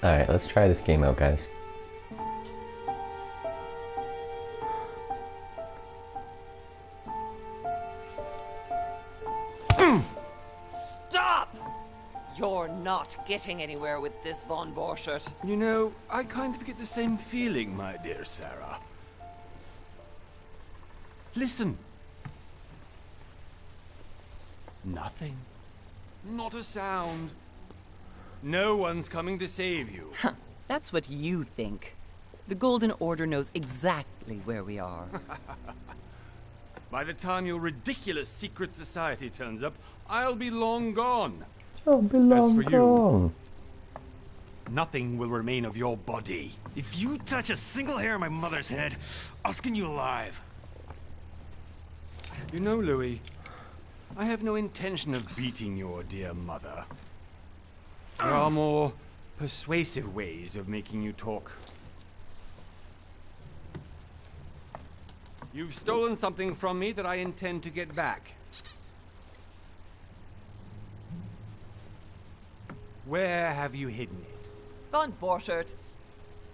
Alright, let's try this game out, guys. Stop! You're not getting anywhere with this, Von Borchert. You know, I kind of get the same feeling, my dear Sarah. Listen. Nothing. Not a sound. No one's coming to save you. That's what you think. The Golden Order knows exactly where we are. By the time your ridiculous secret society turns up, I'll be long gone. Oh, belong As for you, gone. nothing will remain of your body. If you touch a single hair on my mother's head, I'll skin you alive. You know, Louis, I have no intention of beating your dear mother. There are more persuasive ways of making you talk. You've stolen something from me that I intend to get back. Where have you hidden it? Von Borchert,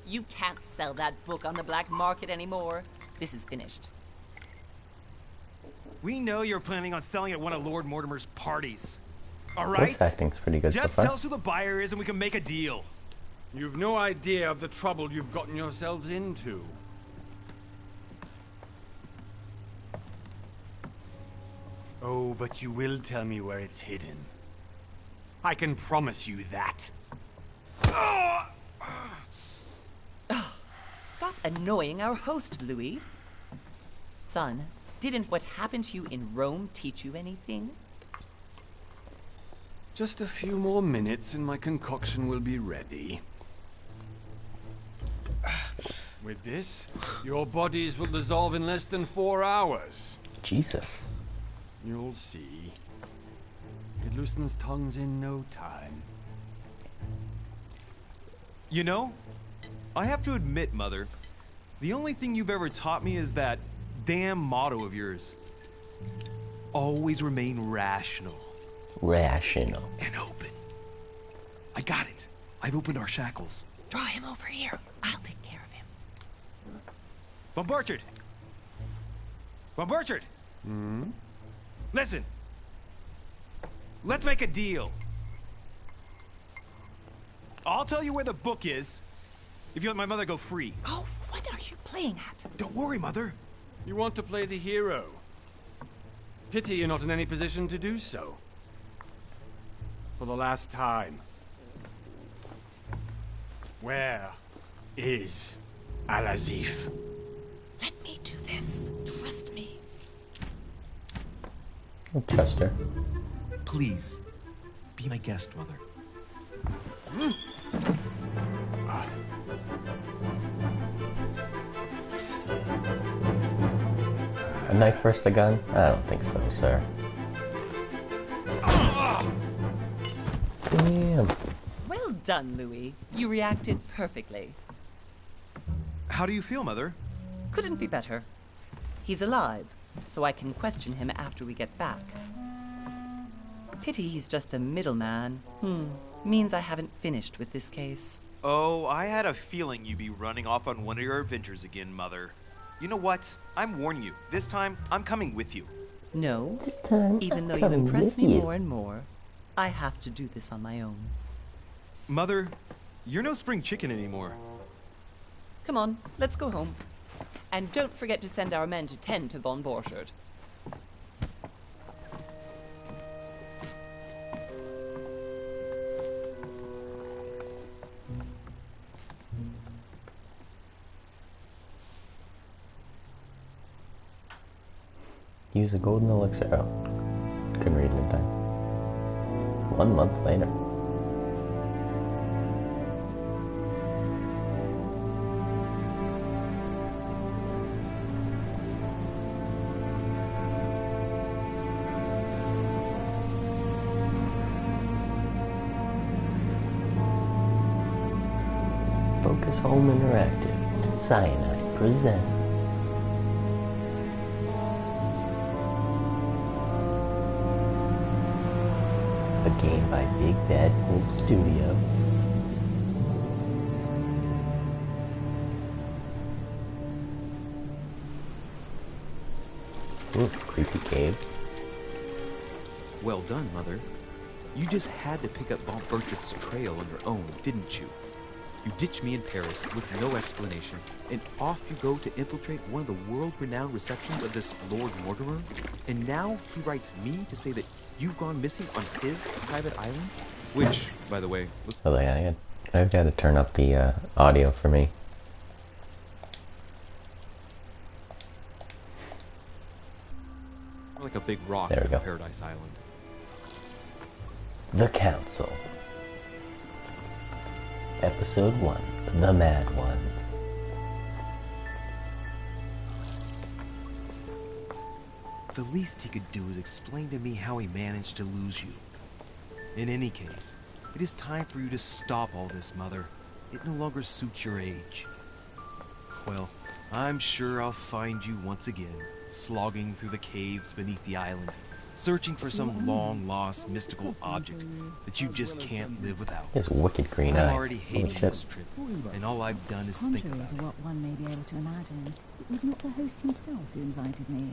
you can't sell that book on the black market anymore. This is finished. We know you're planning on selling at one of Lord Mortimer's parties. All Voice right? acting's pretty good so Just far. tell us who the buyer is and we can make a deal. You've no idea of the trouble you've gotten yourselves into. Oh, but you will tell me where it's hidden. I can promise you that. Stop annoying our host, Louis. Son, didn't what happened to you in Rome teach you anything? Just a few more minutes and my concoction will be ready. With this, your bodies will dissolve in less than 4 hours. Jesus. You'll see. It loosens tongues in no time. You know, I have to admit, Mother, the only thing you've ever taught me is that damn motto of yours. Always remain rational. Rational. And open. I got it. I've opened our shackles. Draw him over here. I'll take care of him. Von Borchert! Von Borchert! Listen. Let's make a deal. I'll tell you where the book is if you let my mother go free. Oh, what are you playing at? Don't worry, Mother. You want to play the hero. Pity you're not in any position to do so. For the last time. Where is Al-Azif? Let me do this. Trust me. I trust her. Please, be my guest, Mother. A knife versus a gun? I don't think so, sir. Damn. Well done, Louis. You reacted perfectly. How do you feel, Mother? Couldn't be better. He's alive, so I can question him after we get back. Pity he's just a middleman. Means I haven't finished with this case. Oh, I had a feeling you'd be running off on one of your adventures again, Mother. You know what? I'm warning you. This time, I'm coming with you. No, This time, even though I'm you coming impress with me you. more and more, I have to do this on my own. Mother, you're no spring chicken anymore. Come on, let's go home. And don't forget to send our men to tend to Von Borchert. Use a golden elixir. Oh, couldn't read it in time. 1 month later. Focus Home Interactive and Cyanide present a game by Big Bad Wolf Studio. Ooh, creepy cave. Well done, Mother. You just had to pick up Von Bertrich's trail on your own, didn't you? You ditched me in Paris with no explanation, and off you go to infiltrate one of the world-renowned receptions of this Lord Mortimer? And now he writes me to say that you've gone missing on his private island? Which, by the way, looks Oh yeah, I've got to turn up the audio for me. like a big rock There we on go. Paradise Island. The Council. Episode 1. The Mad Ones. The least he could do is explain to me how he managed to lose you. In any case, it is time for you to stop all this, Mother. It no longer suits your age. Well, I'm sure I'll find you once again, slogging through the caves beneath the island, searching for some long-lost mystical object that you just can't live without. His wicked green eyes. I'm already Holy hating shit. this trip, and all I've done is think Contrary about to it. what one may be able to imagine, it was not the host himself who invited me.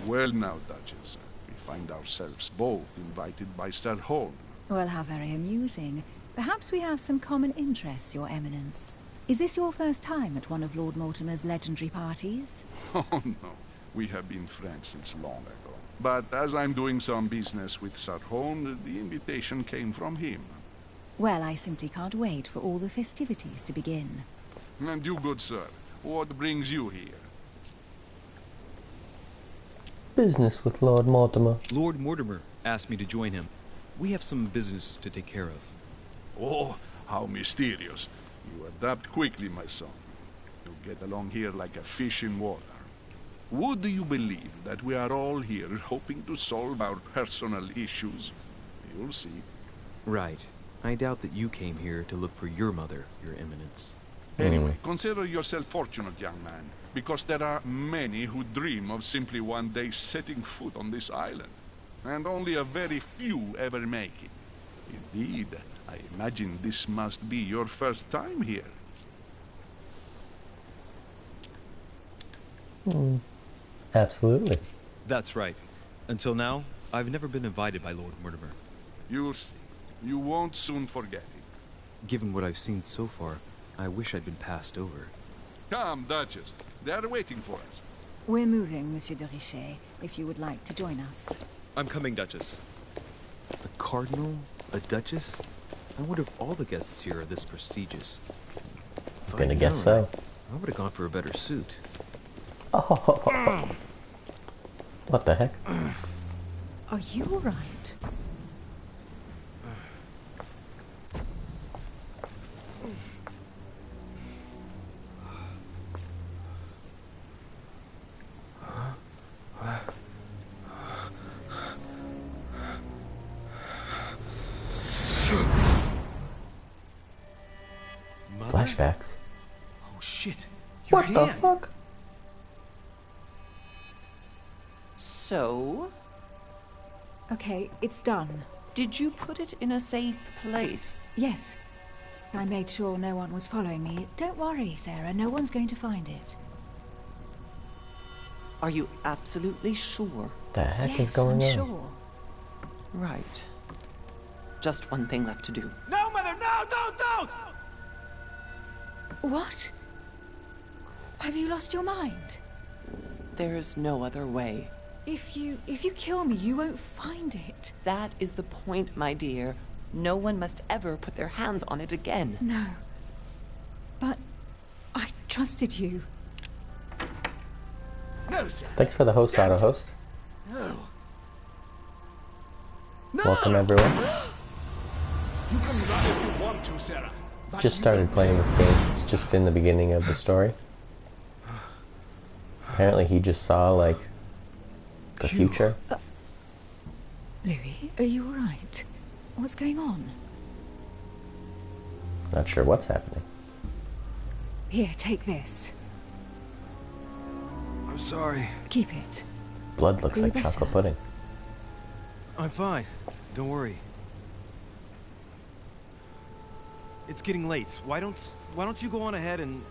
Well now, Duchess, we find ourselves both invited by Sir Holm. Well, how very amusing. Perhaps we have some common interests, Your Eminence. Is this your first time at one of Lord Mortimer's legendary parties? Oh no, we have been friends since long ago. But as I'm doing some business with Sir Holm, the invitation came from him. Well, I simply can't wait for all the festivities to begin. And you, good sir, what brings you here? Business with Lord Mortimer. Lord Mortimer asked me to join him. We have some business to take care of. Oh, how mysterious. You adapt quickly, my son. You get along here like a fish in water. Would you believe that we are all here hoping to solve our personal issues? You'll see. Right. I doubt that you came here to look for your mother, Your Eminence. Anyway, consider yourself fortunate, young man, because there are many who dream of simply one day setting foot on this island, and only a very few ever make it. Indeed, I imagine this must be your first time here. Absolutely. That's right. Until now, I've never been invited by Lord Mortimer. You'll see. You won't soon forget it. Given what I've seen so far, I wish I'd been passed over. Come, Duchess. They are waiting for us. We're moving, Monsieur de Richet, if you would like to join us. I'm coming, Duchess. A cardinal? A duchess? I wonder if all the guests here are this prestigious. If Gonna I'd guess known, so. I would have gone for a better suit. Oh. What the heck? Are you all right? Mother? Flashbacks. Oh shit! Your What hand! the fuck? So, Okay, it's done. did you put it in a safe place? Yes. I made sure no one was following me. Don't worry, Sarah, no one's going to find it. Are you absolutely sure? The heck yes, is going I'm on? sure. Right. Just one thing left to do. No, Mother, no, don't! What? Have you lost your mind? There's no other way. If you kill me, you won't find it. That is the point, my dear. No one must ever put their hands on it again. No. But I trusted you. No, sir. Thanks for the host, auto host. No. Welcome everyone. You can run if you want to, Sarah. But Just you started playing this game. It's just in the beginning of the story. Apparently he just saw like the future. Louis, are you all right? What's going on? Not sure what's happening. Here, take this. I'm sorry. Keep it. Blood looks Are you like better? chocolate pudding. I'm fine. Don't worry. It's getting late. Why don't you go on ahead and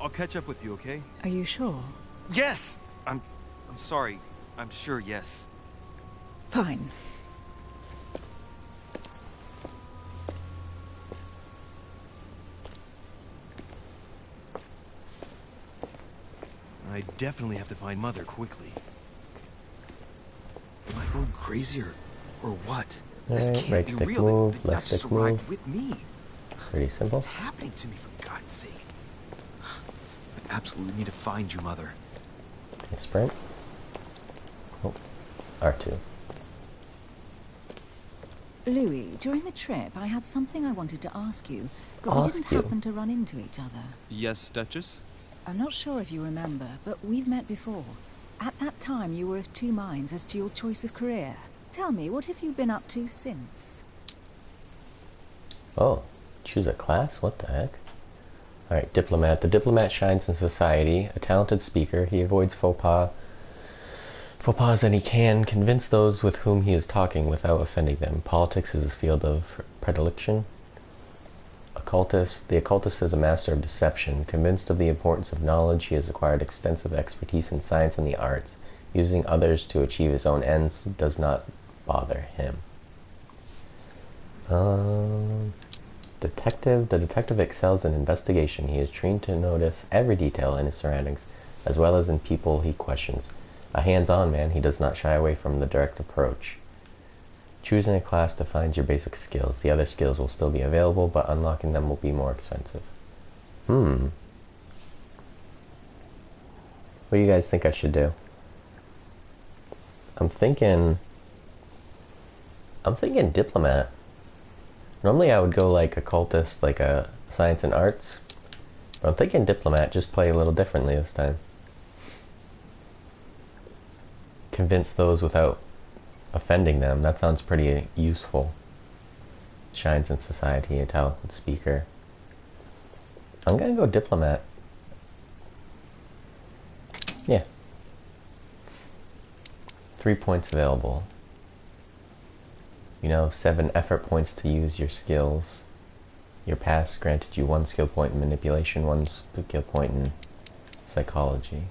I'll catch up with you, okay? Are you sure? Yes. I'm sorry. I'm sure, yes. Fine. I definitely have to find Mother quickly. Am I going crazy or what? This Alright, can't right be stick real. move, The left Duchess stick arrived move. with me. Pretty simple. What's happening to me, for God's sake? I absolutely need to find you, Mother. Okay, sprint. Oh, R2. Louis, during the trip, I had something I wanted to ask you, but we didn't happen to run into each other. Yes, Duchess? I'm not sure if you remember, but we've met before. At that time, you were of two minds as to your choice of career. Tell me, what have you been up to since? Oh, choose a class? What the heck? Alright, diplomat. The diplomat shines in society. A talented speaker, he avoids faux pas that he can, convince those with whom he is talking without offending them. Politics is his field of predilection. Occultist. The occultist is a master of deception. Convinced of the importance of knowledge, he has acquired extensive expertise in science and the arts. Using others to achieve his own ends does not bother him. Detective. The detective excels in investigation. He is trained to notice every detail in his surroundings, as well as in people he questions. A hands-on man, he does not shy away from the direct approach. Choosing a class defines your basic skills. The other skills will still be available, but unlocking them will be more expensive. What do you guys think I should do? I'm thinking diplomat. Normally I would go like occultist, like a science and arts. But I'm thinking diplomat, just play a little differently this time. Convince those without offending them. That sounds pretty useful. Shines in society, a talented speaker. I'm gonna go diplomat. Yeah. 3 points available. 7 effort points to use your skills. Your past granted you 1 skill point in manipulation, 1 skill point in psychology.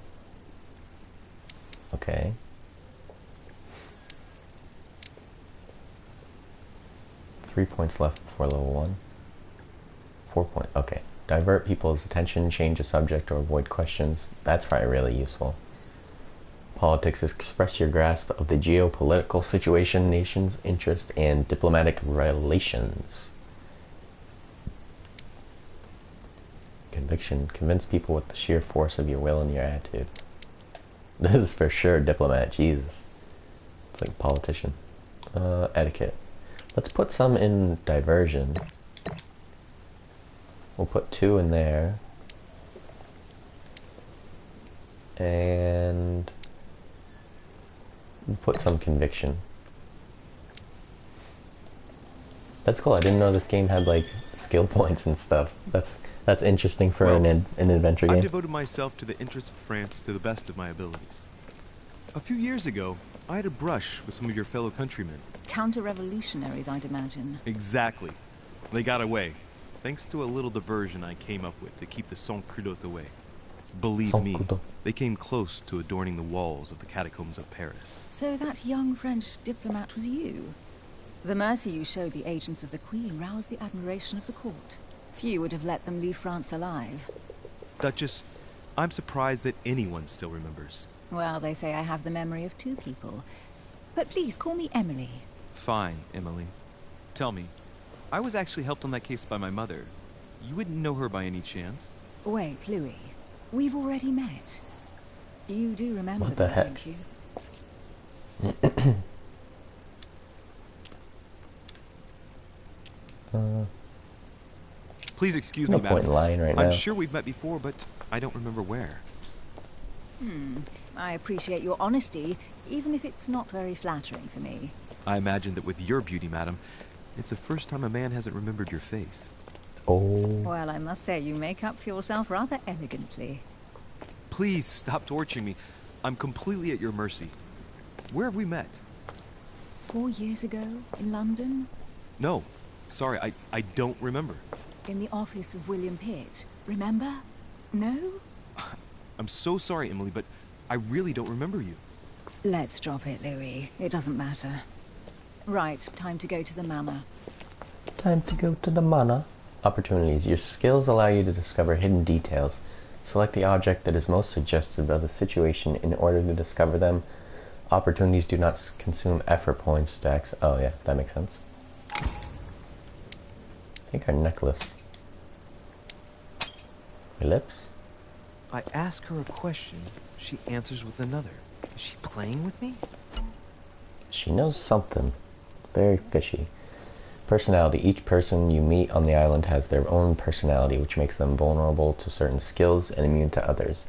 Okay. Three points left before level 1. 4 points. Okay. Divert people's attention, change a subject, or avoid questions. That's probably really useful. Politics. Express your grasp of the geopolitical situation, nation's interest, and diplomatic relations. Conviction. Convince people with the sheer force of your will and your attitude. This is for sure diplomat. Jesus. It's like politician. Etiquette. Let's put some in diversion. We'll put 2 in there. And we'll put some conviction. That's cool. I didn't know this game had like skill points and stuff. That's interesting for an adventure game. I've devoted myself to the interests of France to the best of my abilities. A few years ago, I had a brush with some of your fellow countrymen. Counter-revolutionaries, I'd imagine. Exactly. They got away, thanks to a little diversion I came up with to keep the Sans-Culottes away. Believe me, they came close to adorning the walls of the catacombs of Paris. So that young French diplomat was you? The mercy you showed the agents of the Queen roused the admiration of the court. Few would have let them leave France alive. Duchess, I'm surprised that anyone still remembers. Well, they say I have the memory of 2 people. But please, call me Emily. Fine, Emily. Tell me, I was actually helped on that case by my mother. You wouldn't know her by any chance? Wait, Louis. We've already met. You do remember What the me, heck? don't you? Please excuse No me, madam. point in lying right now. I'm sure we've met before, but I don't remember where. I appreciate your honesty, even if it's not very flattering for me. I imagine that with your beauty, madam, it's the first time a man hasn't remembered your face. Oh. Well, I must say, you make up for yourself rather elegantly. Please stop torturing me. I'm completely at your mercy. Where have we met? 4 years ago, in London? No. Sorry, I don't remember. In the office of William Pitt. Remember? No? I'm so sorry, Emily, but I really don't remember you. Let's drop it, Louis. It doesn't matter. Right, time to go to the manor. Time to go to the manor. Opportunities. Your skills allow you to discover hidden details. Select the object that is most suggestive of the situation in order to discover them. Opportunities do not consume effort points stacks. Oh yeah, that makes sense. I think our necklace. My lips? I ask her a question, she answers with another. Is she playing with me? She knows something. Very fishy. Personality. Each person you meet on the island has their own personality, which makes them vulnerable to certain skills and immune to others.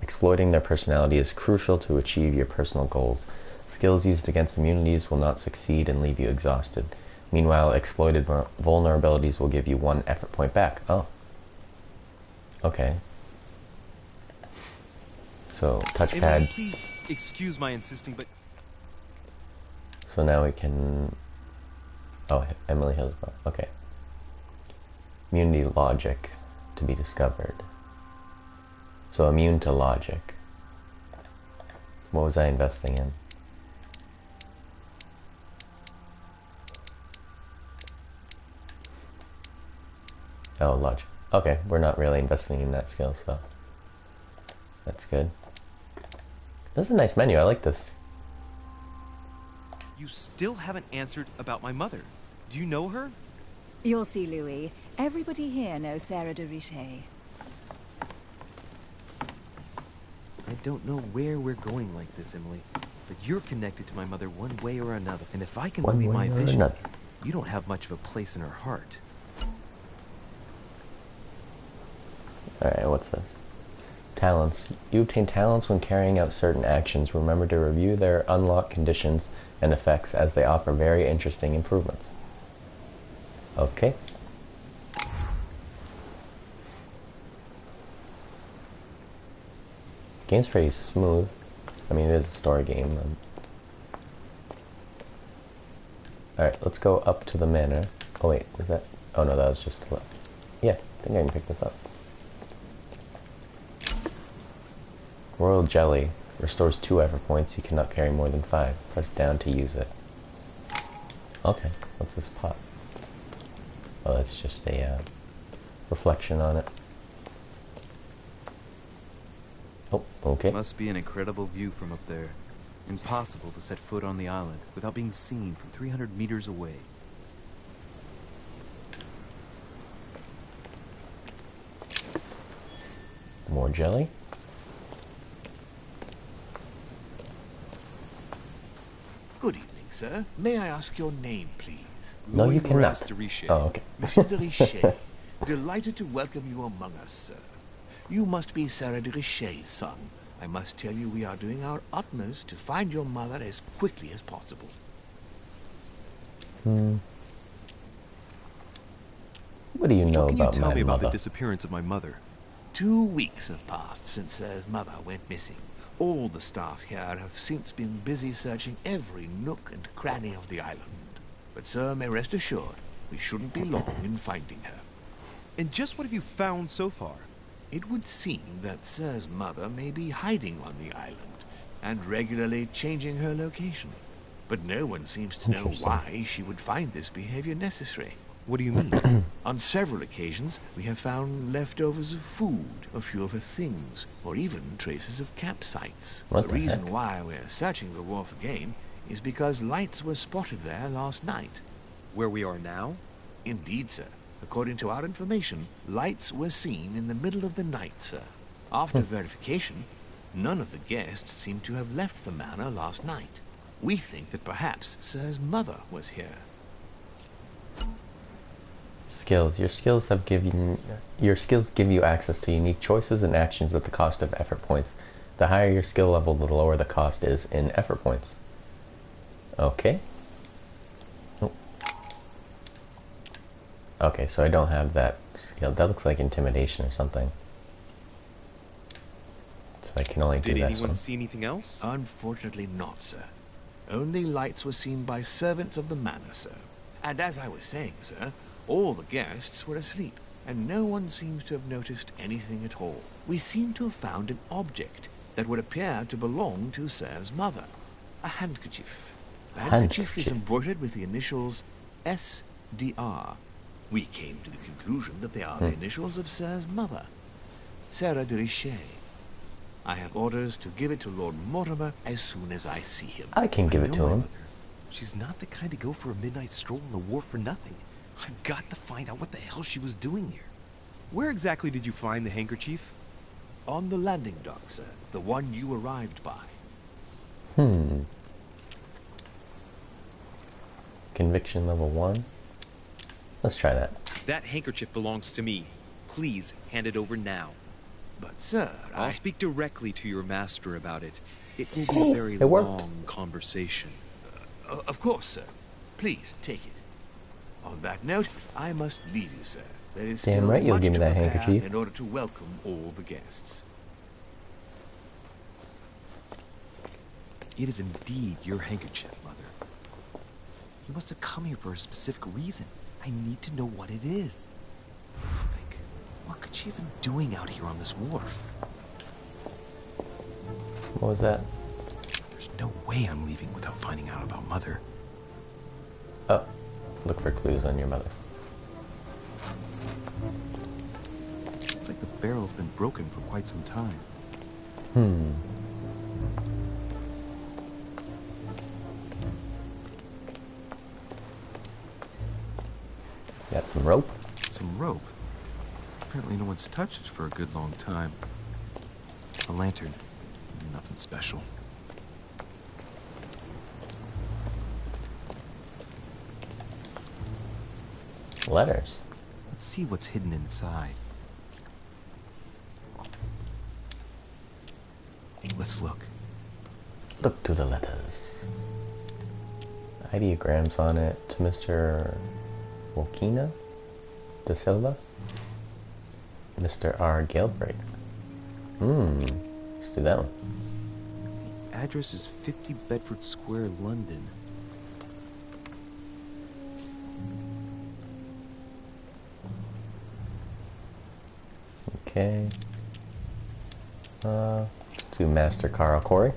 Exploiting their personality is crucial to achieve your personal goals. Skills used against immunities will not succeed and leave you exhausted. Meanwhile, exploited vulnerabilities will give you 1 effort point back. Oh. Okay. So, touchpad. Emily, please excuse my insisting, but... So now we can... Oh, Emily has... Okay. Immunity logic to be discovered. So immune to logic. What was I investing in? Oh, logic. Okay, we're not really investing in that skill, so that's good. This is a nice menu. I like this. You still haven't answered about my mother. Do you know her? You'll see, Louis. Everybody here knows Sarah de Richet. I don't know where we're going like this, Emily, but you're connected to my mother one way or another. And if I can believe my vision, you don't have much of a place in her heart. Alright, what's this? Talents. You obtain talents when carrying out certain actions. Remember to review their unlock conditions and effects as they offer very interesting improvements. Okay. Game's pretty smooth. I mean, it is a story game. Alright, let's go up to the manor. Oh wait, was that... Oh no, that was just... Yeah, I think I can pick this up. Royal Jelly. Restores 2 effort points. You cannot carry more than 5. Press down to use it. Okay, what's this pot? Oh, that's just a reflection on it. Oh, okay. Must be an incredible view from up there. Impossible to set foot on the island without being seen from 300 meters away. More jelly. Good evening, sir. May I ask your name, please? No, you cannot. Oh, okay. Monsieur de Richet, delighted to welcome you among us, sir. You must be Sarah de Richet's son. I must tell you we are doing our utmost to find your mother as quickly as possible. What do you know What can about you tell my me about mother? the disappearance of my mother? 2 weeks have passed since Sir's mother went missing. All the staff here have since been busy searching every nook and cranny of the island. But Sir may rest assured, we shouldn't be long in finding her. And just what have you found so far? It would seem that Sir's mother may be hiding on the island and regularly changing her location. But no one seems to know why she would find this behavior necessary. What do you mean? On several occasions, we have found leftovers of food, a few of her things, or even traces of campsites. What The the reason heck? why we're searching the wharf again is because lights were spotted there last night. Where we are now? Indeed, sir. According to our information, lights were seen in the middle of the night, sir. After verification, none of the guests seem to have left the manor last night. We think that perhaps Sir's mother was here. Skills. Your skills give you access to unique choices and actions at the cost of effort points. The higher your skill level, the lower the cost is in effort points. Okay. Oh. Okay, so I don't have that skill. That looks like intimidation or something. So I can only do Did this anyone one. see anything else? Unfortunately not, sir. Only lights were seen by servants of the manor, sir. And as I was saying, sir, all the guests were asleep, and no one seems to have noticed anything at all. We seem to have found an object that would appear to belong to Sir's mother. A handkerchief. The handkerchief is Handkerchief. embroidered with the initials SDR. We came to the conclusion that they are the initials of Sir's mother, Sarah de Richet. I have orders to give it to Lord Mortimer as soon as I see him. I can give it to know my him. mother. She's not the kind to go for a midnight stroll in the wharf for nothing. I've got to find out what the hell she was doing here. Where exactly did you find the handkerchief? On the landing dock, sir. The one you arrived by. Conviction level 1. Let's try that. That handkerchief belongs to me. Please hand it over now. But, sir, I'll speak directly to your master about it. It will be a very it worked. long conversation. Of course, sir. Please, take it. On that note, I must leave you, sir. There is Damn still right you'll much give me to that prepare handkerchief. in order to welcome all the guests. It is indeed your handkerchief, Mother. You must have come here for a specific reason. I need to know what it is. Let's think. What could she have been doing out here on this wharf? What was that? There's no way I'm leaving without finding out about Mother. Oh, look for clues on your mother. It's like the barrel's been broken for quite some time. Got some rope. Some rope. Apparently no one's touched it for a good long time. A lantern. Nothing special. Letters. Let's see what's hidden inside. Let's look. Look to the letters. Ideograms on it to Mr. Wokina de Silva. Mr. R. Galbraith. Let's do that one. Address is 50 Bedford Square, London. Okay. To Master Carl Corey.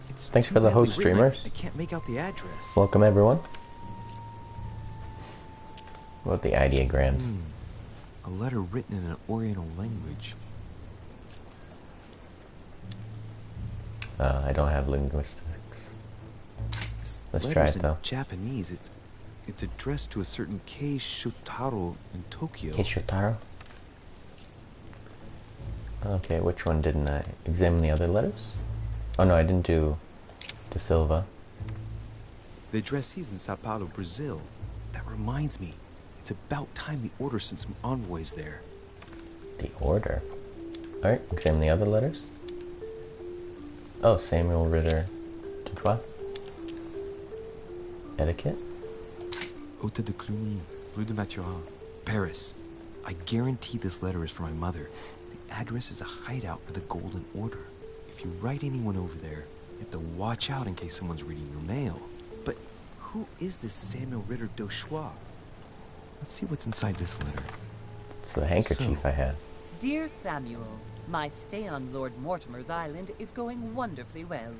It's Thanks too for the badly host, written. streamers. I can't make out the address. Welcome everyone. What about the ideograms? A letter written in an Oriental language. I don't have linguistics. This Let's try letter's it though. in Japanese. It's addressed to a certain Kei Shotaro in Tokyo. Keishotaro. Okay, which one didn't I? Examine the other letters? Oh no, I didn't do De Silva. The addressee's in Sao Paulo, Brazil. That reminds me. It's about time the order sent some envoys there. The order. Alright, examine the other letters. Oh, Samuel Ritter Dutoit. Etiquette. Hôtel de Cluny, Rue de Mathurin, Paris. I guarantee this letter is for my mother. The address is a hideout for the Golden Order. If you write anyone over there, you have to watch out in case someone's reading your mail. But who is this Samuel Ritter Dutoit? Let's see what's inside this letter. It's the handkerchief So- I had. Dear Samuel, my stay on Lord Mortimer's island is going wonderfully well.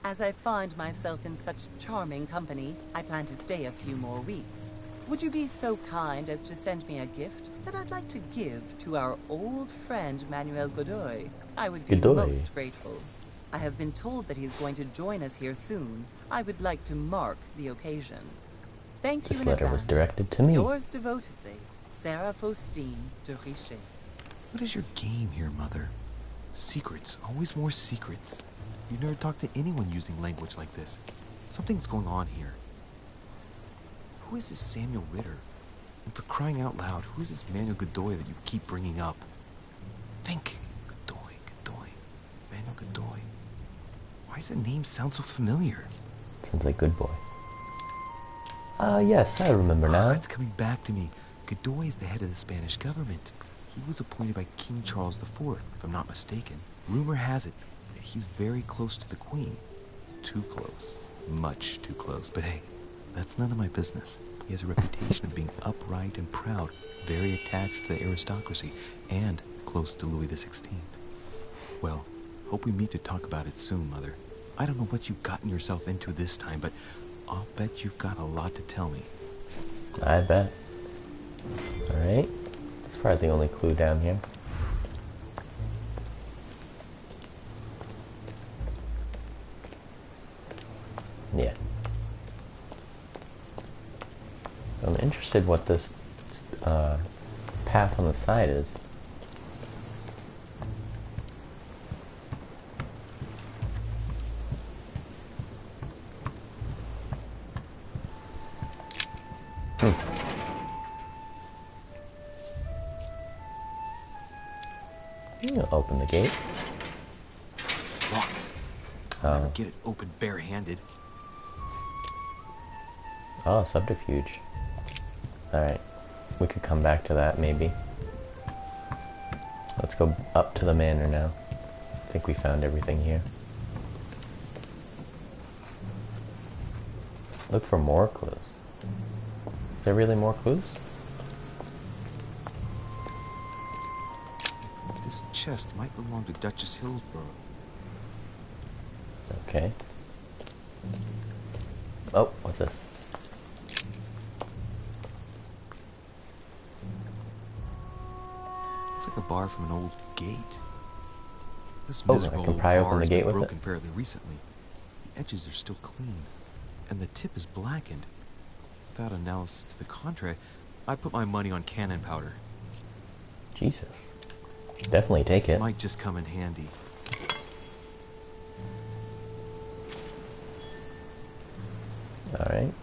As I find myself in such charming company, I plan to stay a few more weeks. Would you be so kind as to send me a gift that I'd like to give to our old friend Manuel Godoy? I would be Godoy. most grateful. I have been told that he's going to join us here soon. I would like to mark the occasion. Thank you This in letter was advance. directed to me. Yours devotedly, Sarah Faustine de Richet. What is your game here, Mother? Secrets, always more secrets. You never talk to anyone using language like this. Something's going on here. Who is this Samuel Ritter? And for crying out loud, who is this Manuel Godoy that you keep bringing up? Think. Godoy. Manuel Godoy. Why does the name sound so familiar? Sounds like good boy. Yes, I remember now. It's coming back to me. Godoy is the head of the Spanish government. He was appointed by King Charles IV, if I'm not mistaken. Rumor has it that he's very close to the Queen. Too close. Much too close. But hey, that's none of my business. He has a reputation of being upright and proud, very attached to the aristocracy, and close to Louis XVI. Well, hope we meet to talk about it soon, Mother. I don't know what you've gotten yourself into this time, but I'll bet you've got a lot to tell me. I bet. Alright. That's probably the only clue down here. Yeah. I'm interested what this path on the side is. You open the gate. Locked. I'll never get it open barehanded. Oh, subterfuge. Alright. We could come back to that, maybe. Let's go up to the manor now. I think we found everything here. Look for more clues. Is there really more clues? This chest might belong to Duchess Hillsborough. Okay. Oh, what's this? It's like a bar from an old gate. This Oh, I miserable can old pry bar open the has gate been with broken it? fairly recently. The edges are still clean, and the tip is blackened. Without analysis to the contrary, I put my money on cannon powder. Jesus. Definitely take This it. might just come in handy. Alright.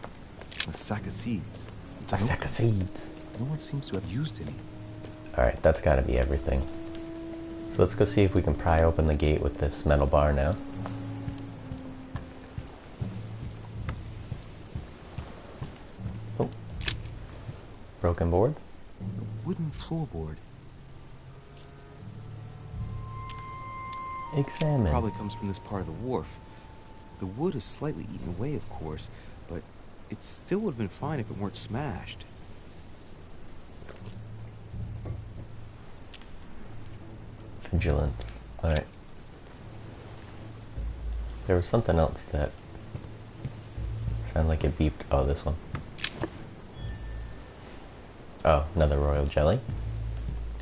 A sack of seeds. It's A sack of seeds. No one seems to have used any. Alright, that's gotta be everything. So let's go see if we can pry open the gate with this metal bar now. Oh. Broken board? Wooden floorboard. Examine. Probably comes from this part of the wharf. The wood is slightly eaten away, of course, but it still would have been fine if it weren't smashed. Vigilance. Alright. There was something else that sounded like it beeped. Oh, this one. Oh, another royal jelly.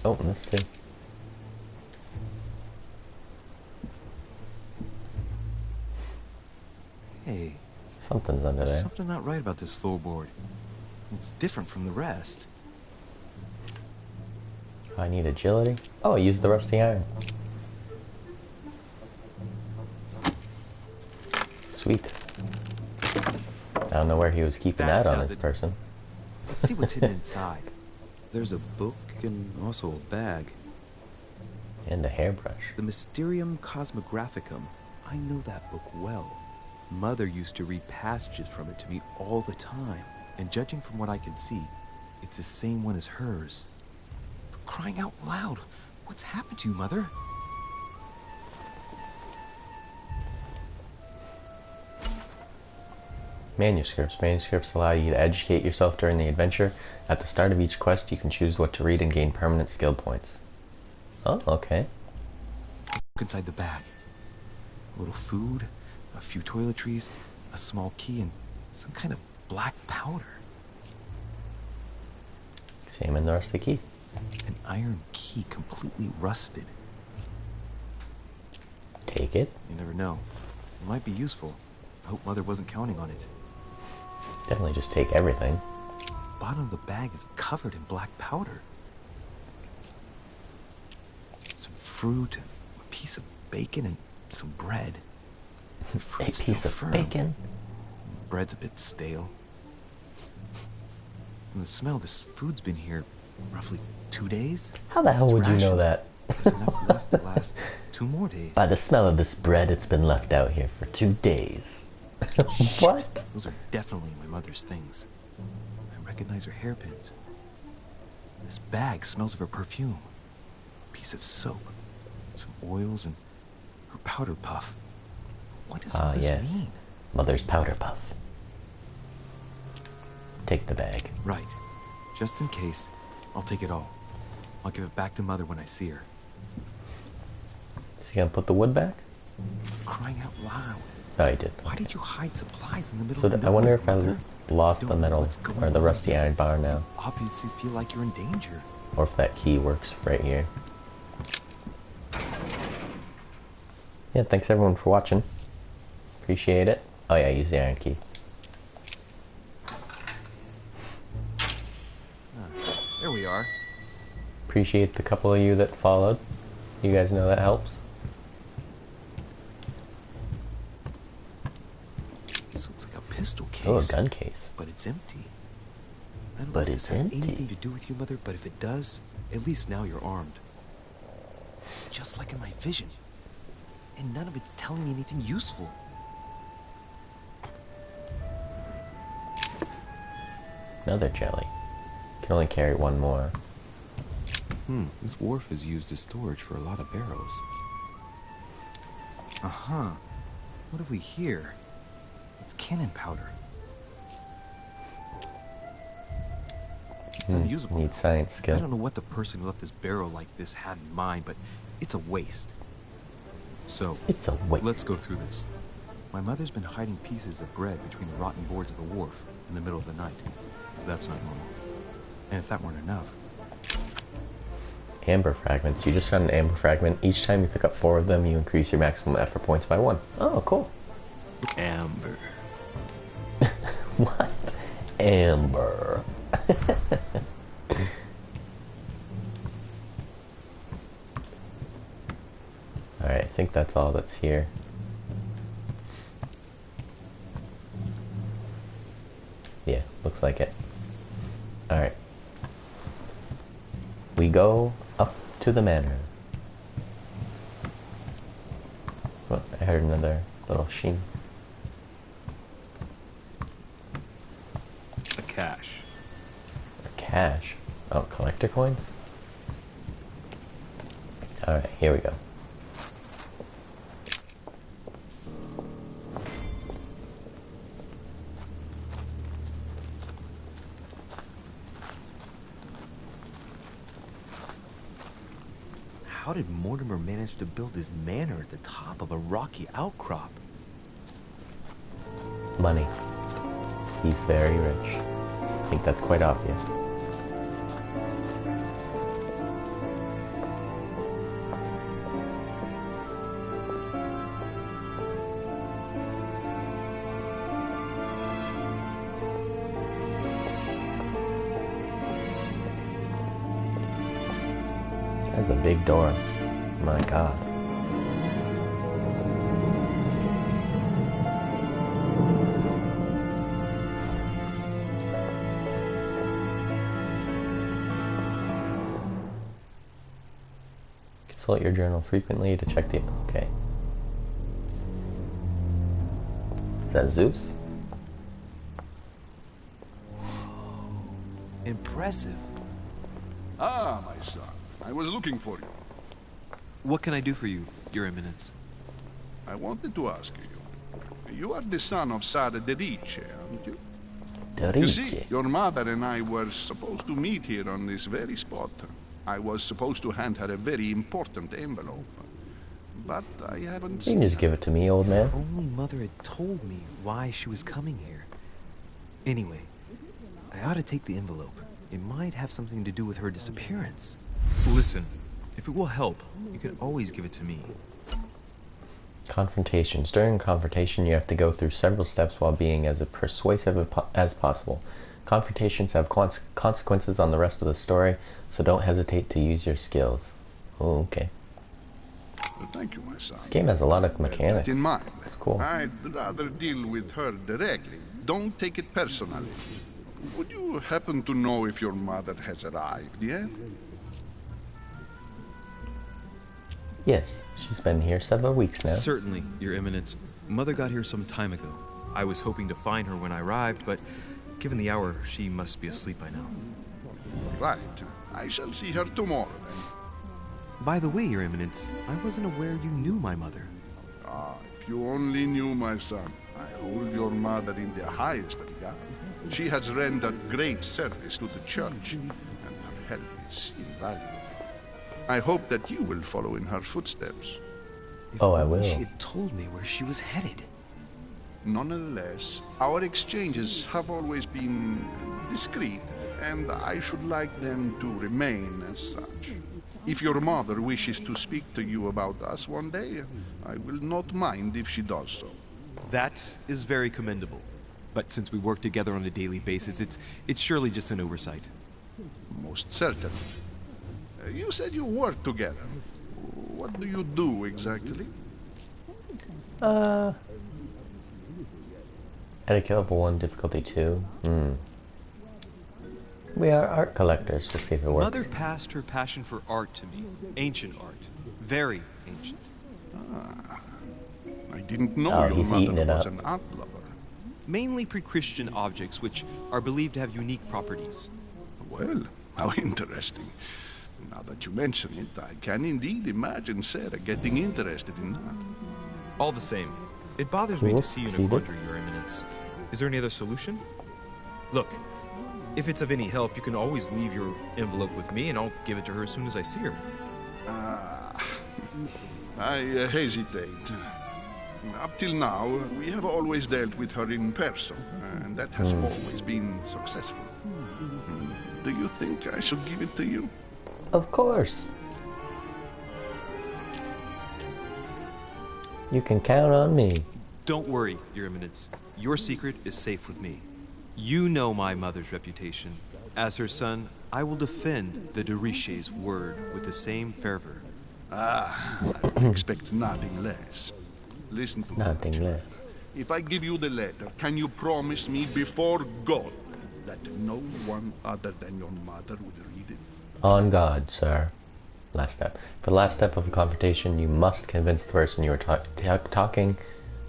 Oh, and this too. Hey, Something's under there's there. something not right about this floorboard. It's different from the rest. I need agility. Oh, I used the rusty iron. Sweet. I don't know where he was keeping That that on does his it. person. Let's see what's hidden inside. There's a book and also a bag. And a hairbrush. The Mysterium Cosmographicum. I know that book well. Mother used to read passages from it to me all the time. And judging from what I can see, it's the same one as hers. For crying out loud, what's happened to you, Mother? Manuscripts. Manuscripts allow you to educate yourself during the adventure. At the start of each quest, you can choose what to read and gain permanent skill points. Oh, okay. Look inside the bag. A little food, a few toiletries, a small key, and some kind of black powder. Examine the rusty key. An iron key completely rusted. Take it. You never know. It might be useful. I hope Mother wasn't counting on it. Definitely just take everything. Bottom of the bag is covered in black powder. Some fruit, a piece of bacon, and some bread. A Fruit's piece still of firm. bacon. Bread's a bit stale. From the smell, this food's been here roughly 2 days. How the hell It's would you know rationed. that? There's enough left to last 2 more days. By the smell of this bread, it's been left out here for 2 days. What? Those are definitely my mother's things. I recognize her hairpins. This bag smells of her perfume. A piece of soap, some oils, and her powder puff. What does all Ah, this yes. mean? Mother's powder puff. Take the bag. Right. Just in case, I'll take it all. I'll give it back to Mother when I see her. Is he gonna put the wood back? Crying out loud. Oh, he did. Why did you hide supplies in the middle So of I wonder nowhere, if I Mother? lost Don't the know metal what's going or the on rusty here. iron bar now, Obviously feel like you're in danger. or if that key works right here. Yeah, thanks everyone for watching. Appreciate it. Oh yeah, use the iron key. There we are. Appreciate the couple of you that followed. You guys know that helps. This looks like a pistol case. Oh, a gun case. But it's empty. I don't know But if it's this has empty. anything to do with you, Mother, but if it does, at least now you're armed. Just like in my vision. And none of it's telling me anything useful. Another jelly. Can only carry one more. This wharf is used as storage for a lot of barrels. Uh-huh. What have we here? It's cannon powder. It's unusable. Need science I skill. don't know what the person who left this barrel like this had in mind, but it's a waste. So, It's a waste. let's go through this. My mother's been hiding pieces of bread between the rotten boards of the wharf in the middle of the night. That's not normal. And if that weren't enough, Amber fragments. You just found an amber fragment. Each time you pick up 4 of them, you increase your maximum effort points by 1. Oh, cool. Amber. What? Amber. Alright, I think that's all that's here. Yeah, looks like it. Alright. We go up to the manor. Oh, I heard another little sheen. A cache. Cash. Oh, collector coins? Alright, here we go. how did Mortimer manage to build his manor at the top of a rocky outcrop? Money. He's very rich. I think that's quite obvious. That's a big door. My God. Consult your journal frequently to check the... Okay. Is that Zeus? Impressive. Ah, my son. I was looking for you. What can I do for you, Your Eminence? I wanted to ask you. You are the son of Sara de Ricci, aren't you? You see, your mother and I were supposed to meet here on this very spot. I was supposed to hand her a very important envelope. But I haven't You can just give it to me, old man. Only Mother had told me why she was coming here. Anyway, I ought to take the envelope. It might have something to do with her disappearance. Listen, if it will help, you can always give it to me. Confrontations. During a confrontation, you have to go through several steps while being as persuasive as possible. Confrontations have consequences on the rest of the story, so don't hesitate to use your skills. Oh, okay. Thank you, my son. This game has a lot of mechanics. Keep it in mind. It's cool. I'd rather deal with her directly. Don't take it personally. Would you happen to know if your mother has arrived yet? Yes, she's been here several weeks now. Certainly, Your Eminence. Mother got here some time ago. I was hoping to find her when I arrived, but given the hour, she must be asleep by now. Right. I shall see her tomorrow, then. By the way, Your Eminence, I wasn't aware you knew my mother. Ah, if you only knew, my son. I hold your mother in the highest regard. She has rendered great service to the church, and her help is invaluable. I hope that you will follow in her footsteps. If Oh, I only will. She had told me where she was headed. Nonetheless, our exchanges have always been discreet, and I should like them to remain as such. If your mother wishes to speak to you about us one day, I will not mind if she does so. That is very commendable. But since we work together on a daily basis, it's surely just an oversight. Most certainly. You said you work together. What do you do exactly? Etiquette 1, difficulty 2. We are art collectors. Let's see if it works. Mother passed her passion for art to me. Ancient art. Very ancient. I didn't know Oh, your he's eating mother it was up. an art lover. Mainly pre-Christian objects, which are believed to have unique properties. Well, how interesting. Now that you mention it, I can indeed imagine Sarah getting interested in that. All the same, it bothers me Cool. to see you in See a that? quandary, Your Eminence. Is there any other solution? Look, if it's of any help, you can always leave your envelope with me, and I'll give it to her as soon as I see her. I hesitate. Up till now, we have always dealt with her in person, and that has always been successful. Do you think I should give it to you? Of course. You can count on me. Don't worry, Your Eminence. Your secret is safe with me. You know my mother's reputation. As her son, I will defend the de Richet's word with the same fervor. I would expect nothing less. Listen to me. Nothing less. If I give you the letter, can you promise me before God that no one other than your mother will read it? On God, sir. Last step. For the last step of the confrontation, you must convince the person you are talking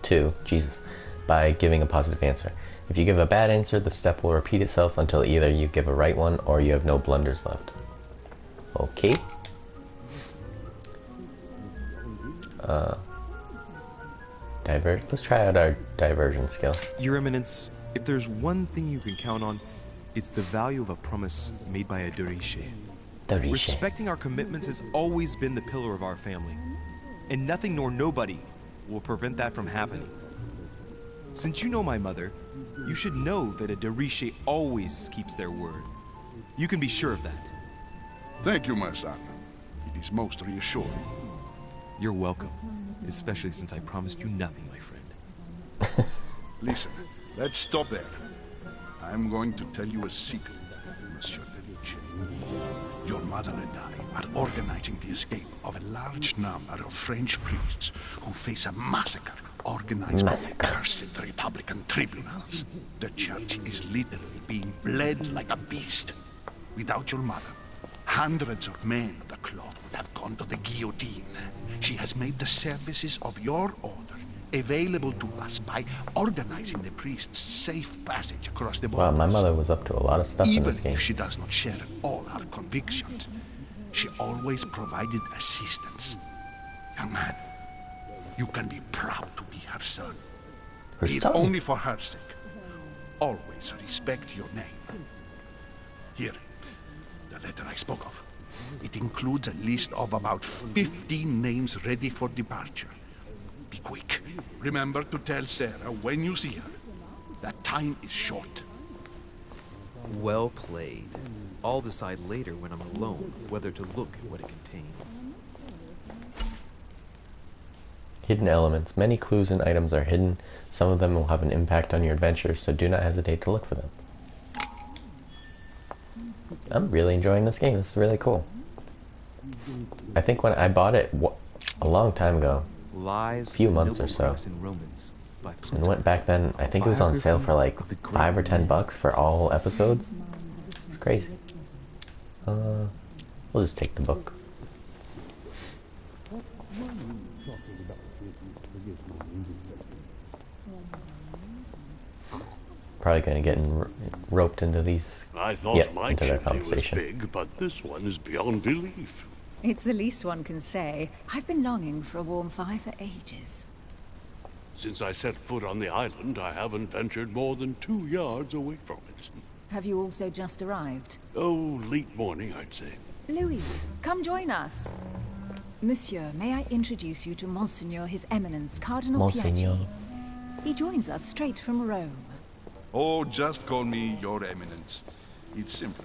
to, Jesus, by giving a positive answer. If you give a bad answer, the step will repeat itself until either you give a right one or you have no blunders left. Okay. Let's try out our diversion skill. Your Eminence, if there's one thing you can count on, it's the value of a promise made by a de Richet. Respecting our commitments has always been the pillar of our family, and nothing nor nobody will prevent that from happening. Since you know my mother, you should know that a de Richet always keeps their word. You can be sure of that. Thank you, my son. It is most reassuring. You're welcome, especially since I promised you nothing, my friend. Listen, let's stop there. I'm going to tell you a secret, Monsieur Lelouch. Your mother and I are organizing the escape of a large number of French priests who face a massacre organized by the cursed Republican tribunals. The church is literally being bled like a beast. Without your mother, hundreds of men of the cloth would have gone to the guillotine. She has made the services of your order available to us by organizing the priest's safe passage across the border. Wow, my mother was up to a lot of stuff in this game. Even if she does not share all our convictions, she always provided assistance. Young man, you can be proud to be her son. Her Be it son? only for her sake. Always respect your name. Here, the letter I spoke of. It includes a list of about 15 names ready for departure. Be quick. Remember to tell Sarah when you see her that time is short. Well played. I'll decide later when I'm alone whether to look at what it contains. Hidden elements. Many clues and items are hidden. Some of them will have an impact on your adventure, so do not hesitate to look for them. I'm really enjoying this game. This is really cool. I think when I bought it a long time ago, a few months or so, and went back then, I think it was on sale for like $5 or $10 for all episodes. It's crazy. We'll just take the book. Probably gonna get roped into these. I thought my into their chimney was conversation. big, but this one is beyond belief. It's the least one can say. I've been longing for a warm fire for ages. Since I set foot on the island, I haven't ventured more than 2 yards away from it. Have you also just arrived? Oh, late morning, I'd say. Louis, come join us. Monsieur, may I introduce you to Monseigneur His Eminence, Cardinal Monseigneur. Piaggi? He joins us straight from Rome. Oh, just call me Your Eminence. It's simpler.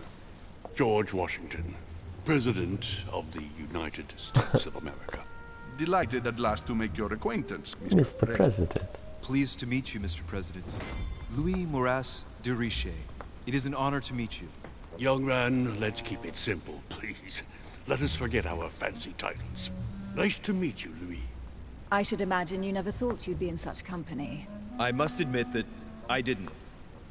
George Washington, President of the United States of America. Delighted at last to make your acquaintance, Mr. Mr. President. Pleased to meet you, Mr. President. Louis Maurras de Richet. It is an honor to meet you. Young man, let's keep it simple, please. Let us forget our fancy titles. Nice to meet you, Louis. I should imagine you never thought you'd be in such company. I must admit that I didn't.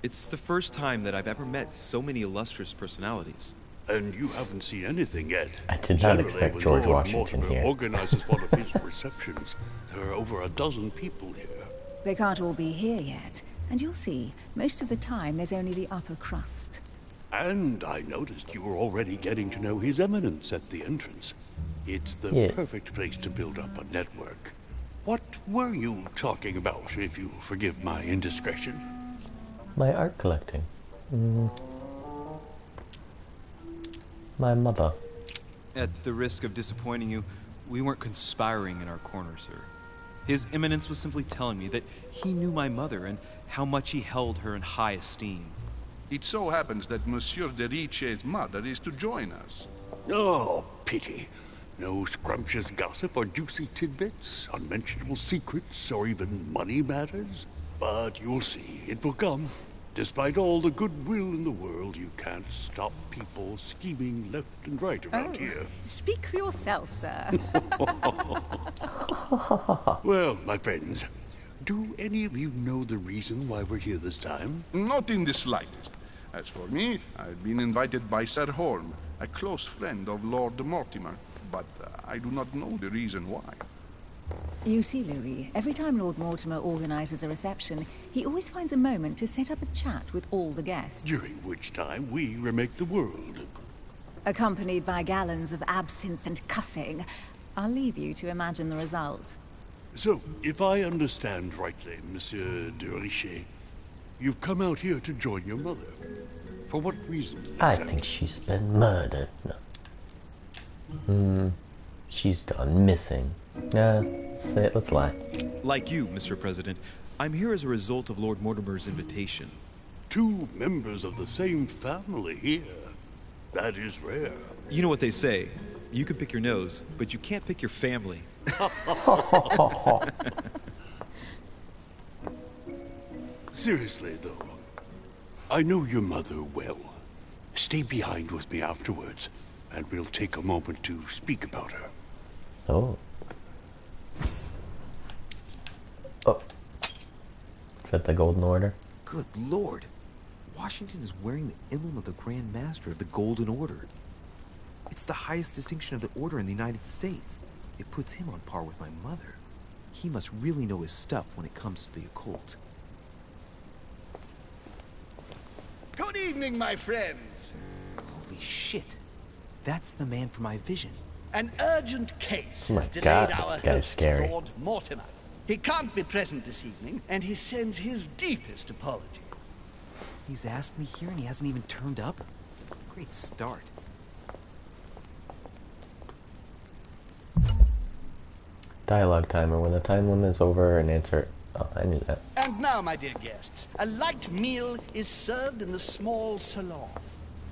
It's the first time that I've ever met so many illustrious personalities. And you haven't seen anything yet. I did not Generally, expect when George Lord Washington Mortimer here. organizes one of his receptions, there are over a dozen people here. They can't all be here yet. And you'll see, most of the time there's only the upper crust. And I noticed you were already getting to know His Eminence at the entrance. It's the Yes. perfect place to build up a network. What were you talking about, if you forgive my indiscretion? My art collecting. My mother. At the risk of disappointing you, we weren't conspiring in our corner, sir. His Eminence was simply telling me that he knew my mother and how much he held her in high esteem. It so happens that Monsieur de Richet's mother is to join us. Oh, pity. No scrumptious gossip or juicy tidbits, unmentionable secrets, or even money matters. But you'll see, it will come. Despite all the goodwill in the world, you can't stop people scheming left and right around here. Speak for yourself, sir. Well, my friends, do any of you know the reason why we're here this time? Not in the slightest. As for me, I've been invited by Sir Horn, a close friend of Lord Mortimer, but I do not know the reason why. You see, Louis, every time Lord Mortimer organizes a reception, he always finds a moment to set up a chat with all the guests. During which time we remake the world. Accompanied by gallons of absinthe and cussing. I'll leave you to imagine the result. So, if I understand rightly, Monsieur de Richet, you've come out here to join your mother. For what reason? I think she's been murdered. No. She's gone missing. Say it, let's lie. Like you, Mr. President, I'm here as a result of Lord Mortimer's invitation. Two members of the same family here. That is rare. You know what they say. You can pick your nose, but you can't pick your family. Seriously, though, I know your mother well. Stay behind with me afterwards, and we'll take a moment to speak about her. Oh. Oh. Is that the Golden Order? Good Lord. Washington is wearing the emblem of the Grand Master of the Golden Order. It's the highest distinction of the order in the United States. It puts him on par with my mother. He must really know his stuff when it comes to the occult. Good evening, my friends. Holy shit. That's the man for my vision. An urgent case Oh my has delayed God, our this guy's host, scary. Lord Mortimer. He can't be present this evening, and he sends his deepest apology. He's asked me here and he hasn't even turned up? Great start. Dialogue timer. When the time limit is over, and answer. Oh, I knew that. And now, my dear guests, a light meal is served in the small salon.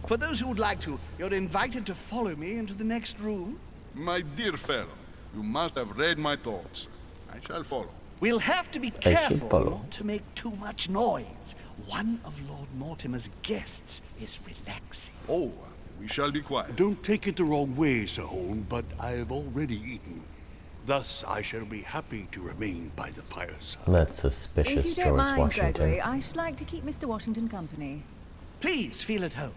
For those who would like to, you're invited to follow me into the next room. My dear fellow, you must have read my thoughts. I shall follow. We'll have to be should careful follow. not to make too much noise. One of Lord Mortimer's guests is relaxing. Oh, we shall be quiet. Don't take it the wrong way, Sir Holm, but I have already eaten. Thus, I shall be happy to remain by the fireside. That's suspicious, If you don't George mind, Washington. Gregory, I should like to keep Mr. Washington company. Please feel at home.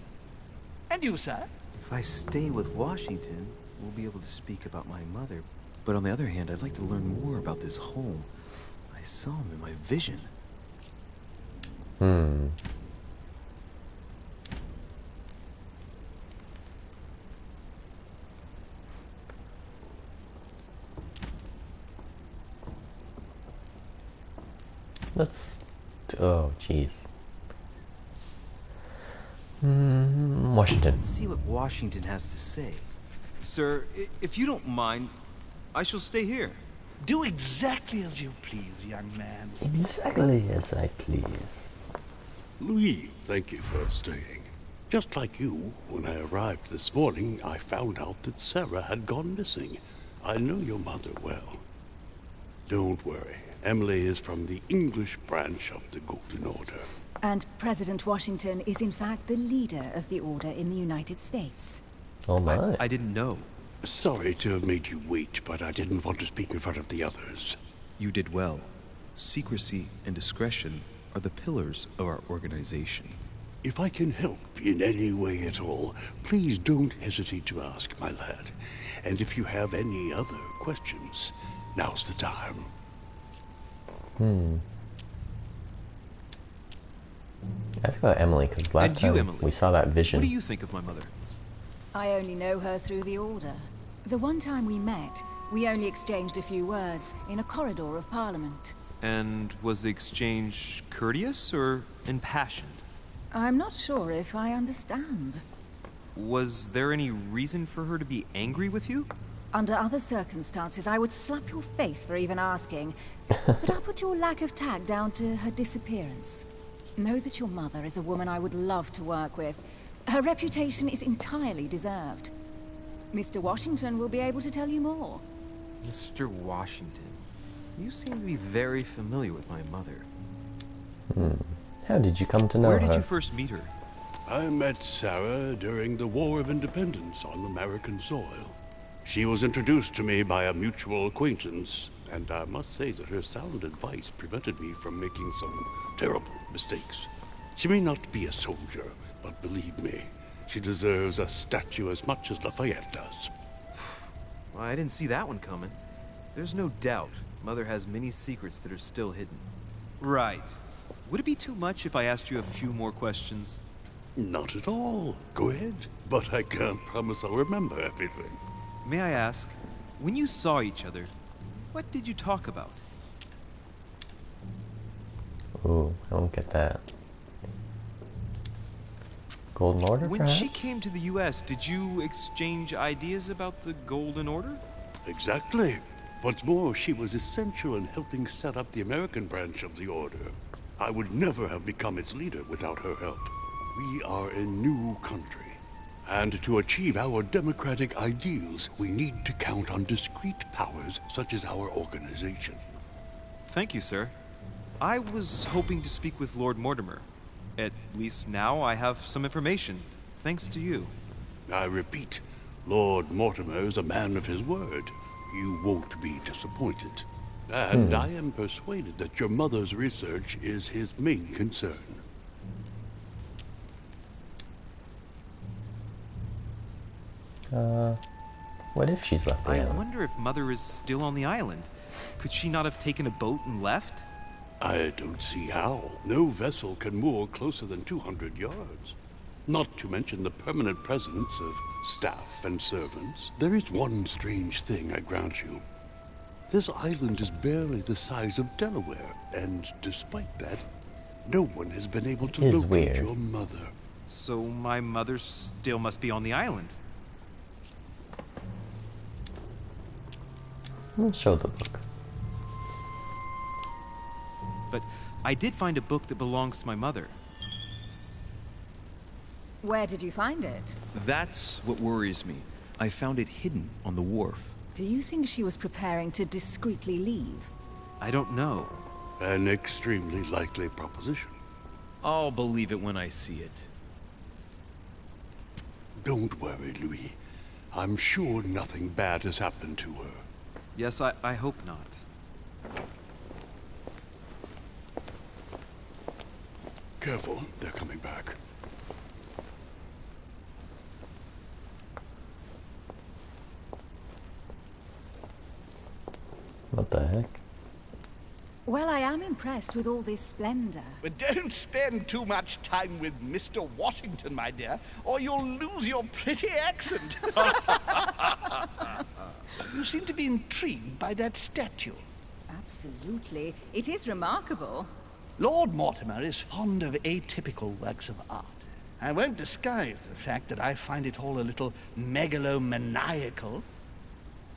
And you, sir? If I stay with Washington, we'll be able to speak about my mother. But on the other hand, I'd like to learn more about this home. I saw him in my vision. Let's. Oh, jeez. Washington. Let's see what Washington has to say. Sir, if you don't mind, I shall stay here. Do exactly as you please, young man. Exactly as I please. Louis, thank you for staying. Just like you, when I arrived this morning, I found out that Sarah had gone missing. I know your mother well. Don't worry. Emily is from the English branch of the Golden Order. And President Washington is in fact the leader of the Order in the United States. Oh my. I didn't know. Sorry to have made you wait, but I didn't want to speak in front of the others. You did well. Secrecy and discretion are the pillars of our organization. If I can help in any way at all, please don't hesitate to ask, my lad. And if you have any other questions, now's the time. Ask about Emily, because last time Emily, we saw that vision. What do you think of my mother? I only know her through the Order. The one time we met, we only exchanged a few words in a corridor of Parliament. And was the exchange courteous or impassioned? I'm not sure if I understand. Was there any reason for her to be angry with you? Under other circumstances, I would slap your face for even asking. But I'll put your lack of tact down to her disappearance. Know that your mother is a woman I would love to work with. Her reputation is entirely deserved. Mr. Washington will be able to tell you more. Mr. Washington, you seem to be very familiar with my mother. How did you come to know her? Where did you first meet her? I met Sarah during the War of Independence on American soil. She was introduced to me by a mutual acquaintance, and I must say that her sound advice prevented me from making some terrible mistakes. She may not be a soldier, but believe me, she deserves a statue as much as Lafayette does. Well, I didn't see that one coming. There's no doubt Mother has many secrets that are still hidden. Right. Would it be too much if I asked you a few more questions? Not at all. Go ahead. But I can't promise I'll remember everything. May I ask, when you saw each other, what did you talk about? Ooh, I don't get that. Golden Order, When perhaps? she came to the U.S., did you exchange ideas about the Golden Order? Exactly. What's more, she was essential in helping set up the American branch of the Order. I would never have become its leader without her help. We are a new country. And to achieve our democratic ideals, we need to count on discrete powers such as our organization. Thank you, sir. I was hoping to speak with Lord Mortimer. At least now I have some information, thanks to you. I repeat, Lord Mortimer is a man of his word. You won't be disappointed. And I am persuaded that your mother's research is his main concern. What if she's left the I island? wonder if Mother is still on the island. Could she not have taken a boat and left? I don't see how. No vessel can moor closer than 200 yards. Not to mention the permanent presence of staff and servants. There is one strange thing, I grant you. This island is barely the size of Delaware, and despite that, no one has been able to Is locate weird. your mother. So my mother still must be on the island. Let's show the book. But I did find a book that belongs to my mother. Where did you find it? That's what worries me. I found it hidden on the wharf. Do you think she was preparing to discreetly leave? I don't know. An extremely likely proposition. I'll believe it when I see it. Don't worry, Louis. I'm sure nothing bad has happened to her. Yes, I hope not. Careful, they're coming back. What the heck? Well, I am impressed with all this splendor. But don't spend too much time with Mr. Washington, my dear, or you'll lose your pretty accent. You seem to be intrigued by that statue. Absolutely. It is remarkable. Lord Mortimer is fond of atypical works of art. I won't disguise the fact that I find it all a little megalomaniacal.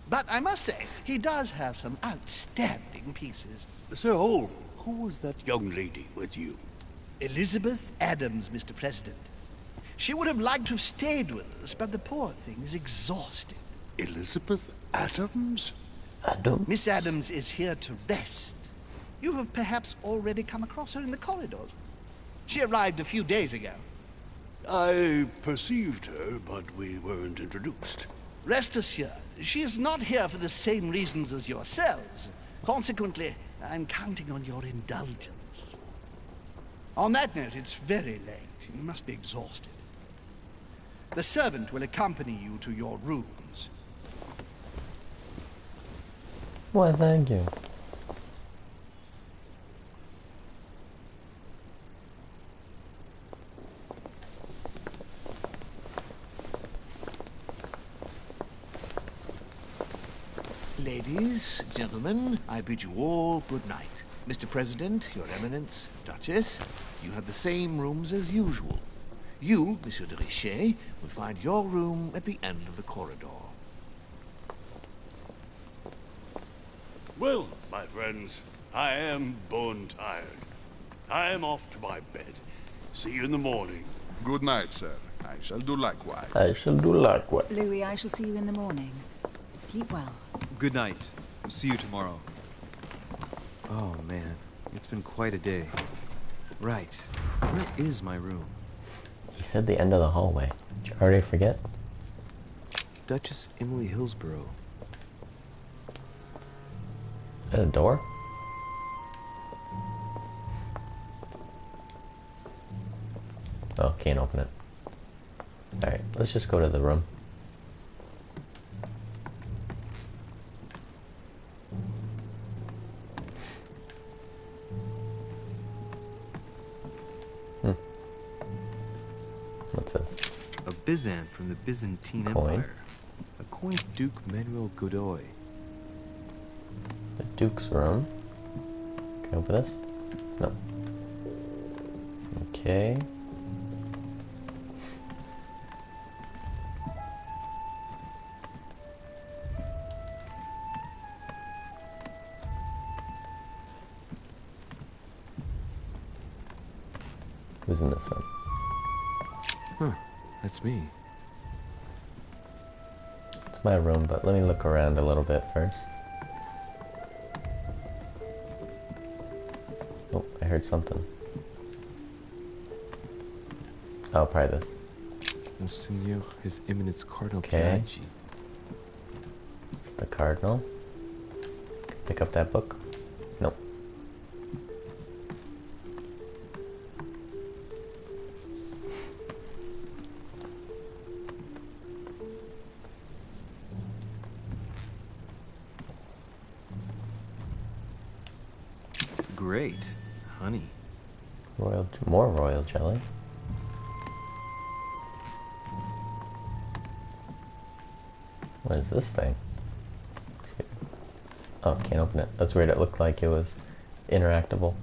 But I must say, he does have some outstanding pieces. Sir Hole, who was that young lady with you? Elizabeth Adams, Mr. President. She would have liked to have stayed with us, but the poor thing is exhausted. Elizabeth Adams? Adam? Miss Adams is here to rest. You have perhaps already come across her in the corridors. She arrived a few days ago. I perceived her, but we weren't introduced. Rest assured, she is not here for the same reasons as yourselves. Consequently, I'm counting on your indulgence. On that note, it's very late. You must be exhausted. The servant will accompany you to your rooms. Why, thank you. Ladies, gentlemen, I bid you all good night. Mr. President, Your Eminence, Duchess, you have the same rooms as usual. You, Monsieur de Richet, will find your room at the end of the corridor. Well, my friends, I am bone tired. I am off to my bed. See you in the morning. Good night, sir. I shall do likewise. I shall do likewise. Louis, I shall see you in the morning. Sleep well. Good night. See you tomorrow. Oh, man. It's been quite a day. Right. Where is my room? He said the end of the hallway. Did you already forget? Duchess Emily Hillsborough. Is that a door? Oh, can't open it. Alright, let's just go to the room. What's this? A Byzant from the Byzantine Coin. Empire. A coin of Duke Manuel Godoy. The Duke's room. Can I open this? No. Okay. Who's in this one? Huh. That's me. It's my room, but let me look around a little bit first. Oh, I heard something. Oh, probably this. Monseigneur, His Eminence Cardinal Okay. Piaggi. It's the Cardinal. Pick up that book. Nope. Great. Honey. More royal jelly. What is this thing? Oh, can't open it. That's weird. It looked like it was interactable.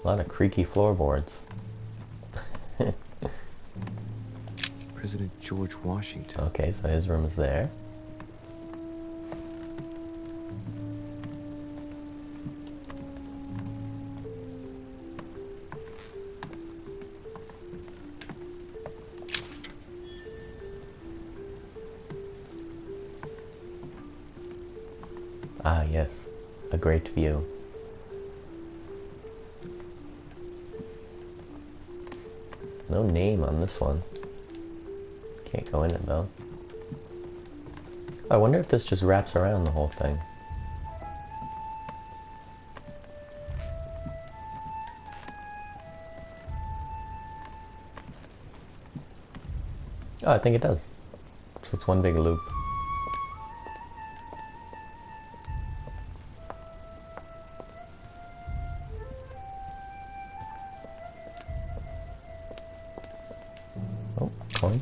A lot of creaky floorboards. President George Washington. Okay, so his room is there. Ah, yes. A great view. No name on this one. Can't go in it though. I wonder if this just wraps around the whole thing. Oh, I think it does. So it's one big loop. Oh, coin.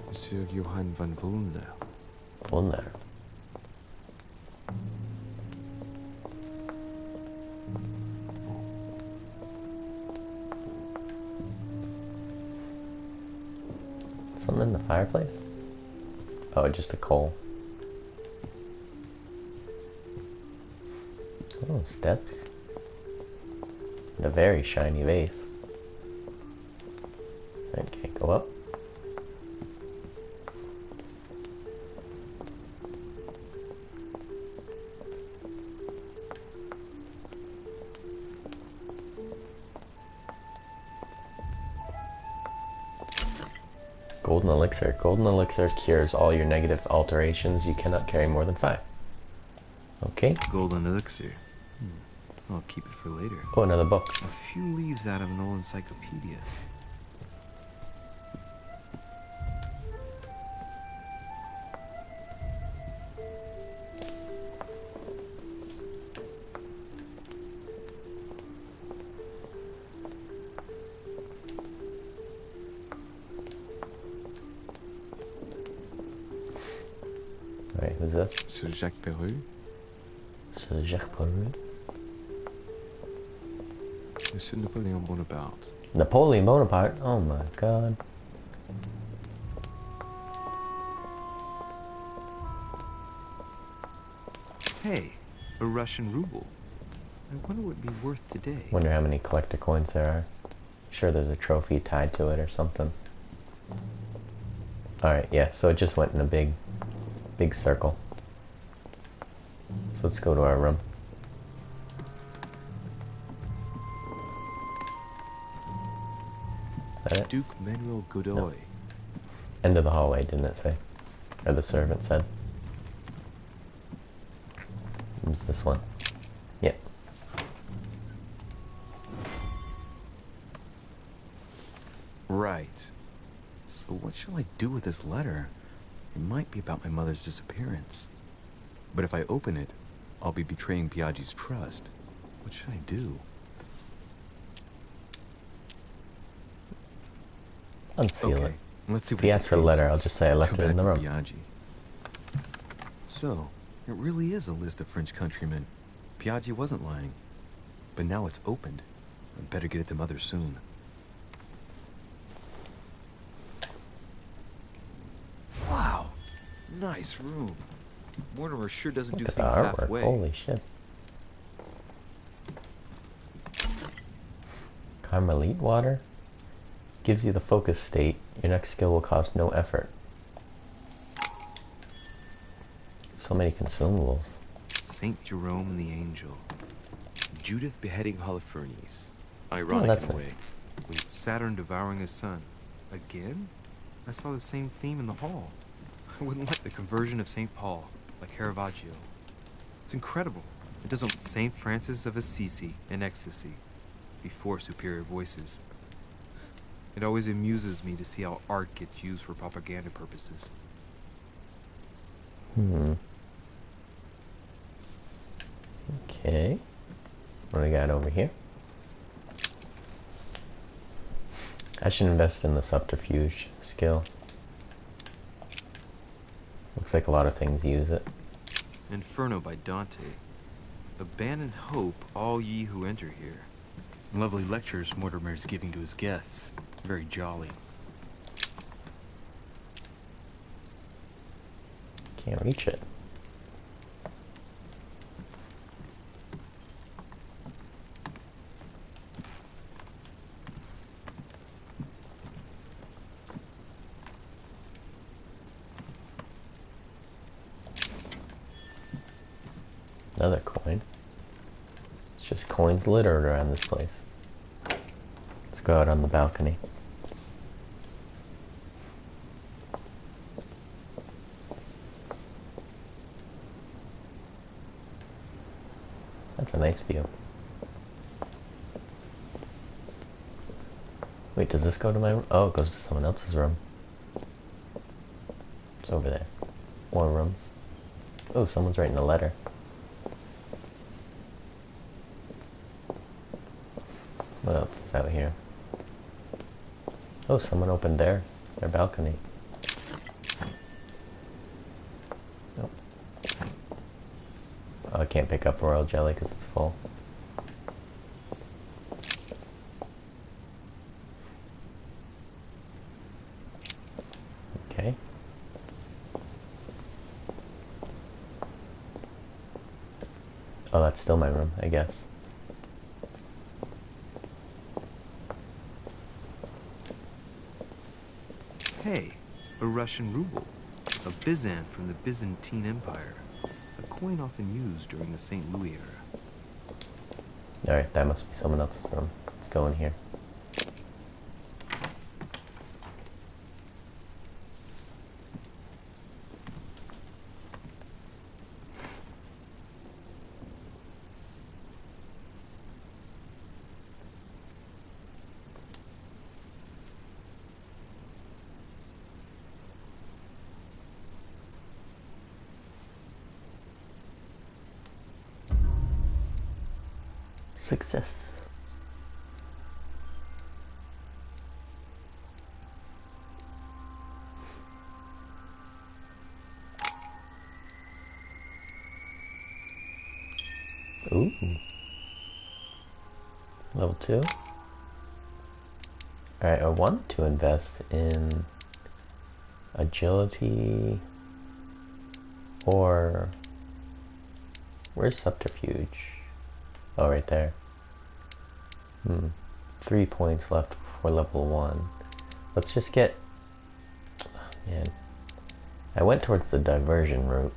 Monsieur Johann van Volner. going there. Something in the fireplace? Oh, just a coal. Oh, steps. And a very shiny vase. Okay, go up. Golden elixir. Golden elixir cures all your negative alterations. You cannot carry more than 5. Okay. Golden elixir. I'll keep it for later. Oh, another book. A few leaves out of an old encyclopedia. Alright, who's this? Sir Jacques Perru. Sir Jacques Perru. Monsieur Napoleon Bonaparte. Napoleon Bonaparte? Oh my god. Hey, a Russian ruble. I wonder what it'd be worth today. Wonder how many collector coins there are. Sure there's a trophy tied to it or something. Alright, yeah, so it just went in a big circle. So let's go to our room. Is that it? Duke Manuel Godoy. No. End of the hallway, didn't it say? Or the servant said. Who's this one? Yep. Right. So what shall I do with this letter? It might be about my mother's disappearance. But if I open it, I'll be betraying Piaggi's trust. What should I do? Unseal it. Let's see If he asks for a letter, I'll just say I left it in the room. Piaggi. So, it really is a list of French countrymen. Piaggi wasn't lying. But now it's opened. I'd better get it to Mother soon. Wow! Nice room. Mortimer sure doesn't do Look at the things artwork. halfway. Holy shit. Carmelite water? Gives you the focus state. Your next skill will cost no effort. So many consumables. Saint Jerome and the Angel. Judith beheading Holofernes. Ironic in a way. With Saturn devouring his son. Again? I saw the same theme in the hall. I wouldn't like the conversion of St. Paul, like Caravaggio. It's incredible. It doesn't St. Francis of Assisi in ecstasy, before superior voices. It always amuses me to see how art gets used for propaganda purposes. Okay. What do we got over here? I should invest in the subterfuge skill. Looks like a lot of things use it. Inferno by Dante. Abandon hope, all ye who enter here. Lovely lectures Mortimer's giving to his guests. Very jolly. Can't reach it. Another coin. It's just coins littered around this place. Let's go out on the balcony. That's a nice view. Wait, does this go to my room? Oh, it goes to someone else's room. It's over there. More rooms. Oh, someone's writing a letter. What else is out here? Oh, someone opened their balcony. I can't pick up royal jelly because it's full. Okay. Oh, that's still my room, I guess. Hey, a Russian ruble. A Byzant from the Byzantine Empire. A coin often used during the St. Louis era. Alright, that must be someone else's room. Let's go in here. Success. Ooh. Level 2. Alright, I want to invest in agility or where's subterfuge? Oh, right there. 3 points left for level 1. Let's just get... Oh, man. I went towards the diversion route.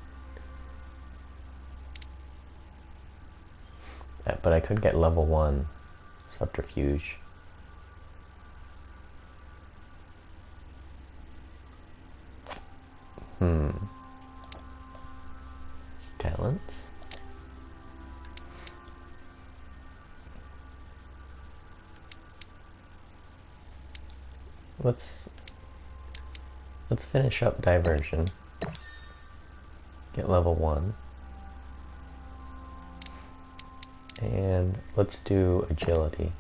But I could get level 1 subterfuge. Talents? Let's finish up diversion. Get level 1. And let's do agility.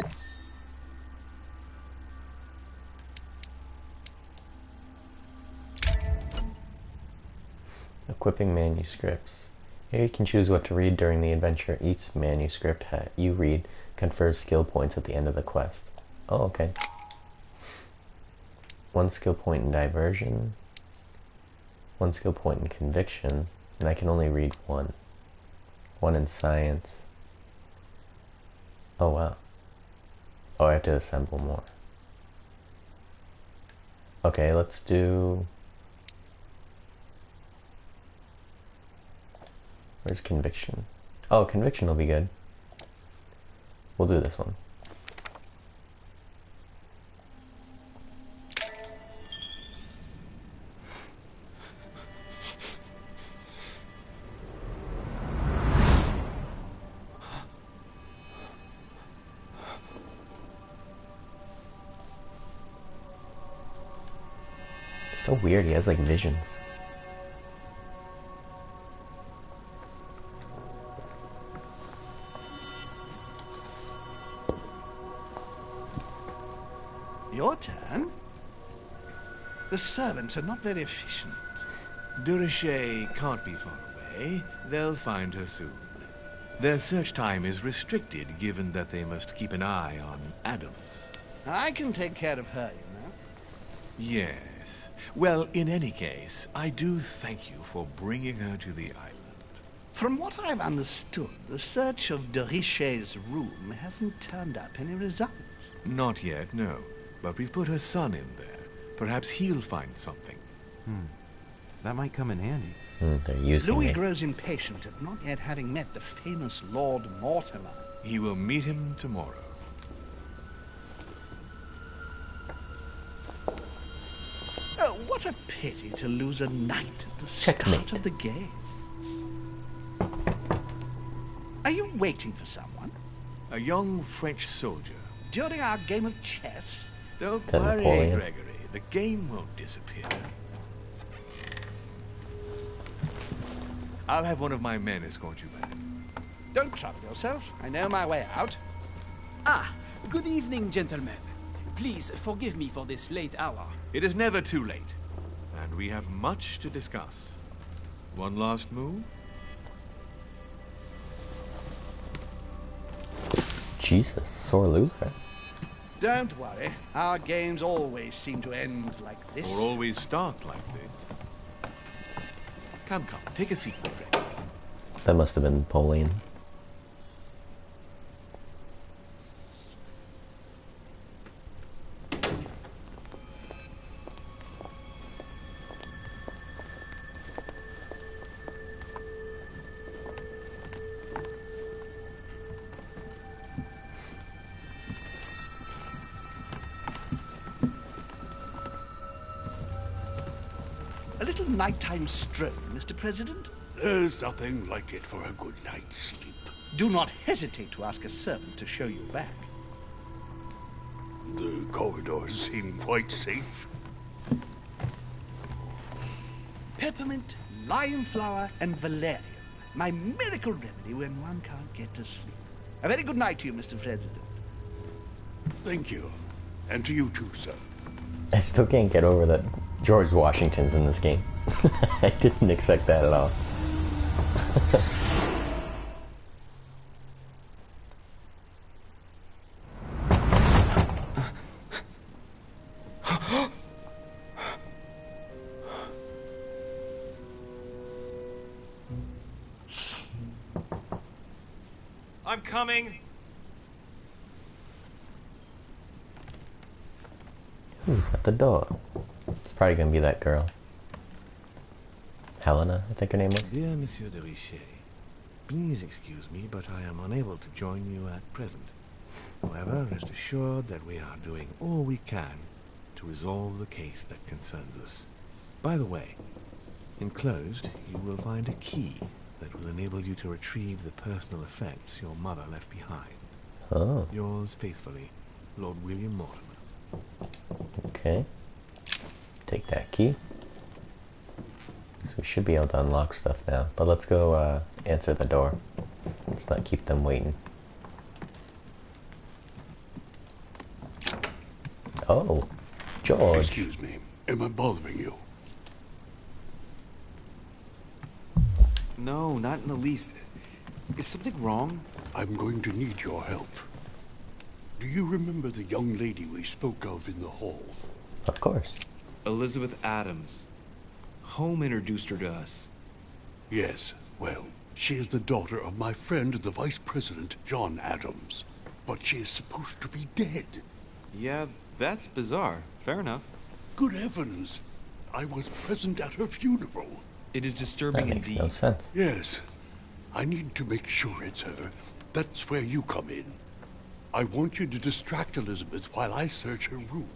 Equipping manuscripts. Here you can choose what to read during the adventure. Each manuscript you read confers skill points at the end of the quest. Oh, okay. 1 skill point in diversion, 1 skill point in conviction, and I can only read 1. 1 in science. Oh wow. Oh, I have to assemble more. Okay, let's do... Where's conviction? Oh, conviction will be good. We'll do this one. So weird, he has like visions. Your turn? The servants are not very efficient. Durocher can't be far away. They'll find her soon. Their search time is restricted, given that they must keep an eye on Adams. I can take care of her, you know. Yes. Well, in any case, I do thank you for bringing her to the island. From what I've understood, the search of Durocher's room hasn't turned up any results. Not yet, no. But we've put her son in there. Perhaps he'll find something. That might come in handy. They're using Louis me. grows impatient at not yet having met the famous Lord Mortimer. He will meet him tomorrow. Oh, what a pity to lose a knight at the Checkmate. start of the game. Are you waiting for someone? A young French soldier. During our game of chess? Don't Is that worry, Napoleon? Gregory. The game won't disappear. I'll have one of my men escort you back. Don't trouble yourself. I know my way out. Ah, good evening, gentlemen. Please forgive me for this late hour. It is never too late, and we have much to discuss. One last move? Jesus, sore loser. Don't worry. Our games always seem to end like this. Or always start like this. Come, take a seat, my friend. That must have been Napoleon. A little nighttime stroll, Mr. President? There's nothing like it for a good night's sleep. Do not hesitate to ask a servant to show you back. The corridors seem quite safe. Peppermint, lime flower, and valerian. My miracle remedy when one can't get to sleep. A very good night to you, Mr. President. Thank you. And to you too, sir. I still can't get over that George Washington's in this game. I didn't expect that at all. I'm coming. Who's at the door? It's probably gonna be that girl. Helena, I think her name was. Dear Monsieur de Richet, please excuse me, but I am unable to join you at present. However, rest assured that we are doing all we can to resolve the case that concerns us. By the way, enclosed, you will find a key that will enable you to retrieve the personal effects your mother left behind. Oh. Yours faithfully, Lord William Mortimer. Okay. Take that key. So we should be able to unlock stuff now. But let's go answer the door. Let's not keep them waiting. Oh, George. Excuse me. Am I bothering you? No, not in the least. Is something wrong? I'm going to need your help. Do you remember the young lady we spoke of in the hall? Of course. Elizabeth Adams. Home introduced her to us. Yes. Well, she is the daughter of my friend, the Vice President, John Adams. But she is supposed to be dead. Yeah, that's bizarre. Fair enough. Good heavens. I was present at her funeral. It is That disturbing makes indeed. no sense. Yes. I need to make sure it's her. That's where you come in. I want you to distract Elizabeth while I search her room.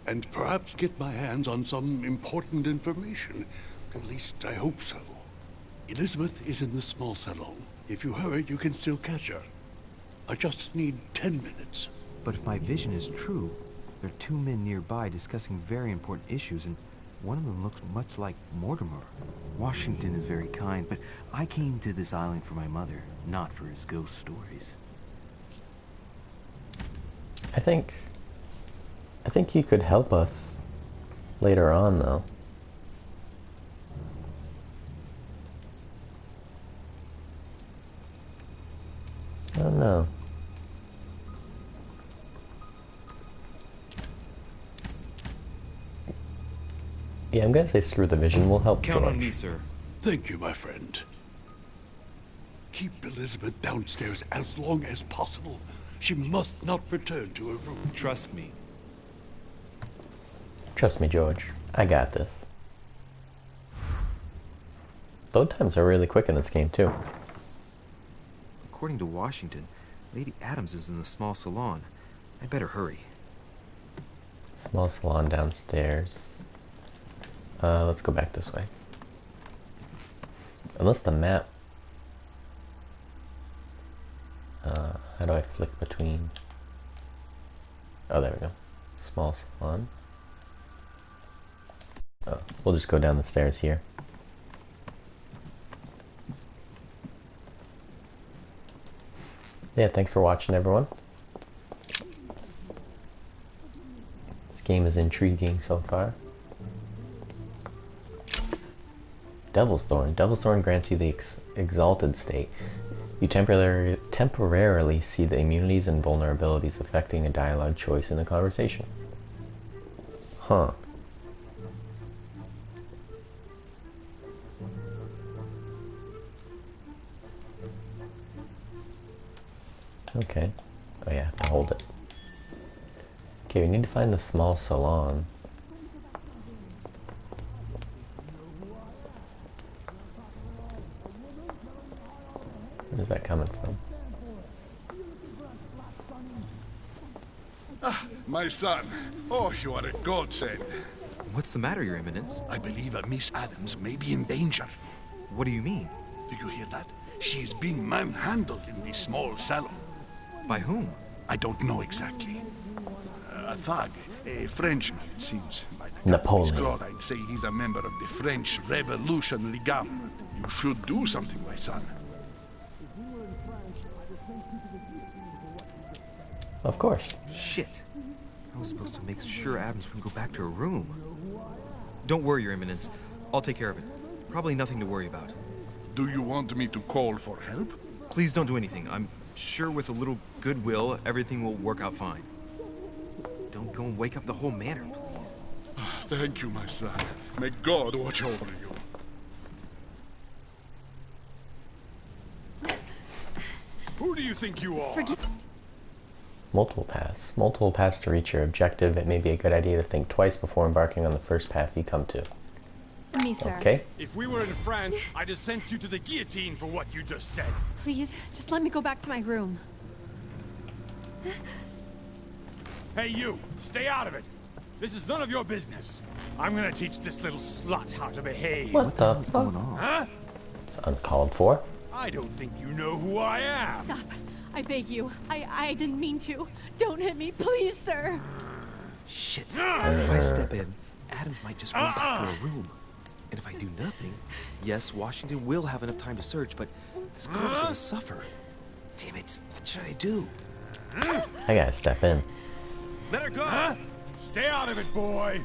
And perhaps get my hands on some important information. At least I hope so. Elizabeth is in the small salon. If you hurry, you can still catch her. I just need 10 minutes. But if my vision is true, there are two men nearby discussing very important issues, and one of them looks much like Mortimer. Washington is very kind, but I came to this island for my mother, not for his ghost stories. I think he could help us later on, though. I don't know. Yeah, I'm gonna say screw the vision. We'll help Count George. on me, sir. Thank you, my friend. Keep Elizabeth downstairs as long as possible. She must not return to her room. Trust me. Trust me, George. I got this. Load times are really quick in this game, too. According to Washington, Lady Adams is in the small salon. I better hurry. Small salon downstairs. Let's go back this way. Unless the map... how do I flick between... Oh, there we go. Small salon. Oh, we'll just go down the stairs here. Yeah, thanks for watching, everyone. This game is intriguing so far. Devil's Thorn. Devil's Thorn grants you the exalted state. You temporarily see the immunities and vulnerabilities affecting a dialogue choice in a conversation. Huh. Okay. Oh yeah, I'll hold it. Okay, we need to find the small salon. Where's that coming from? Ah, my son. Oh, you are a godsend. What's the matter, Your Eminence? I believe Miss Adams may be in danger. What do you mean? Do you hear that? She is being manhandled in this small salon. By whom? I don't know exactly. A thug, a Frenchman, it seems. By the Napoleon. cloth, I'd say he's a member of the French Revolutionary Government. You should do something, my son. Of course. Shit. I was supposed to make sure Adams wouldn't go back to her room. Don't worry, Your Eminence. I'll take care of it. Probably nothing to worry about. Do you want me to call for help? Please don't do anything. I'm sure with a little goodwill, everything will work out fine. Don't go and wake up the whole manor, please. Thank you, my son. May God watch over you. Who do you think you are? Multiple paths. Multiple paths to reach your objective. It may be a good idea to think twice before embarking on the first path you come to. Me, sir. Okay. If we were in France, I'd have sent you to the guillotine for what you just said. Please, just let me go back to my room. Hey, you! Stay out of it! This is none of your business. I'm gonna teach this little slut how to behave. What the What's fuck? going on? Huh? It's uncalled for. I don't think you know who I am. Stop. I beg you. I didn't mean to. Don't hit me, please, sir. Shit. If I step in, Adams might just run back to her room. And if I do nothing, yes, Washington will have enough time to search, but this girl's gonna suffer. Damn it. What should I do? I gotta step in. Let her go! Huh? Stay out of it, boy!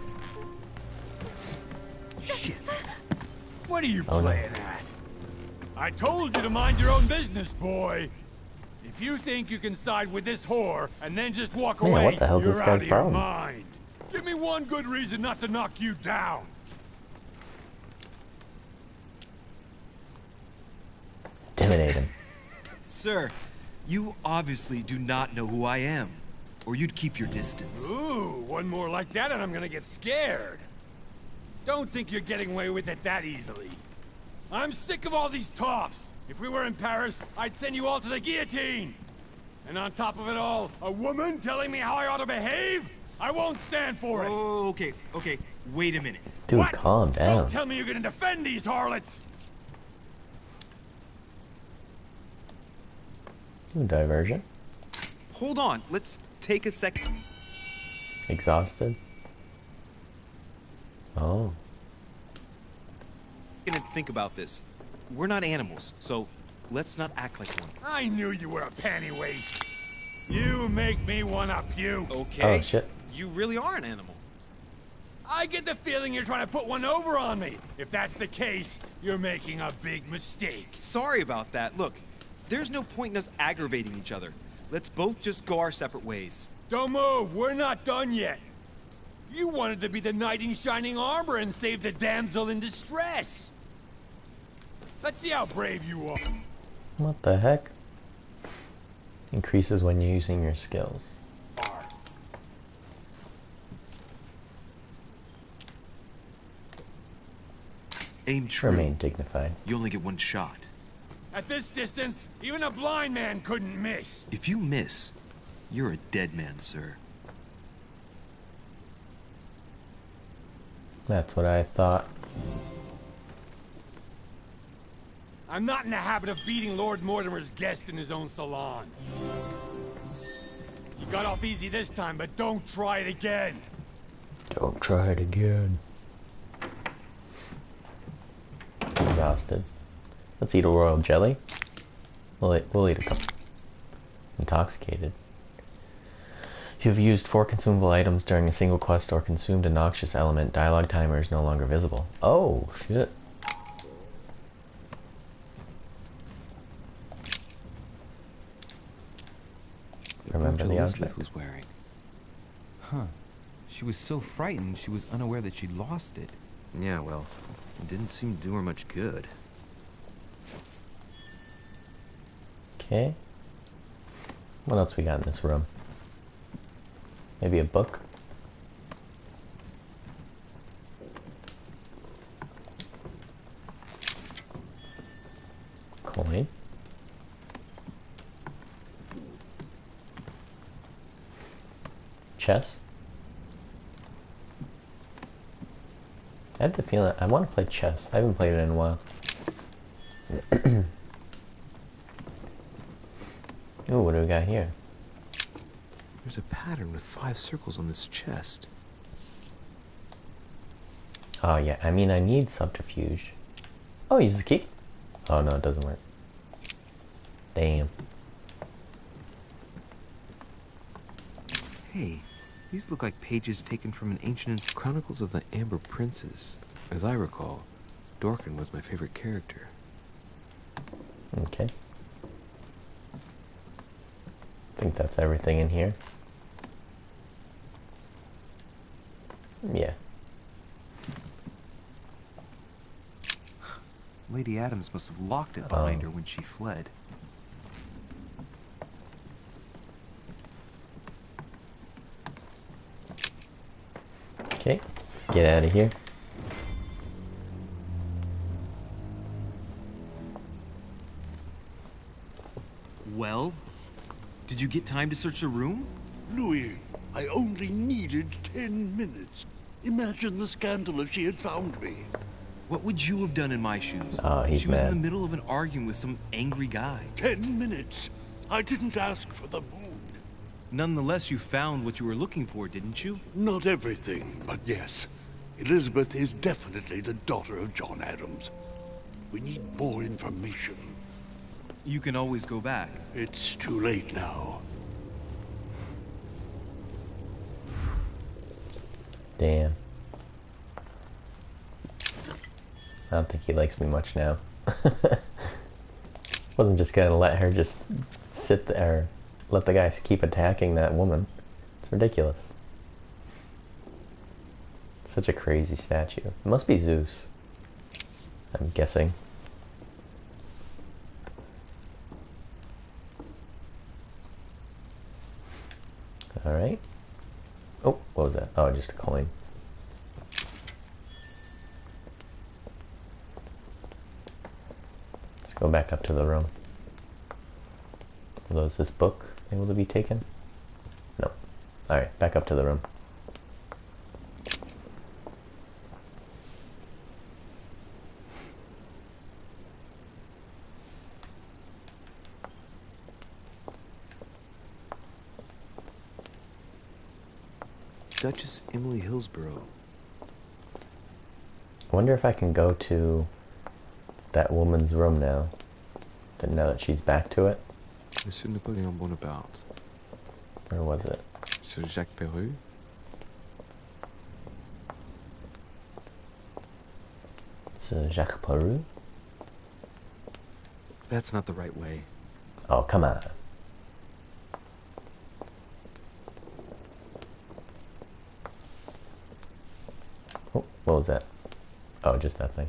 Shit. What are you Oh, no. playing at? I told you to mind your own business, boy! If you think you can side with this whore and then just walk Man, away, what the hell's you're this out guy's of your problem? mind. Give me one good reason not to knock you down. Intimidate him. Sir, you obviously do not know who I am, or you'd keep your distance. Ooh, one more like that and I'm gonna get scared. Don't think you're getting away with it that easily. I'm sick of all these toffs. If we were in Paris, I'd send you all to the guillotine. And on top of it all, a woman telling me how I ought to behave? I won't stand for it. Oh, okay. Wait a minute. Dude, What? calm down. Don't tell me you're gonna defend these harlots. Ooh, diversion. Hold on. Let's take a second. Exhausted. Oh. And think about this. We're not animals, so let's not act like one. I knew you were a panty waste. You make me one-up you. Okay. Oh, shit. You really are an animal. I get the feeling you're trying to put one over on me. If that's the case, you're making a big mistake. Sorry about that. Look, there's no point in us aggravating each other. Let's both just go our separate ways. Don't move. We're not done yet. You wanted to be the knight in shining armor and save the damsel in distress. Let's see how brave you are. What the heck? Increases when you're using your skills. Aim true. Remain dignified. You only get one shot. At this distance, even a blind man couldn't miss. If you miss, you're a dead man, sir. That's what I thought. I'm not in the habit of beating Lord Mortimer's guest in his own salon. You got off easy this time, but don't try it again. Don't try it again. Exhausted. Let's eat a royal jelly. We'll eat a couple. Intoxicated. You've used 4 consumable items during a single quest or consumed a noxious element. Dialogue timer is no longer visible. Oh, shit. remember the Elizabeth object. was wearing. Huh. She was so frightened she was unaware that she'd lost it. Yeah, well, it didn't seem to do her much good. Okay. What else we got in this room? Maybe a book? Coin. Chess. I have the feeling I want to play chess. I haven't played it in a while. Ooh, what do we got here? There's a pattern with 5 circles on this chest. Oh yeah, I mean I need subterfuge. Oh, use the key? Oh no, it doesn't work. Damn. Hey, these look like pages taken from an ancient Chronicles of the Amber Princes. As I recall, Dorkin was my favorite character. Okay. I think that's everything in here. Yeah. Lady Adams must have locked it behind her when she fled. Okay, get out of here. Well, did you get time to search the room? Louis, I only needed 10 minutes. Imagine the scandal if she had found me. What would you have done in my shoes? Oh, he's She was in mad. the middle of an argument with some angry guy. 10 minutes. I didn't ask for the moon. Nonetheless, you found what you were looking for, didn't you? Not everything, but yes. Elizabeth is definitely the daughter of John Adams. We need more information. You can always go back. It's too late now. Damn. I don't think he likes me much now. Wasn't just gonna let her just sit there, let the guys keep attacking that woman. It's ridiculous. Such a crazy statue. It must be Zeus, I'm guessing. Alright. Oh, what was that? Oh, just a coin. Let's go back up to the room. Was this book able to be taken? No. Alright, back up to the room. Duchess Emily Hillsborough. I wonder if I can go to that woman's room now. Now that she's back to it. Monsieur Napoleon Bonaparte. Where was it? Sir Jacques Perru. Sir Jacques Perru? That's not the right way. Oh, come on. Oh, what was that? Oh, just that thing.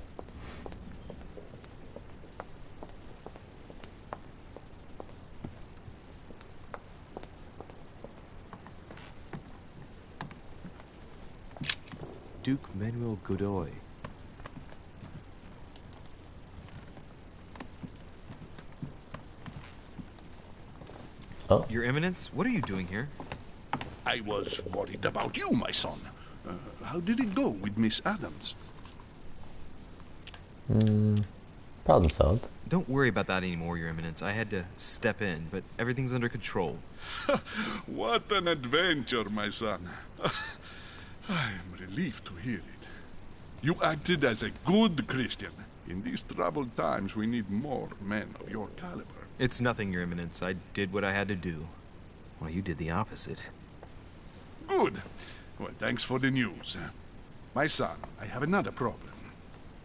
Duke Manuel Godoy. Oh. Your Eminence, what are you doing here? I was worried about you, my son. How did it go with Miss Adams? Problem solved. Don't worry about that anymore, Your Eminence. I had to step in, but everything's under control. What an adventure, my son. I am relieved to hear it. You acted as a good Christian. In these troubled times, we need more men of your caliber. It's nothing, Your Eminence. I did what I had to do. Well, you did the opposite. Good. Well, thanks for the news. My son, I have another problem.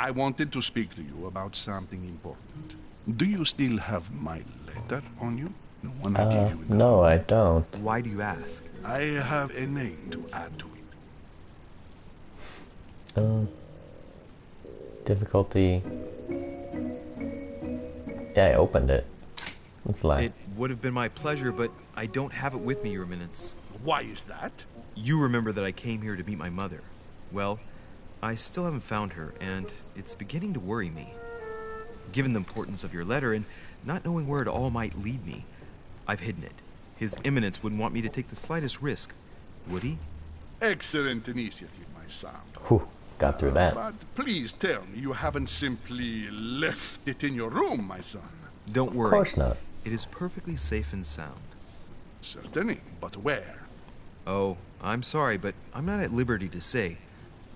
I wanted to speak to you about something important. Do you still have my letter on you? No one idea you no, I don't. Why do you ask? I have a name to add to it. Difficulty. Yeah, I opened it. Let's lie. It would have been my pleasure, but I don't have it with me, Your Eminence. Why is that? You remember that I came here to meet my mother. Well, I still haven't found her, and it's beginning to worry me. Given the importance of your letter and not knowing where it all might lead me, I've hidden it. His Eminence wouldn't want me to take the slightest risk, would he? Excellent initiative, my son. Whew, got through that. But please tell me you haven't simply left it in your room, my son. Don't worry. Of course not. It is perfectly safe and sound. Certainly, but where? Oh, I'm sorry, but I'm not at liberty to say.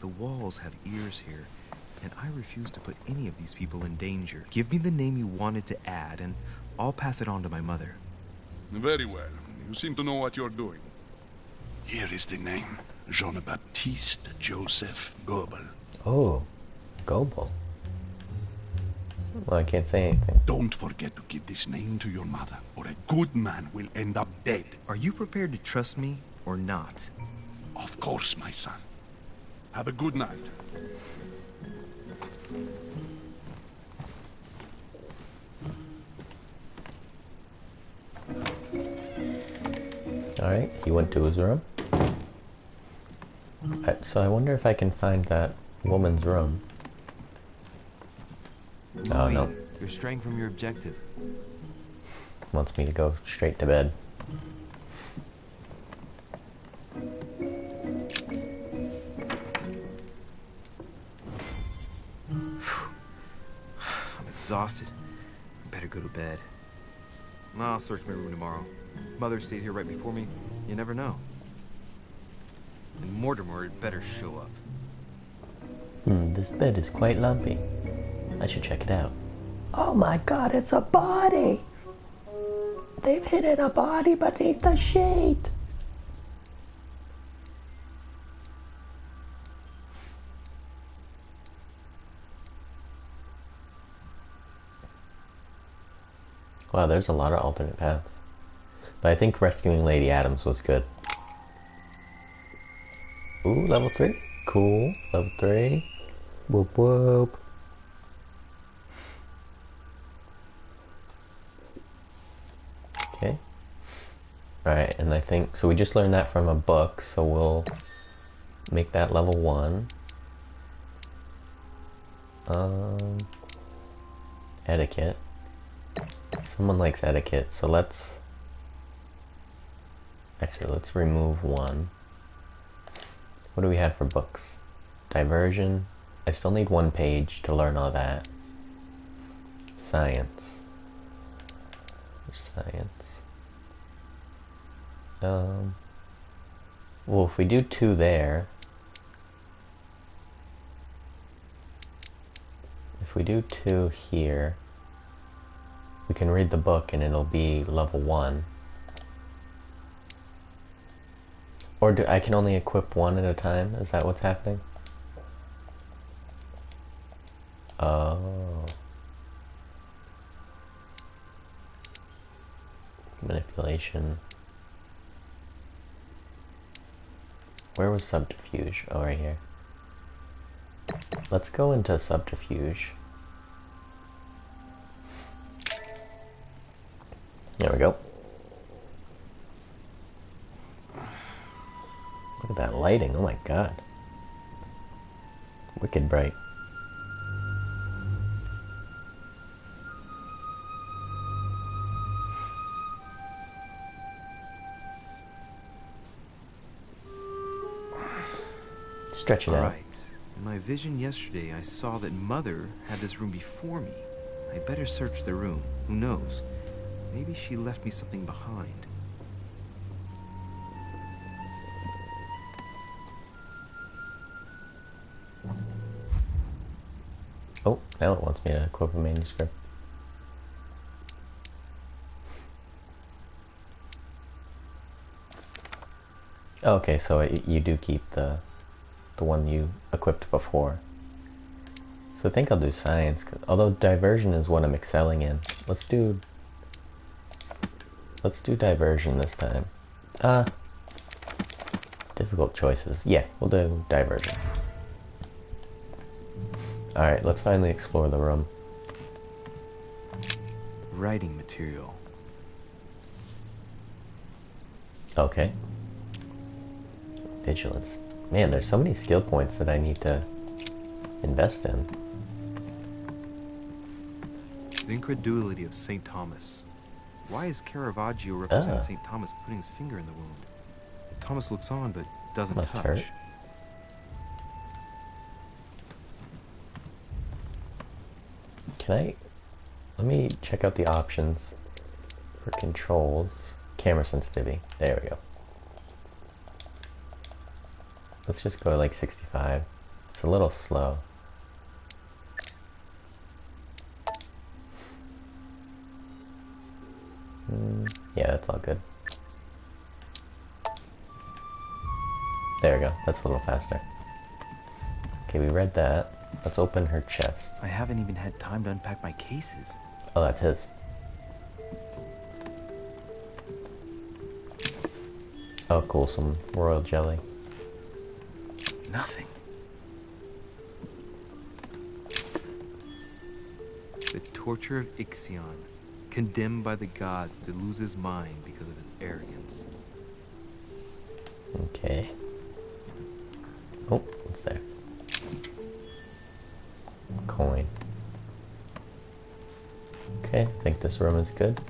The walls have ears here, and I refuse to put any of these people in danger. Give me the name you wanted to add, and I'll pass it on to my mother. Very well. You seem to know what you're doing. Here is the name. Jean-Baptiste Joseph Goebel. Oh, Goebel. Well, I can't say anything. Don't forget to give this name to your mother, or a good man will end up dead. Are you prepared to trust me or not? Of course, my son. Have a good night. Alright, he went to his room. So I wonder if I can find that woman's room. Oh, Wait, no. You're straying from your objective. Wants me to go straight to bed. I'm exhausted. I better go to bed. I'll search my room tomorrow. If Mother stayed here right before me, you never know. And Mortimer had better show up. This bed is quite lumpy. I should check it out. Oh my god, it's a body! They've hidden a body beneath the sheet! Wow, there's a lot of alternate paths. But I think rescuing Lady Adams was good. Ooh, level 3. Cool. Level 3. Whoop whoop. Okay. Alright, and I think, so we just learned that from a book, so we'll make that level 1. Etiquette. Someone likes etiquette, so let's remove 1. What do we have for books? Diversion. I still need 1 page to learn all that. Science. Science. Well, if we do 2 there, if we do 2 here, we can read the book and it'll be level 1. Or I can only equip 1 at a time? Is that what's happening? Oh. Manipulation. Where was subterfuge? Oh, right here. Let's go into subterfuge. There we go. Look at that lighting, oh my god. Wicked bright. Stretch it out. Alright. In my vision yesterday, I saw that Mother had this room before me. I better search the room. Who knows? Maybe she left me something behind. Oh, now it wants me to equip a manuscript. Okay, so you do keep the one you equipped before. So I think I'll do science, although diversion is what I'm excelling in. Let's do Let's do diversion this time. Difficult choices. Yeah, we'll do diversion. Alright, let's finally explore the room. Writing material. Okay. Vigilance. Man, there's so many skill points that I need to invest in. The incredulity of St. Thomas. Why is Caravaggio representing St. Thomas putting his finger in the wound? Thomas looks on but doesn't Must touch. hurt. Let me check out the options for controls. Camera sensitivity. There we go. Let's just go like 65. It's a little slow. Yeah, that's all good. There we go. That's a little faster. Okay, we read that. Let's open her chest. I haven't even had time to unpack my cases. Oh, that's his. Oh, cool. Some royal jelly. Nothing. The torture of Ixion, condemned by the gods to lose his mind because of his arrogance. Okay. Oh, what's there? Coin. Okay, I think this room is good.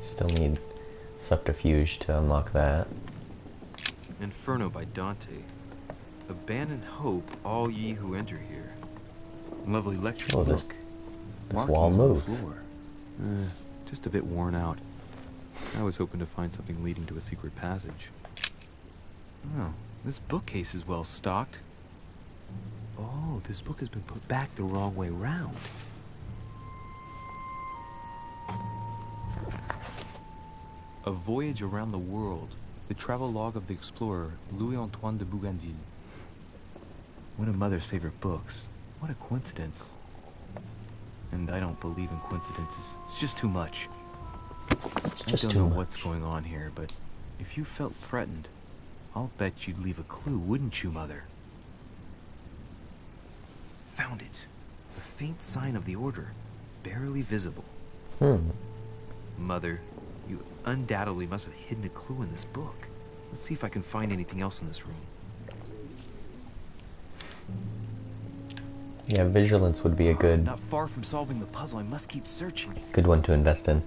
Still need subterfuge to unlock that. Inferno by Dante. Abandon hope, all ye who enter here. Lovely lecture book. This wall moves. On the floor. Just a bit worn out. I was hoping to find something leading to a secret passage. Oh, this bookcase is well stocked. Oh, this book has been put back the wrong way round. A Voyage Around the World. The travel log of the explorer, Louis-Antoine de Bougainville. One of Mother's favorite books. What a coincidence. And I don't believe in coincidences. It's just too much. I don't know what's going on here, but if you felt threatened, I'll bet you'd leave a clue, wouldn't you, Mother? Found it. A faint sign of the order, barely visible. Mother, you undoubtedly must have hidden a clue in this book. Let's see if I can find anything else in this room. Yeah, vigilance would be a good... Not far from solving the puzzle, I must keep searching. Good one to invest in.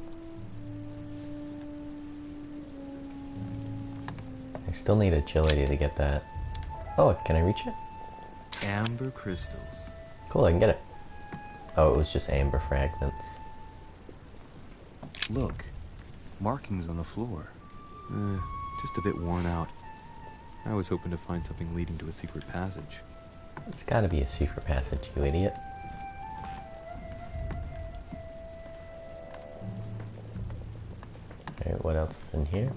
I still need agility to get that. Oh, can I reach it? Amber crystals. Cool, I can get it. Oh, it was just amber fragments. Look, markings on the floor. Just a bit worn out. I was hoping to find something leading to a secret passage. It's gotta be a secret passage, you idiot. Alright, what else is in here?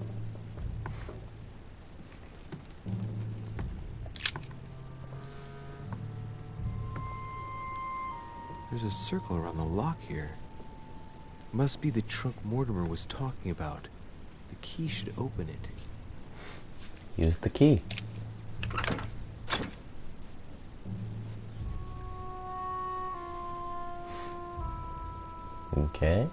There's a circle around the lock here. Must be the trunk Mortimer was talking about. The key should open it. Use the key. Okay.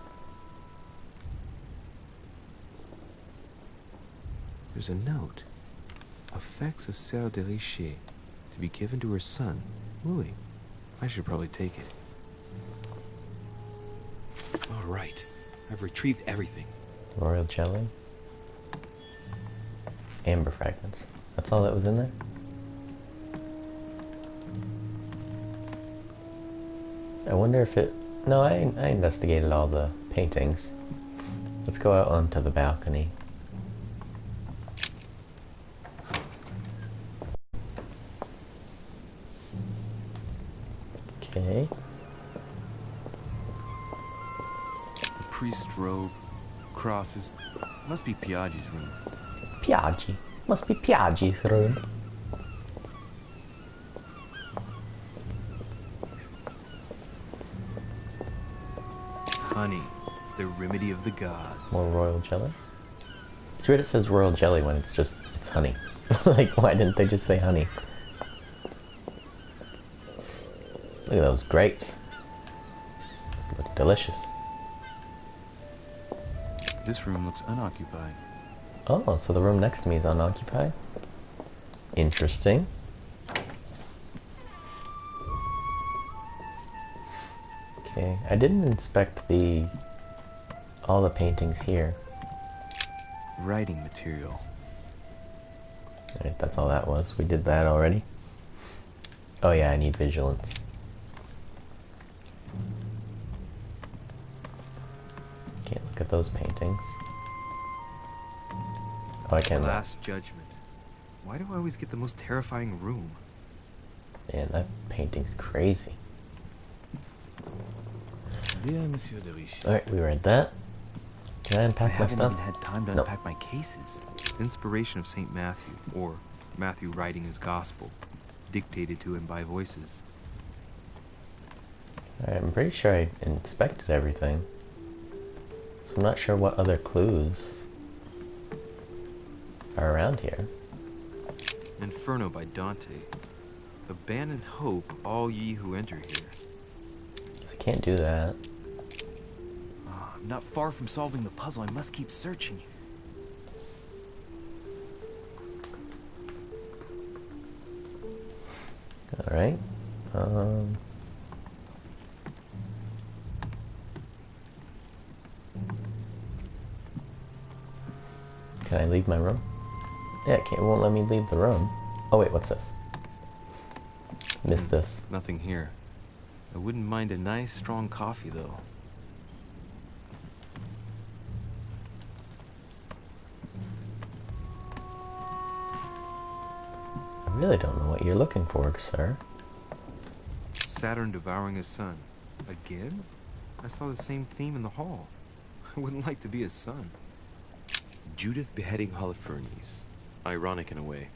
There's a note. Effects of Sœur de Richer, to be given to her son, Louis. I should probably take it. All right. I've retrieved everything. Royal jelly. Amber fragments. That's all that was in there? I wonder if it... No, I investigated all the paintings. Let's go out onto the balcony. Okay. The priest's robe, crosses. Must be Piaggi's room. Piaggi. Must be Piaggi's room. Honey, The remedy of the gods. More royal jelly. It's weird it says royal jelly when it's honey. Like, why didn't they just say honey? Look at those grapes. These look delicious. This room looks unoccupied. Oh, so the room next to me is unoccupied? Interesting. Okay, I didn't inspect all the paintings here. Writing material. Alright, that's all that was. We did that already. Oh yeah, I need vigilance. Can't look at those paintings. Oh, I can't look. Last Judgment. Why do I always get the most terrifying room? Man, that painting's crazy. Alright, we read that. Can I unpack my haven't stuff? even had time to unpack my cases. Inspiration of St. Matthew, or Matthew writing his gospel, dictated to him by voices. Alright, I'm pretty sure I inspected everything. So I'm not sure what other clues are around here. Inferno by Dante. Abandon hope, all ye who enter here. I can't do that. I'm not far from solving the puzzle. I must keep searching. Alright. Can I leave my room? Yeah, it won't let me leave the room. Oh wait, what's this? Missed this. Nothing here. I wouldn't mind a nice, strong coffee, though. I really don't know what you're looking for, sir. Saturn devouring his son. Again? I saw the same theme in the hall. I wouldn't like to be his son. Judith beheading Holofernes. Ironic in a way,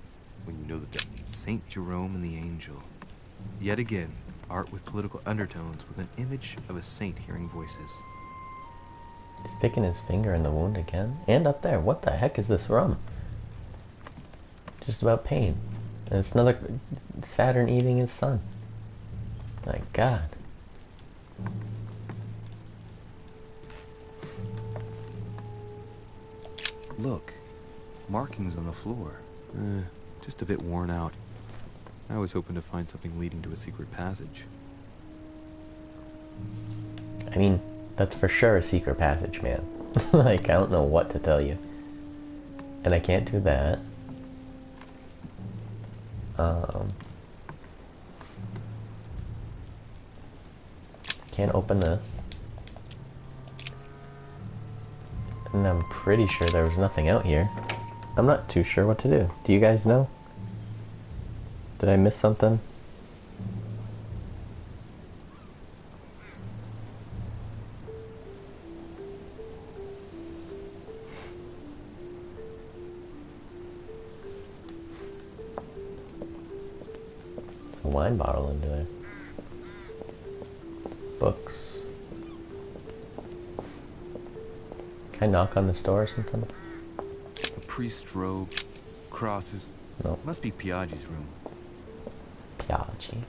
when you know the Saint Jerome and the Angel. Yet again, art with political undertones with an image of a saint hearing voices. Sticking his finger in the wound again? And up there. What the heck is this rum? Just about pain. And it's another Saturn eating his son. My God. Look, markings on the floor. Just a bit worn out. I was hoping to find something leading to a secret passage. I mean, that's for sure a secret passage, man. Like, I don't know what to tell you. And I can't do that. Can't open this. And I'm pretty sure there was nothing out here. I'm not too sure what to do. Do you guys know? Did I miss something? There's a wine bottle into there. Books. Can I knock on this door or something? A priest's robe, crosses. No. Must be Piaggi's room. Piaggi.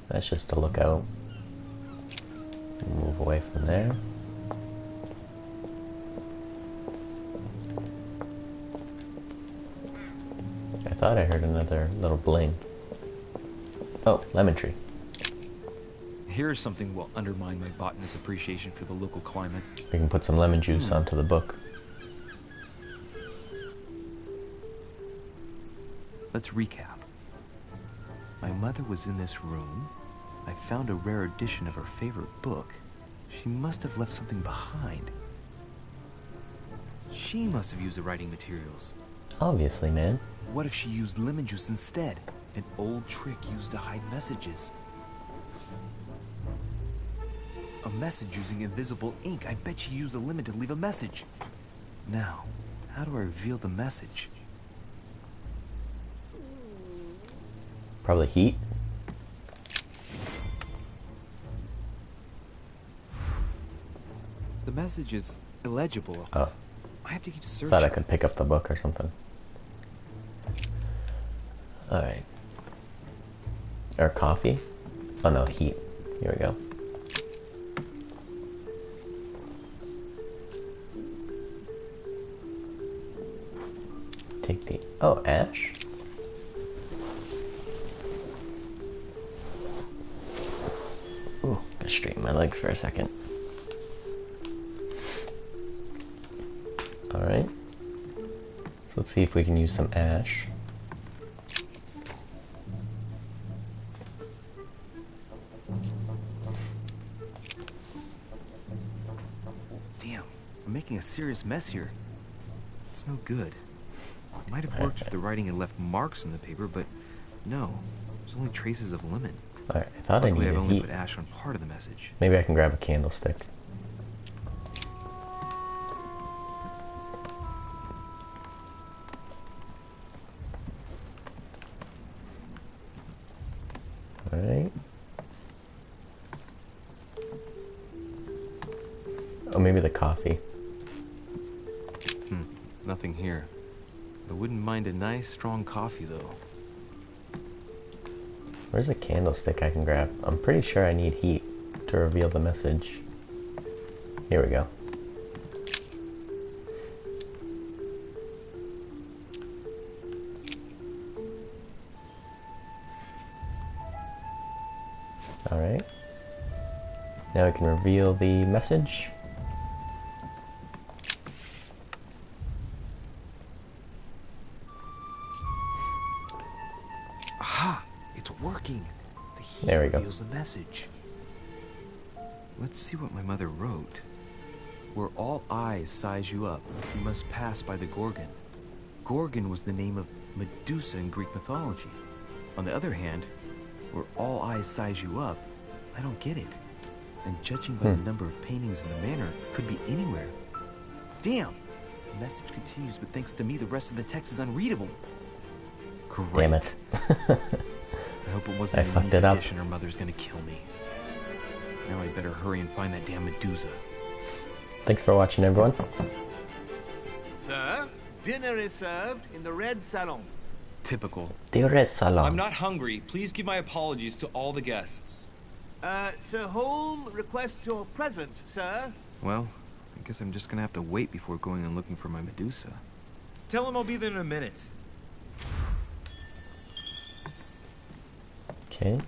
That's just a lookout. Move away from there. I thought I heard another little bling. Oh, lemon tree. Here's something will undermine my botanist's appreciation for the local climate. We can put some lemon juice onto the book. Let's recap. My mother was in this room. I found a rare edition of her favorite book. She must have left something behind. She must have used the writing materials. Obviously, man. What if she used lemon juice instead? An old trick used to hide messages. A message using invisible ink. I bet she used a lemon to leave a message. Now, how do I reveal the message? Probably heat. The message is illegible. Oh. I have to keep searching. Thought I could pick up the book or something. Alright. Or coffee? Oh no, heat. Here we go. Take the... Oh, ash? Ooh, gotta straighten my legs for a second. Alright. So let's see if we can use some ash. Damn, I'm making a serious mess here. It's no good. It might have worked if the writing had left marks in the paper, but no. There's only traces of lemon. Alright, I thought Luckily, I I've needed only heat. put ash on part of the message. Maybe I can grab a candlestick. Alright. Oh, maybe the coffee. Nothing here. I wouldn't mind a nice, strong coffee, though. Where's a candlestick I can grab? I'm pretty sure I need heat to reveal the message. Here we go. Alright. Now we can reveal the message. Aha! It's working! The heat There we go. reveals the message. Let's see what my mother wrote. Where all eyes size you up, you must pass by the Gorgon. Gorgon was the name of Medusa in Greek mythology. On the other hand, where all eyes size you up, I don't get it. And judging by the number of paintings in the manor, could be anywhere. Damn! The message continues, but thanks to me, the rest of the text is unreadable. Great. Damn it. I hope it wasn't I a fucked unique it up. edition or mother's gonna kill me. Now I better hurry and find that damn Medusa. Thanks for watching, everyone. Sir, dinner is served in the red salon. Typical. Dear Salon. I'm not hungry. Please give my apologies to all the guests. Sir Holm requests your presence, sir. Well, I guess I'm just gonna have to wait before going and looking for my Medusa. Tell him I'll be there in a minute. Okay.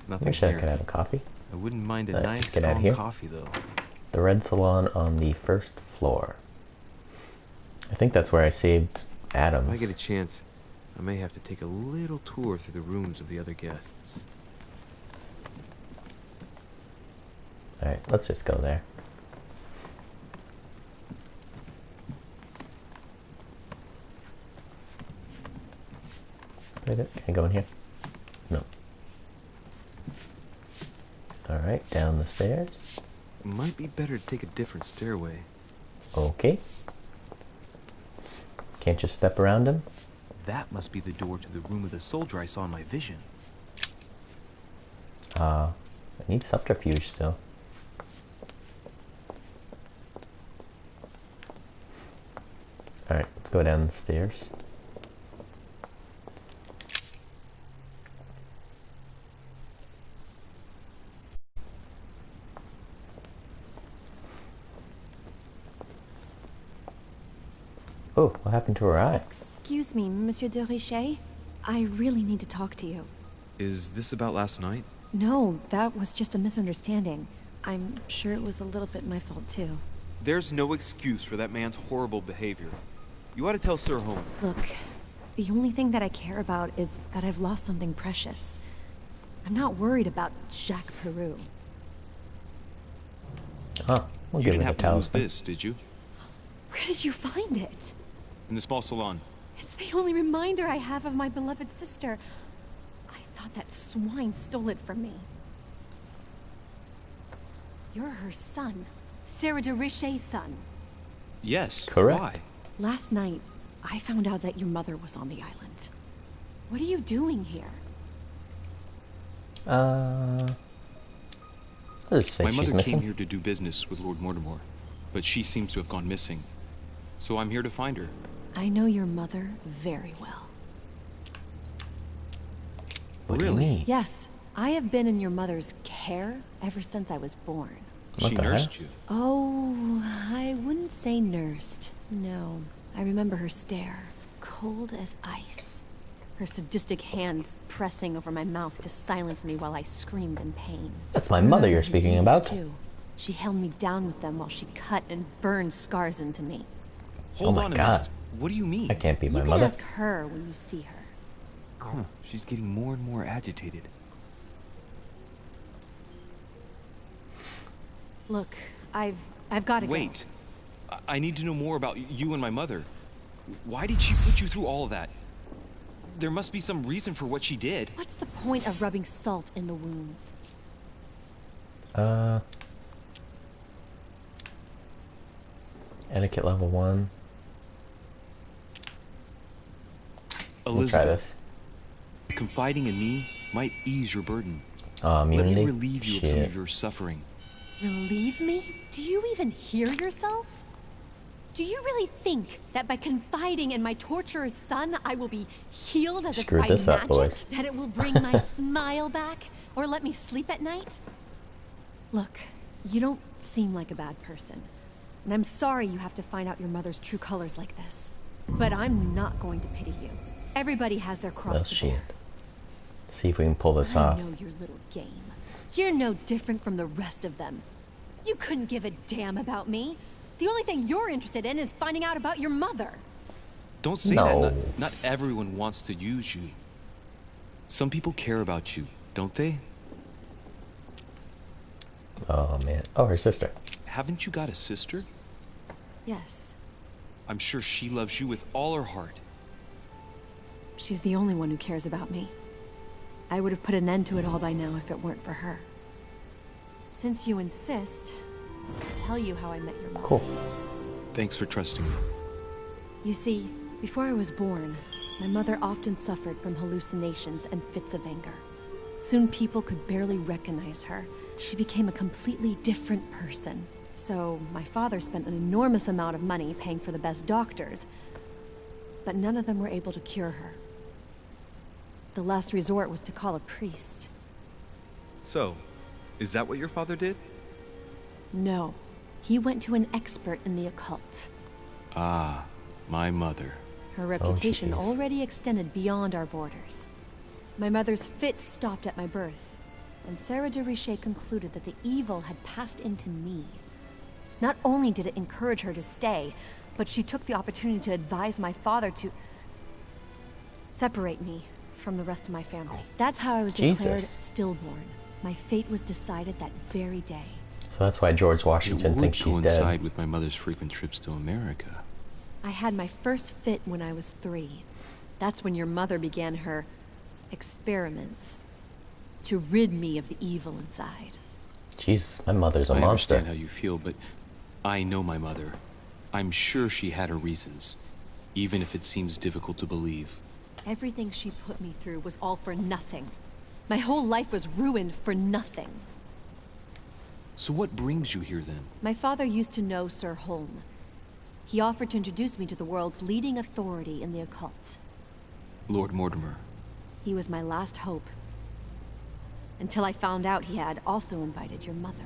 Nothing Wish I here. could have a coffee. I wouldn't mind a Let's nice, get out of strong here. coffee, though. The red salon on the first floor. I think that's where I saved Adams. If I get a chance, I may have to take a little tour through the rooms of the other guests. Alright, let's just go there. Can I go in here? No. Alright, down the stairs. It might be better to take a different stairway. Okay. Can't just step around him? That must be the door to the room of the soldier I saw in my vision. I need subterfuge still. Alright, let's go down the stairs. Oh, what happened to her eye? Excuse me, Monsieur de Richet. I really need to talk to you. Is this about last night? No, that was just a misunderstanding. I'm sure it was a little bit my fault, too. There's no excuse for that man's horrible behavior. You ought to tell Sir Holm. Look, the only thing that I care about is that I've lost something precious. I'm not worried about Jacques Peru. Huh, we'll You give didn't her have the to lose talisman. this, did you? Where did you find it? In the small salon. It's the only reminder I have of my beloved sister. I thought that swine stole it from me. You're her son. Sarah de Richet's son. Yes. Correct. Why? Last night, I found out that your mother was on the island. What are you doing here? I'll just say My she's mother missing. came here to do business with Lord Mortimer, but she seems to have gone missing. So I'm here to find her. I know your mother very well. What do you mean? Yes, I have been in your mother's care ever since I was born. What She the nursed heck? you. Oh, I wouldn't say nursed. No, I remember her stare, cold as ice. Her sadistic hands pressing over my mouth to silence me while I screamed in pain. That's my I mother remember you're her speaking knees, about. too. She held me down with them while she cut and burned scars into me. Hold my on a God. minute. What do you mean? That can't be my You can mother. ask her when you see her. Huh, she's getting more and more agitated. Look, I've got to go. Wait. I need to know more about you and my mother. Why did she put you through all of that? There must be some reason for what she did. What's the point of rubbing salt in the wounds? Etiquette level 1. We'll try Elizabeth, this. confiding in me might ease your burden. Immunity? Let me relieve you of some Shit. of your suffering. Relieve me? Do you even hear yourself? Do you really think that by confiding in my torturer's son, I will be healed as if Screwed by this up, magic? boys. That it will bring my smile back? Or let me sleep at night? Look, you don't seem like a bad person. And I'm sorry you have to find out your mother's true colors like this. But I'm not going to pity you. Everybody has their cross Well, to bear. shit. See if we can pull this I off. know your little game. You're no different from the rest of them. You couldn't give a damn about me. The only thing you're interested in is finding out about your mother. Don't say No. that. Not everyone wants to use you. Some people care about you, don't they? Oh, man. Oh, her sister. Haven't you got a sister? Yes, I'm sure she loves you with all her heart. she's the only one who cares about me. I would have put an end to it all by now if it weren't for her. Since you insist, I'll tell you how I met your mother. Cool. Thanks for trusting me. You see, before I was born, my mother often suffered from hallucinations and fits of anger. Soon people could barely recognize her. She became a completely different person. So my father spent an enormous amount of money paying for the best doctors, but none of them were able to cure her. The last resort was to call a priest. So, is that what your father did? No, he went to an expert in the occult. Ah, my mother. Her reputation jeez. already extended beyond our borders. My mother's fits stopped at my birth, and Sarah de Richet concluded that the evil had passed into me. Not only did it encourage her to stay, but she took the opportunity to advise my father to separate me from the rest of my family. That's how I was declared Jesus. stillborn. My fate was decided that very day. So that's why George It Washington would thinks she's coincide dead. with my mother's frequent trips to America. I had my first fit when I was 3. That's when your mother began her experiments to rid me of the evil inside. Jesus, my mother's a I monster. understand how you feel, but I know my mother. I'm sure she had her reasons, even if it seems difficult to believe. Everything she put me through was all for nothing. My whole life was ruined for nothing. So what brings you here then? My father used to know Sir Holm. He offered to introduce me to the world's leading authority in the occult. Lord Mortimer. He was my last hope. Until I found out he had also invited your mother.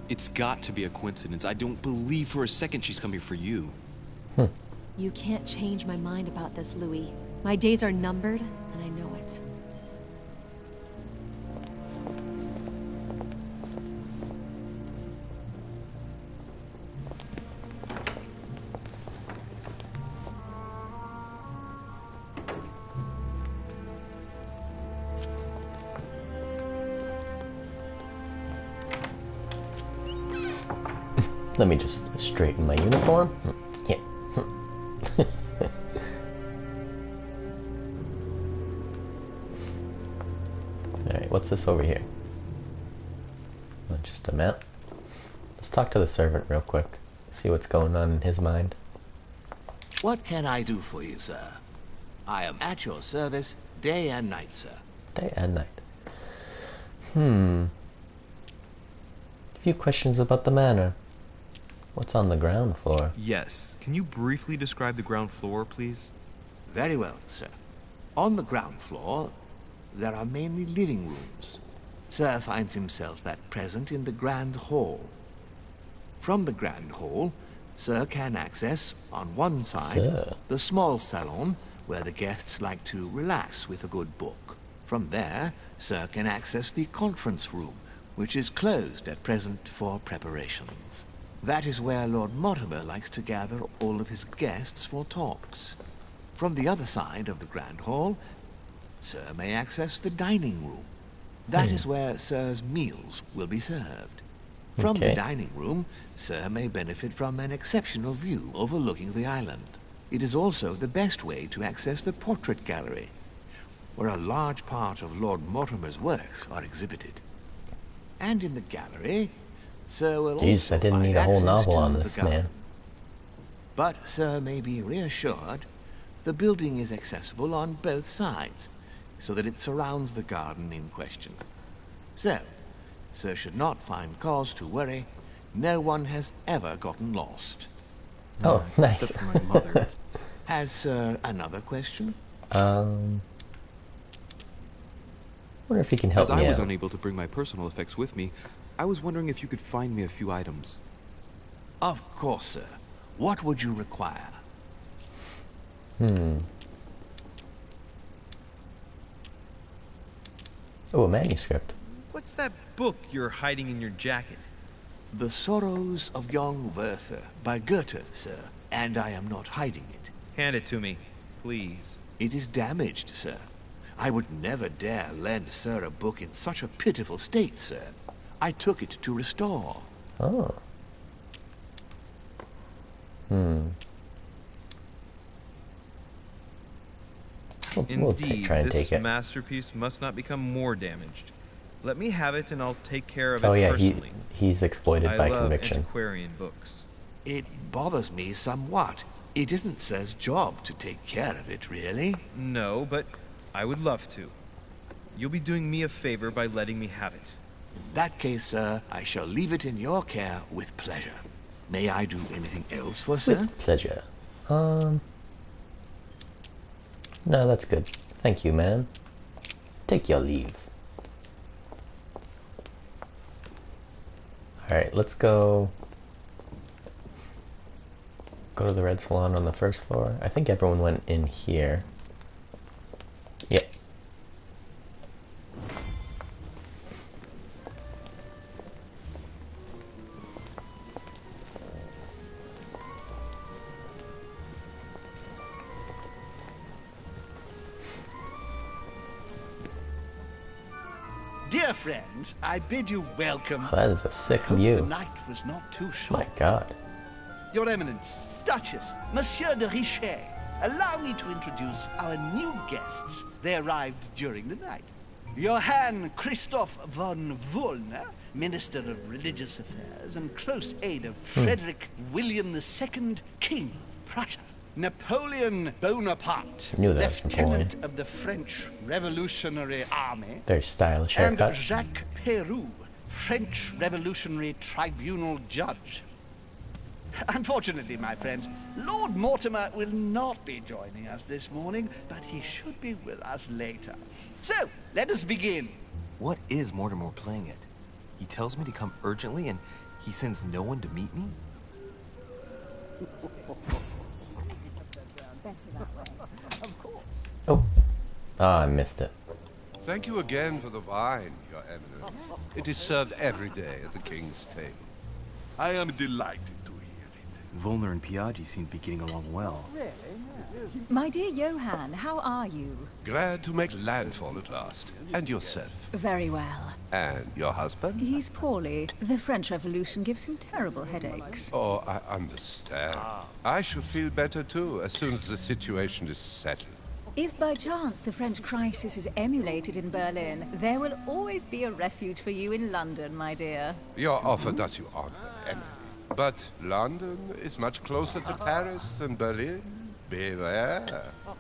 It's got to be a coincidence. I don't believe for a second she's come here for you. You can't change my mind about this, Louis. My days are numbered, and I know it. Let me just straighten my uniform. Yeah. Alright, what's this over here? Just a map. Let's talk talk to the servant real quick. See what's going on in his mind. What can I do for you, sir? I am at your service day and night, sir. Day and night. A few questions about the manor. What's on the ground floor? Yes. Can you briefly describe the ground floor, please? Very well, sir. On the ground floor, there are mainly living rooms. Sir finds himself at present in the Grand Hall. From the Grand Hall, Sir can access, on one side, the small salon, where the guests like to relax with a good book. From there, Sir can access the conference room, which is closed at present for preparations. That is where Lord Mortimer likes to gather all of his guests for talks. From the other side of the Grand Hall, Sir may access the dining room. That is where Sir's meals will be served. From the dining room, Sir may benefit from an exceptional view overlooking the island. It is also the best way to access the portrait gallery, where a large part of Lord Mortimer's works are exhibited. And in the gallery, Sir will Jeez, I didn't need a whole novel on this, man. But Sir may be reassured the building is accessible on both sides, so that it surrounds the garden in question. So, Sir should not find cause to worry. No one has ever gotten lost. Oh, nice. Except for my mother. Has Sir another question? Wonder if he can help me out. As I was unable to bring my personal effects with me, I was wondering if you could find me a few items. Of course, sir. What would you require? Oh, a manuscript. What's that book you're hiding in your jacket? The Sorrows of Young Werther by Goethe, sir. And I am not hiding it. Hand it to me, please. It is damaged, sir. I would never dare lend Sir a book in such a pitiful state, sir. I took it to restore. Oh. Indeed, try and this take it. masterpiece must not become more damaged. Let me have it and I'll take care of it yeah, personally. he's exploited by I love conviction. antiquarian books. It bothers me somewhat. It isn't Sir's job to take care of it, really. No, but I would love to. You'll be doing me a favor by letting me have it. In that case, sir, I shall leave it in your care with pleasure. May I do anything else for Sir? With pleasure. No, that's good. Thank you, man. Take your leave. Alright, let's go to the Red Salon on the first floor. I think everyone went in here. Yep. Dear friends, I bid you welcome. Oh, that is a sick Hope view. The night was not too short. My God. Your Eminence, Duchess, Monsieur de Richet, allow me to introduce our new guests. They arrived during the night. Johann Christoph von Wollner, Minister of Religious Affairs and close aide of Frederick William II, King of Prussia. Napoleon Bonaparte, Knew that was Lieutenant Napoleon. of the French Revolutionary Army. Very stylish And haircut. Jacques Peroux, French Revolutionary Tribunal Judge. Unfortunately, my friends, Lord Mortimer will not be joining us this morning, but he should be with us later. So, let us begin. What is Mortimer playing at? He tells me to come urgently and he sends no one to meet me? Oh. Ah, I missed it. Thank you again for the wine, Your Eminence. It is served every day at the King's table. I am delighted to hear Volner and Piaggi seem to be getting along well. My dear Johann, how are you? Glad to make landfall at last. And yourself? Very well. And your husband? He's poorly. The French Revolution gives him terrible headaches. Oh, I understand. I shall feel better too, as soon as the situation is settled. If by chance the French crisis is emulated in Berlin, there will always be a refuge for you in London, my dear. Your offer does you honor. enemy. But London is much closer to Paris than Berlin. Beware.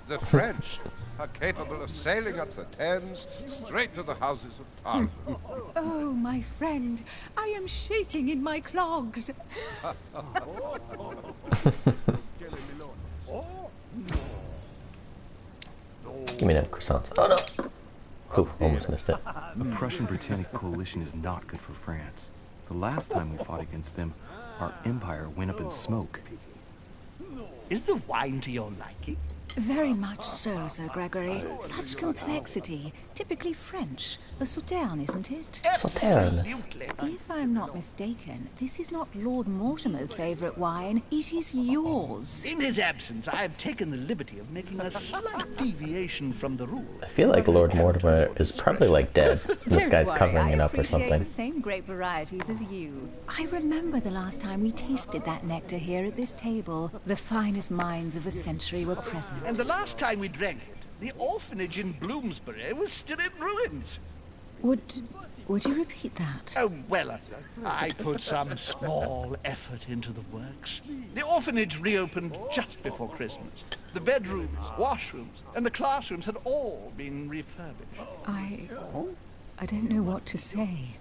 The French are capable of sailing up the Thames straight to the Houses of Parliament. Oh, my friend, I am shaking in my clogs. Give me that croissants. Oh no! Ooh, almost missed it. The Prussian-Britannic coalition is not good for France. The last time we fought against them, our empire went up in smoke. Is the wine to your liking? Very much so, Sir Gregory. Such complexity. Typically French. A sauterne, isn't it? Absolutely. If I'm not mistaken, this is not Lord Mortimer's favourite wine. It is yours. In his absence, I have taken the liberty of making a slight deviation from the rule. I feel like Lord Mortimer is probably like dead. This guy's covering it up or I something. appreciate the same grape varieties as you. I remember the last time we tasted that nectar here at this table. The finest minds of the century were present. And the last time we drank it, the orphanage in Bloomsbury was still in ruins. Would you repeat that? Oh, well, I put some small effort into the works. The orphanage reopened just before Christmas. The bedrooms, washrooms, and the classrooms had all been refurbished. I don't know what to say.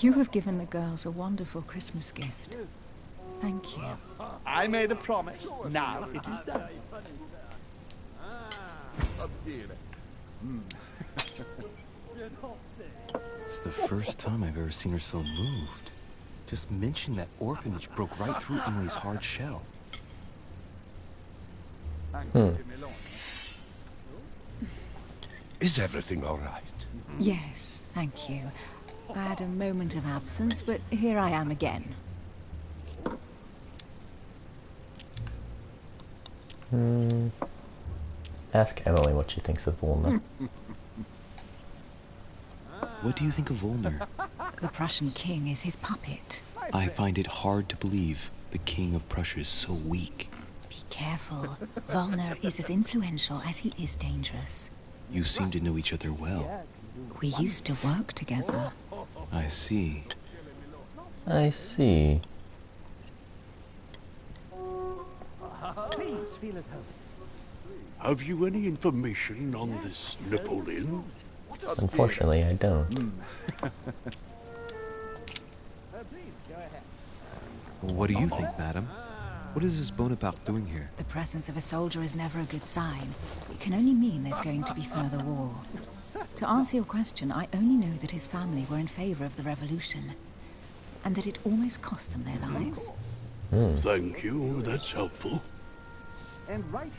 You have given the girls a wonderful Christmas gift. Thank you. I made a promise. Now it is done. It's the first time I've ever seen her so moved. Just mention that orphanage broke right through Emily's hard shell. Is everything all right? Yes, thank you. I had a moment of absence, but here I am again. Ask Emily what she thinks of Volner. What do you think of Volner? The Prussian king is his puppet. I find it hard to believe the king of Prussia is so weak. Be careful. Volner is as influential as he is dangerous. You seem to know each other well. We used to work together. I see. I see. Please feel at home. Have you any information on this Napoleon? Unfortunately, I don't. What do you think, madam? What is this Bonaparte doing here? The presence of a soldier is never a good sign. It can only mean there's going to be further war. To answer your question, I only know that his family were in favor of the revolution, and that it almost cost them their lives. Thank you, that's helpful.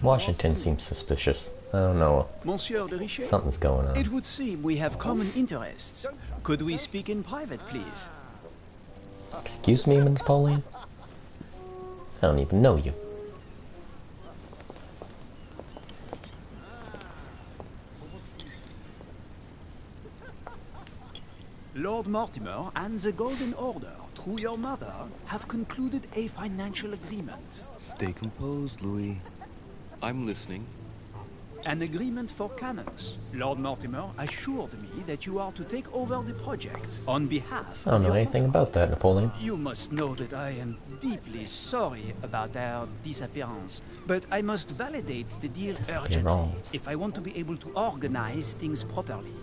Washington seems suspicious. I don't know. Monsieur de Richet? Something's going on. It would seem we have common interests. Could we speak in private, please? Excuse me, Napoleon? I don't even know you. Lord Mortimer and the Golden Order, through your mother, have concluded a financial agreement. Stay composed, Louis. I'm listening. An agreement for cannons. Lord Mortimer assured me that you are to take over the project on behalf I don't of know your anything mother. about that, Napoleon. You must know that I am deeply sorry about their disappearance, but I must validate the deal urgently if I want to be able to organize things properly.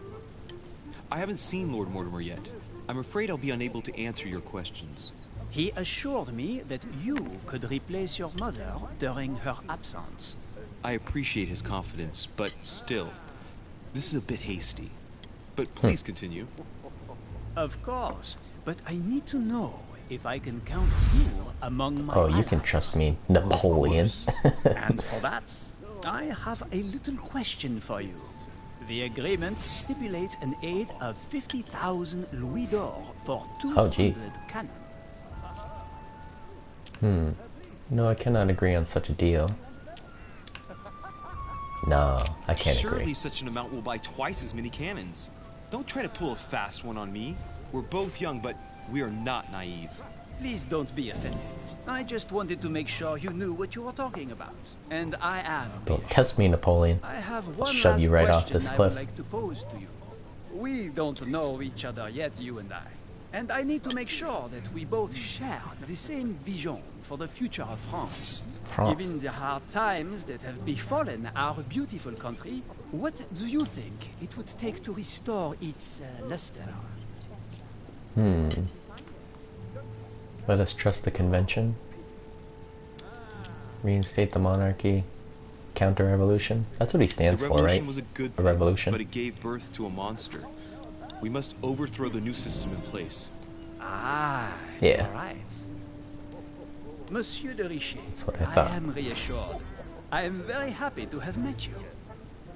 I haven't seen Lord Mortimer yet. I'm afraid I'll be unable to answer your questions. He assured me that you could replace your mother during her absence. I appreciate his confidence, but still, this is a bit hasty. But please continue. Of course, but I need to know if I can count you among my Oh, you can trust me, Napoleon. And for that, I have a little question for you. The agreement stipulates an aid of 50,000 louis d'or for 200 cannon. No, I cannot agree on such a deal. No, I can't Surely agree. such an amount will buy twice as many cannons. Don't try to pull a fast one on me. We're both young, but we are not naive. Please don't be offended. I just wanted to make sure you knew what you were talking about. And I am. Don't test me, Napoleon. I have I'll one shove last you right off question this I cliff. would like to pose to you. We don't know each other yet, you and I. And I need to make sure that we both share the same vision for the future of France. Given the hard times that have befallen our beautiful country, what do you think it would take to restore its luster? Let us trust the convention. Reinstate the monarchy. Counter-revolution. That's what he stands for, right? The revolution was a good thing, revolution. But it gave birth to a monster. We must overthrow the new system in place. Ah, yeah. All right. Monsieur de Richet, That's what I thought. am reassured. I am very happy to have met you.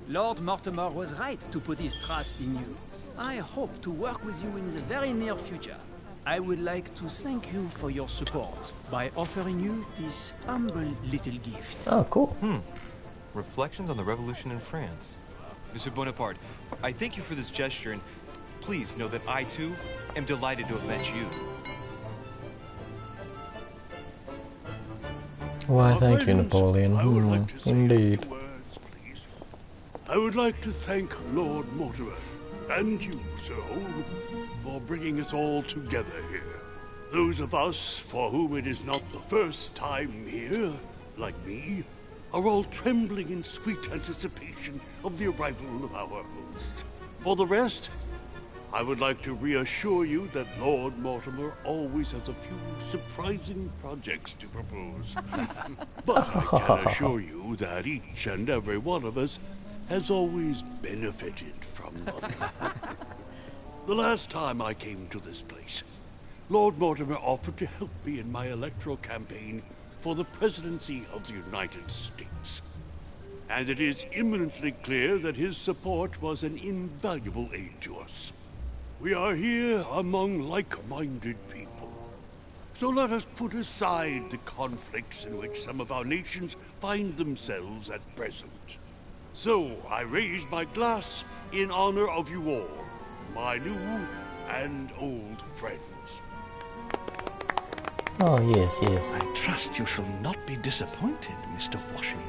Lord Mortimer was right to put his trust in you. I hope to work with you in the very near future. I would like to thank you for your support by offering you this humble little gift. Oh, cool. Reflections on the Revolution in France. Monsieur Bonaparte, I thank you for this gesture, and please know that I, too, am delighted to have met you. Why, thank you, Napoleon. Indeed. I would like to thank Lord Mortimer, and you, Sir Holm, for bringing us all together here. Those of us for whom it is not the first time here, like me, are all trembling in sweet anticipation of the arrival of our host. For the rest, I would like to reassure you that Lord Mortimer always has a few surprising projects to propose. But I can assure you that each and every one of us has always benefited from them. The last time I came to this place, Lord Mortimer offered to help me in my electoral campaign for the presidency of the United States. And it is imminently clear that his support was an invaluable aid to us. We are here among like-minded people. So let us put aside the conflicts in which some of our nations find themselves at present. So I raise my glass in honor of you all, my new and old friends. Oh, yes, yes. I trust you shall not be disappointed, Mr. Washington.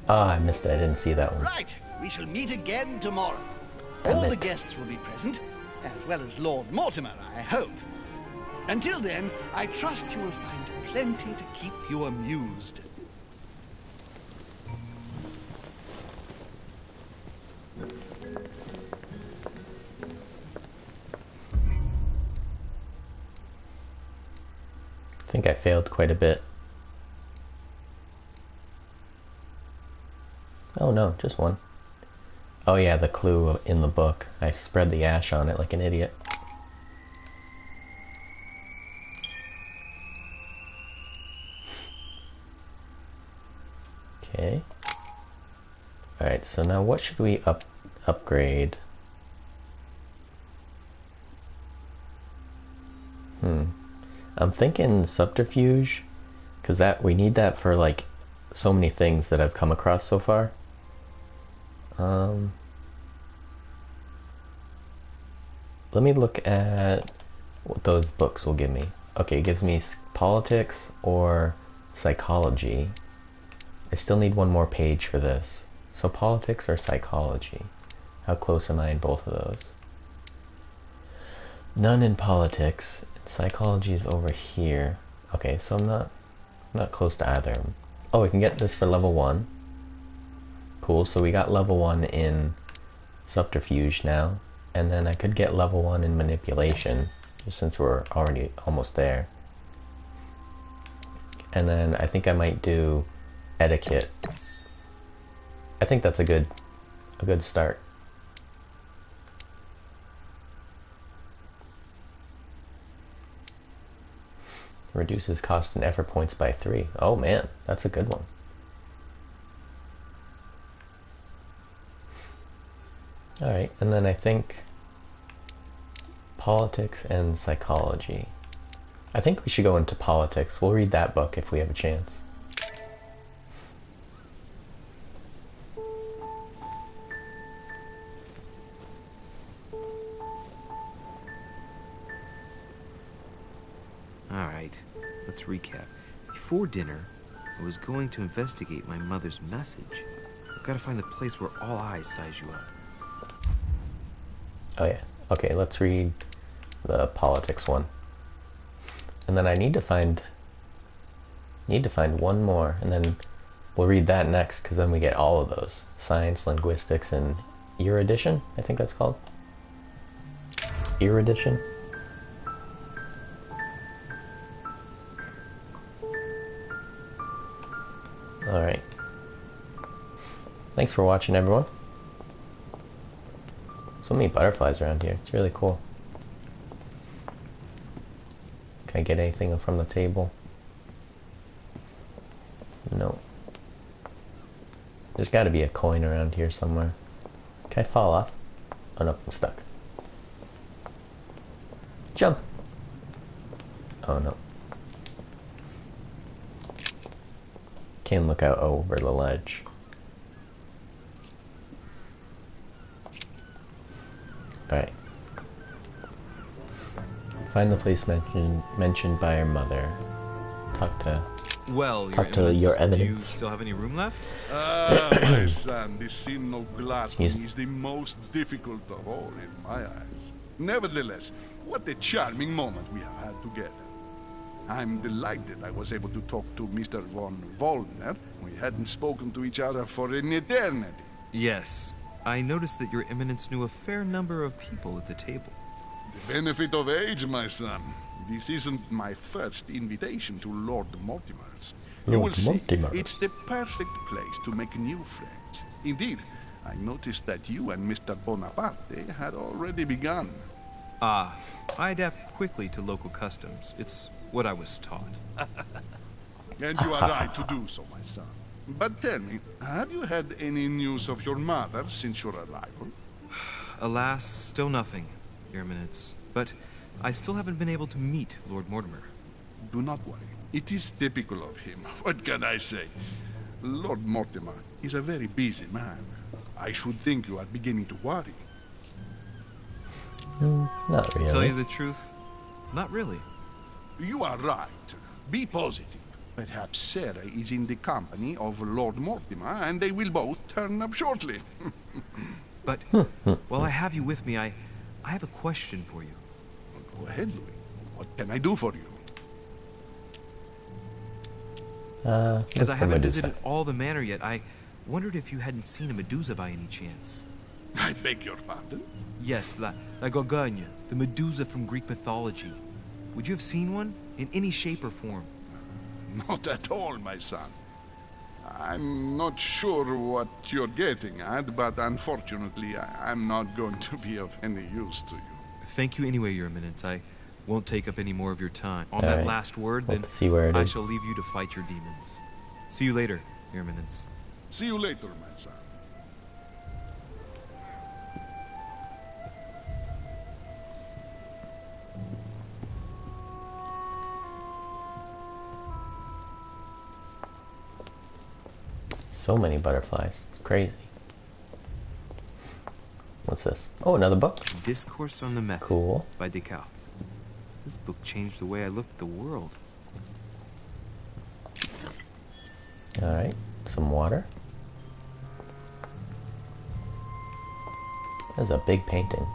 I missed it. I didn't see that one. Right, we shall meet again tomorrow. Damn All the it. guests will be present, as well as Lord Mortimer, I hope. Until then, I trust you will find plenty to keep you amused. I think I failed quite a bit. Oh no, just one. Oh yeah, the clue in the book. I spread the ash on it like an idiot. Okay. Alright, so now what should we upgrade? I'm thinking subterfuge, because that we need that for like so many things that I've come across so far. Let me look at what those books will give me. Okay, it gives me politics or psychology. I still need one more page for this. So politics or psychology? How close am I in both of those? None in politics. Psychology is over here. Okay, so I'm not close to either. Oh, we can get this for level 1. Cool, so we got level 1 in subterfuge now. And then I could get level 1 in manipulation, just since we're already almost there. And then I think I might do etiquette. I think that's a good start. Reduces cost and effort points by 3. Oh man, that's a good one. Alright, and then I think politics and psychology. I think we should go into politics. We'll read that book if we have a chance. Alright, let's recap. Before dinner, I was going to investigate my mother's message. A gotta find the place where all eyes size you up. Oh yeah. Okay, let's read the politics one. And then I need to find one more, and then we'll read that next, because then we get all of those. Science, linguistics, and erudition, I think that's called. Erudition. Alright. Thanks for watching, everyone. So many butterflies around here. It's really cool. Can I get anything from the table? No. There's got to be a coin around here somewhere. Can I fall off? Oh no, I'm stuck. Jump! Oh no. Can't look out over the ledge. Alright. Find the place mentioned by her mother. Talk to your evidence. Do you still have any room left? My son, this scene of glass is the most difficult of all in my eyes. Nevertheless, what a charming moment we have had together. I'm delighted I was able to talk to Mr. von Wollner. We hadn't spoken to each other for an eternity. Yes. I noticed that your eminence knew a fair number of people at the table. The benefit of age, my son. This isn't my first invitation to Lord Mortimer's. You will see, it's the perfect place to make new friends. Indeed, I noticed that you and Mr. Bonaparte had already begun. Ah, I adapt quickly to local customs. It's what I was taught. And you are right to do so, my son. But tell me, have you had any news of your mother since your arrival? Alas, still nothing, Your Eminence. But I still haven't been able to meet Lord Mortimer. Do not worry. It is typical of him. What can I say? Lord Mortimer is a very busy man. I should think you are beginning to worry. Not really. To tell you the truth, not really. You are right. Be positive. Perhaps Sarah is in the company of Lord Mortimer, and they will both turn up shortly. But while I have you with me, I have a question for you. Go ahead, Louis. What can I do for you? As I haven't visited all the manor yet, I wondered if you hadn't seen a Medusa by any chance. I beg your pardon? Yes, La Gorgogne, the Medusa from Greek mythology. Would you have seen one? In any shape or form? Not at all, my son. I'm not sure what you're getting at, but unfortunately, I'm not going to be of any use to you. Thank you anyway, Your Eminence. I won't take up any more of your time. On that last word, then I shall leave you to fight your demons. See you later, Your Eminence. See you later, my son. So many butterflies. It's crazy. What's this? Oh, another book. Discourse on the Method. Cool. By Descartes. This book changed the way I looked at the world. Alright, some water. That's a big painting.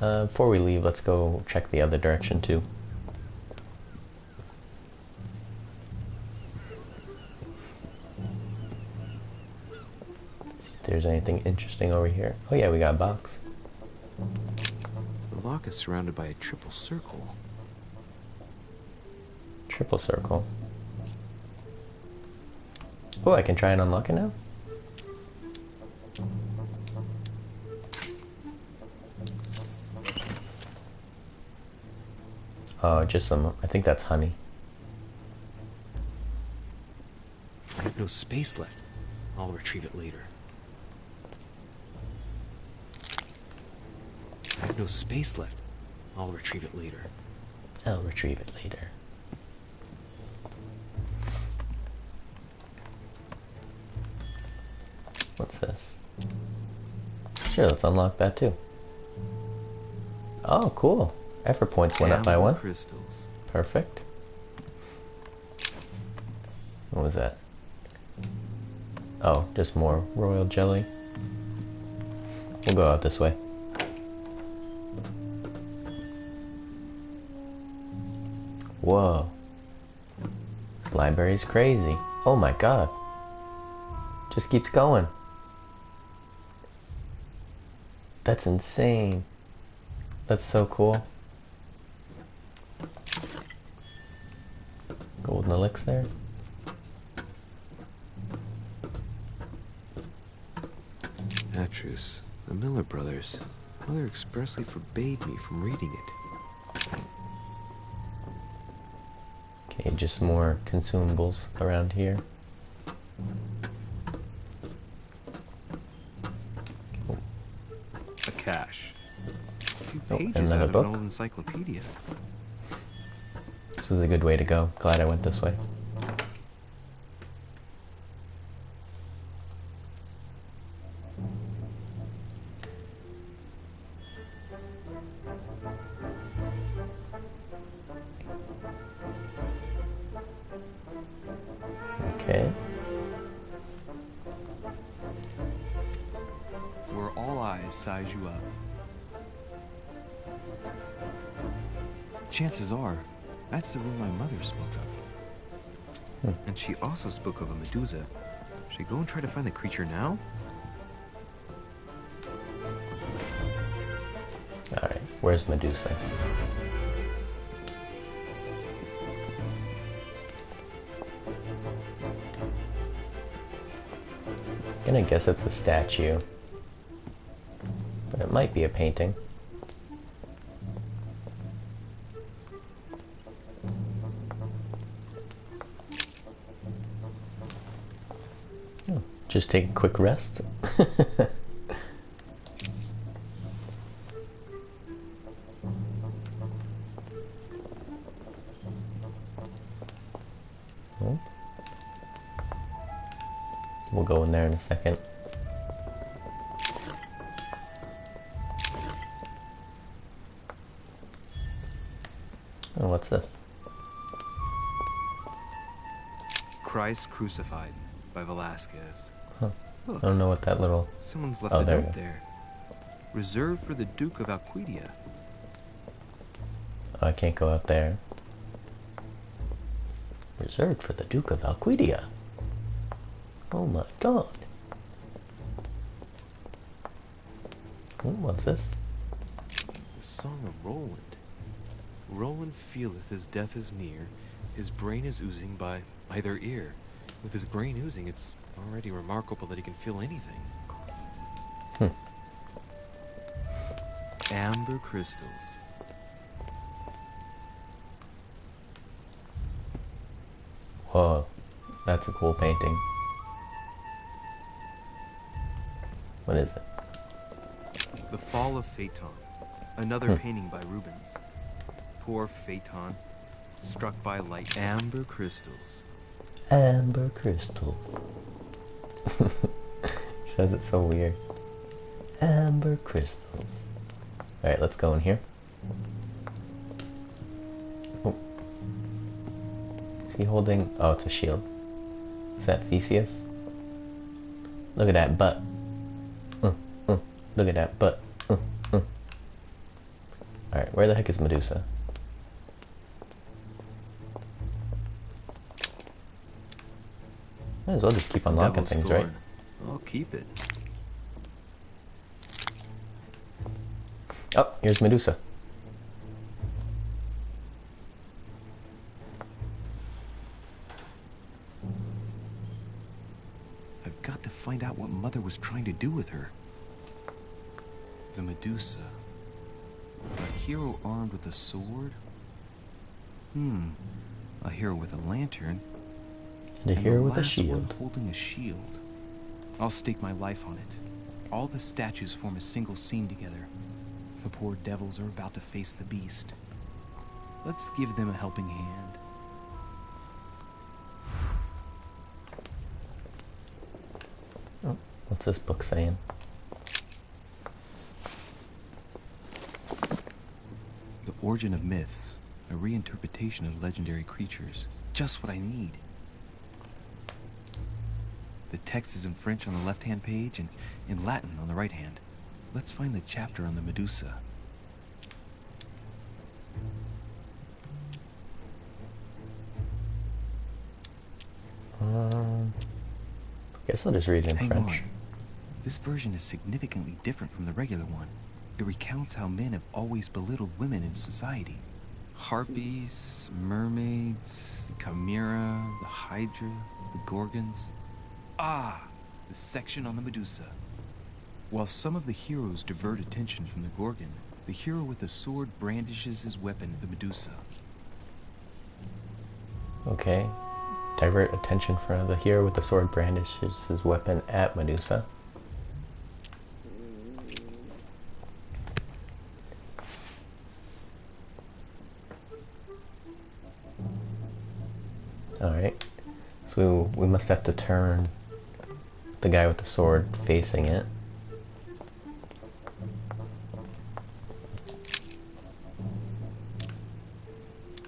Before we leave, let's go check the other direction too. See if there's anything interesting over here. Oh yeah, we got a box. The lock is surrounded by a triple circle. Triple circle. Oh, I can try and unlock it now? Oh, just some, I think that's honey. I have no space left. I'll retrieve it later. I have no space left. I'll retrieve it later. I'll retrieve it later. What's this? Sure, let's unlock that too. Oh, cool. Effort points went up by 1. Crystals. Perfect. What was that? Oh, just more royal jelly. We'll go out this way. Whoa. This library's crazy. Oh my god. Just keeps going. That's insane. That's so cool. Golden elixir. Atrus, the Miller brothers. Mother expressly forbade me from reading it. Okay, just more consumables around here. A cache. A few Oh, pages another out of book. an old encyclopedia. This was a good way to go. Glad I went this way. Okay. Where all eyes size you up. Chances are, that's the room my mother spoke of. And she also spoke of a Medusa. Should I go and try to find the creature now? Alright, where's Medusa? Gonna guess it's a statue. But it might be a painting. Oh, just take a quick rest. We'll go in there in a second. Oh, what's this? Christ Crucified by Velasquez. Huh. Look, I don't know what that little... someone's left Oh, a there we note go. there. Reserved for the Duke of Alquidia. Oh, I can't go out there. Reserved for the Duke of Alquidia. Oh my god. What's this? The Song of Roland. Roland feeleth his death is near. His brain is oozing by either ear. With his brain oozing, it's already remarkable that he can feel anything. Amber crystals. Whoa, that's a cool painting. What is it? The Fall of Phaeton. Another painting by Rubens. Poor Phaeton, struck by light. Amber crystals. Amber crystals. He says it so weird. Amber crystals. Alright, let's go in here. Oh. Is he holding... Oh, it's a shield. Is that Theseus? Look at that butt. Look at that butt. Alright, where the heck is Medusa? Might as well just keep unlocking Devil's things, Thorn. right? I'll keep it. Oh, here's Medusa. I've got to find out what Mother was trying to do with her. The Medusa. A hero armed with a sword? A hero with a lantern. And a hero with a last one shield. holding a shield. I'll stake my life on it. All the statues form a single scene together. The poor devils are about to face the beast. Let's give them a helping hand. Oh, what's this book saying? The Origin of Myths. A reinterpretation of legendary creatures. Just what I need. The text is in French on the left-hand page and in Latin on the right hand. Let's find the chapter on the Medusa. Guess I'll just read it in Hang French. on. This version is significantly different from the regular one. It recounts how men have always belittled women in society. Harpies, mermaids, the chimera, the hydra, the gorgons. Ah, the section on the Medusa. While some of the heroes divert attention from the gorgon, the hero with the sword brandishes his weapon, the Medusa. Okay. Divert attention from the hero with the sword brandishes his weapon at Medusa. Alright. So we must have to turn the guy with the sword facing it.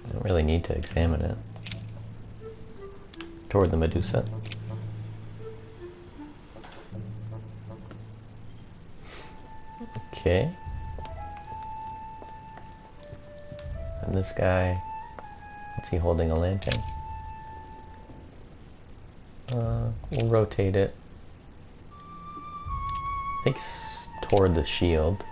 I don't really need to examine it. Toward the Medusa. Okay. And this guy, what's he holding, a lantern? We'll rotate it. I think toward the shield.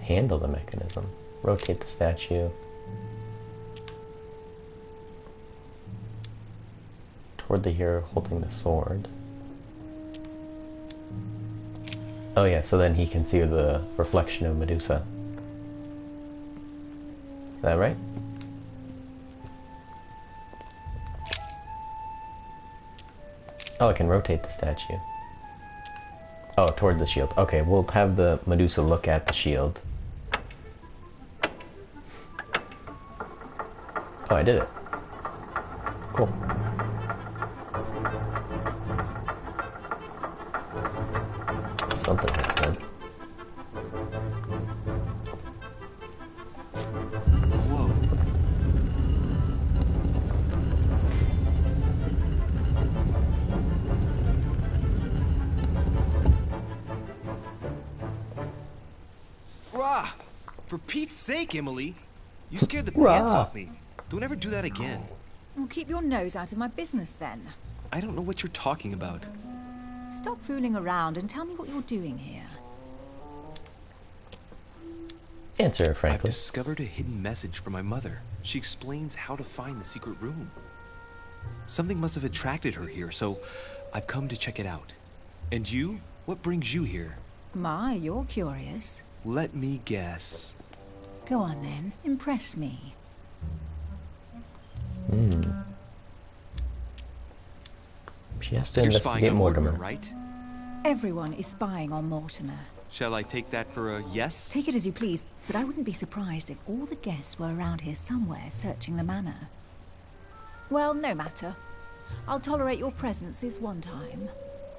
Handle the mechanism. Rotate the statue. Toward the hero holding the sword. Oh yeah, so then he can see the reflection of Medusa. Is that right? Oh, I can rotate the statue. Oh, toward the shield. Okay, we'll have the Medusa look at the shield. Oh, I did it. Cool. Something happened. Whoa. Rah! For Pete's sake, Emily! You scared the pants off me. Don't ever do that again. Well, keep your nose out of my business then. I don't know what you're talking about. Stop fooling around and tell me what you're doing here. Answer, frankly. I've discovered a hidden message from my mother. She explains how to find the secret room. Something must have attracted her here, so I've come to check it out. And you? What brings you here? My, you're curious. Let me guess. Go on then, impress me. She has to You're spying investigate on Mortimer, right? Everyone is spying on Mortimer. Shall I take that for a yes? Take it as you please, but I wouldn't be surprised if all the guests were around here somewhere searching the manor. Well, no matter. I'll tolerate your presence this one time.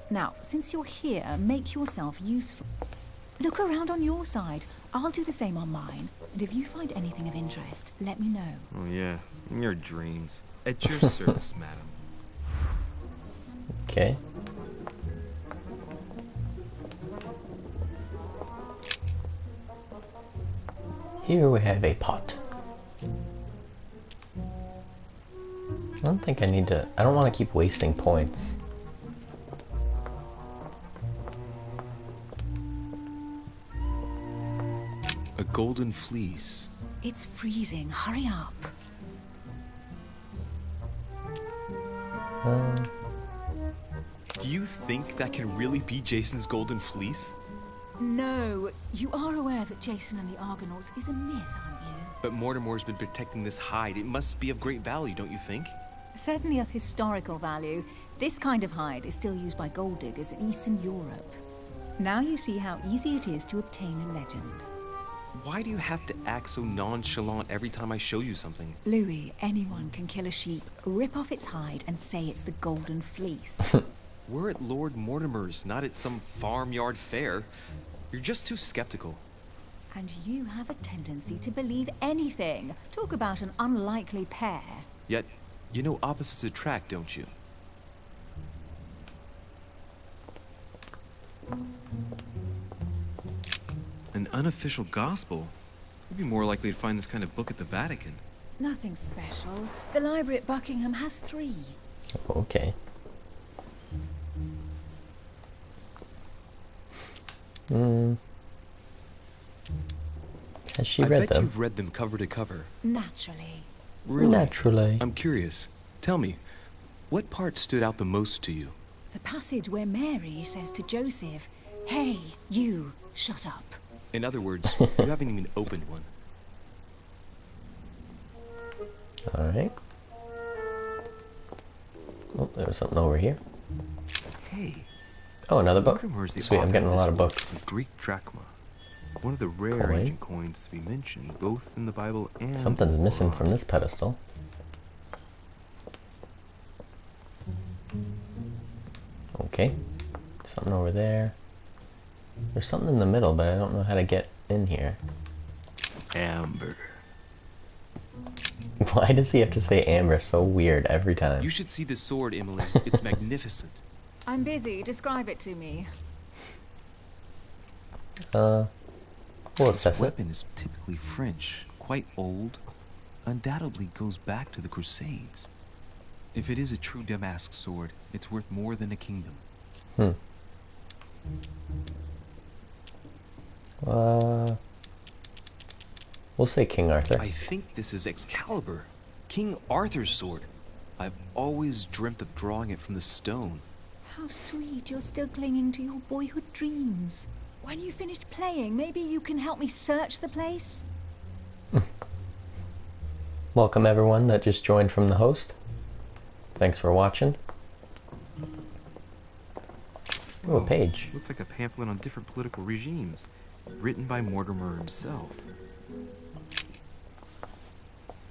Now, since you're here, make yourself useful. Look around on your side. I'll do the same on mine. And if you find anything of interest, let me know. Oh yeah, in your dreams. At your service, madam. Okay. Here we have a pot. I don't think I need to... I don't want to keep wasting points. A golden fleece. It's freezing. Hurry up. Do you think that can really be Jason's golden fleece? No. You are aware that Jason and the Argonauts is a myth, aren't you? But Mortimer's been protecting this hide. It must be of great value, don't you think? Certainly of historical value. This kind of hide is still used by gold diggers in Eastern Europe. Now you see how easy it is to obtain a legend. Why do you have to act so nonchalant every time I show you something? Louis, anyone can kill a sheep, rip off its hide, and say it's the golden fleece. We're at Lord Mortimer's, not at some farmyard fair. You're just too skeptical. And you have a tendency to believe anything. Talk about an unlikely pair. Yet, you know opposites attract, don't you? An unofficial gospel? You'd be more likely to find this kind of book at the Vatican. Nothing special. The library at Buckingham has 3. Okay. Has she read I bet them? you've read them cover to cover. Naturally. Really? Naturally. I'm curious. Tell me, what part stood out the most to you? The passage where Mary says to Joseph, "Hey, you, shut up." In other words, you haven't even opened one. Alright. Oh, there's something over here. Hey. Oh, another book. Mortimer is the Sweet, I'm author getting of a this lot of work, books. the Greek drachma. One of the rare Coin. ancient coins to be mentioned, both in the Bible and... Something's missing from this pedestal. Okay. Something over there. There's something in the middle, but I don't know how to get in here. Amber. Why does he have to say amber so weird every time? You should see this sword, Emily. It's magnificent. I'm busy. Describe it to me. We'll This assess it. weapon is typically French, quite old, undoubtedly goes back to the Crusades. If it is a true Damask sword, it's worth more than a kingdom. We'll say King Arthur. I think this is Excalibur, King Arthur's sword. I've always dreamt of drawing it from the stone. How sweet. You're still clinging to your boyhood dreams. When you finished playing, maybe you can help me search the place? Welcome everyone that just joined from the host. Thanks for watching. Oh, a page. Looks like a pamphlet on different political regimes, written by Mortimer himself.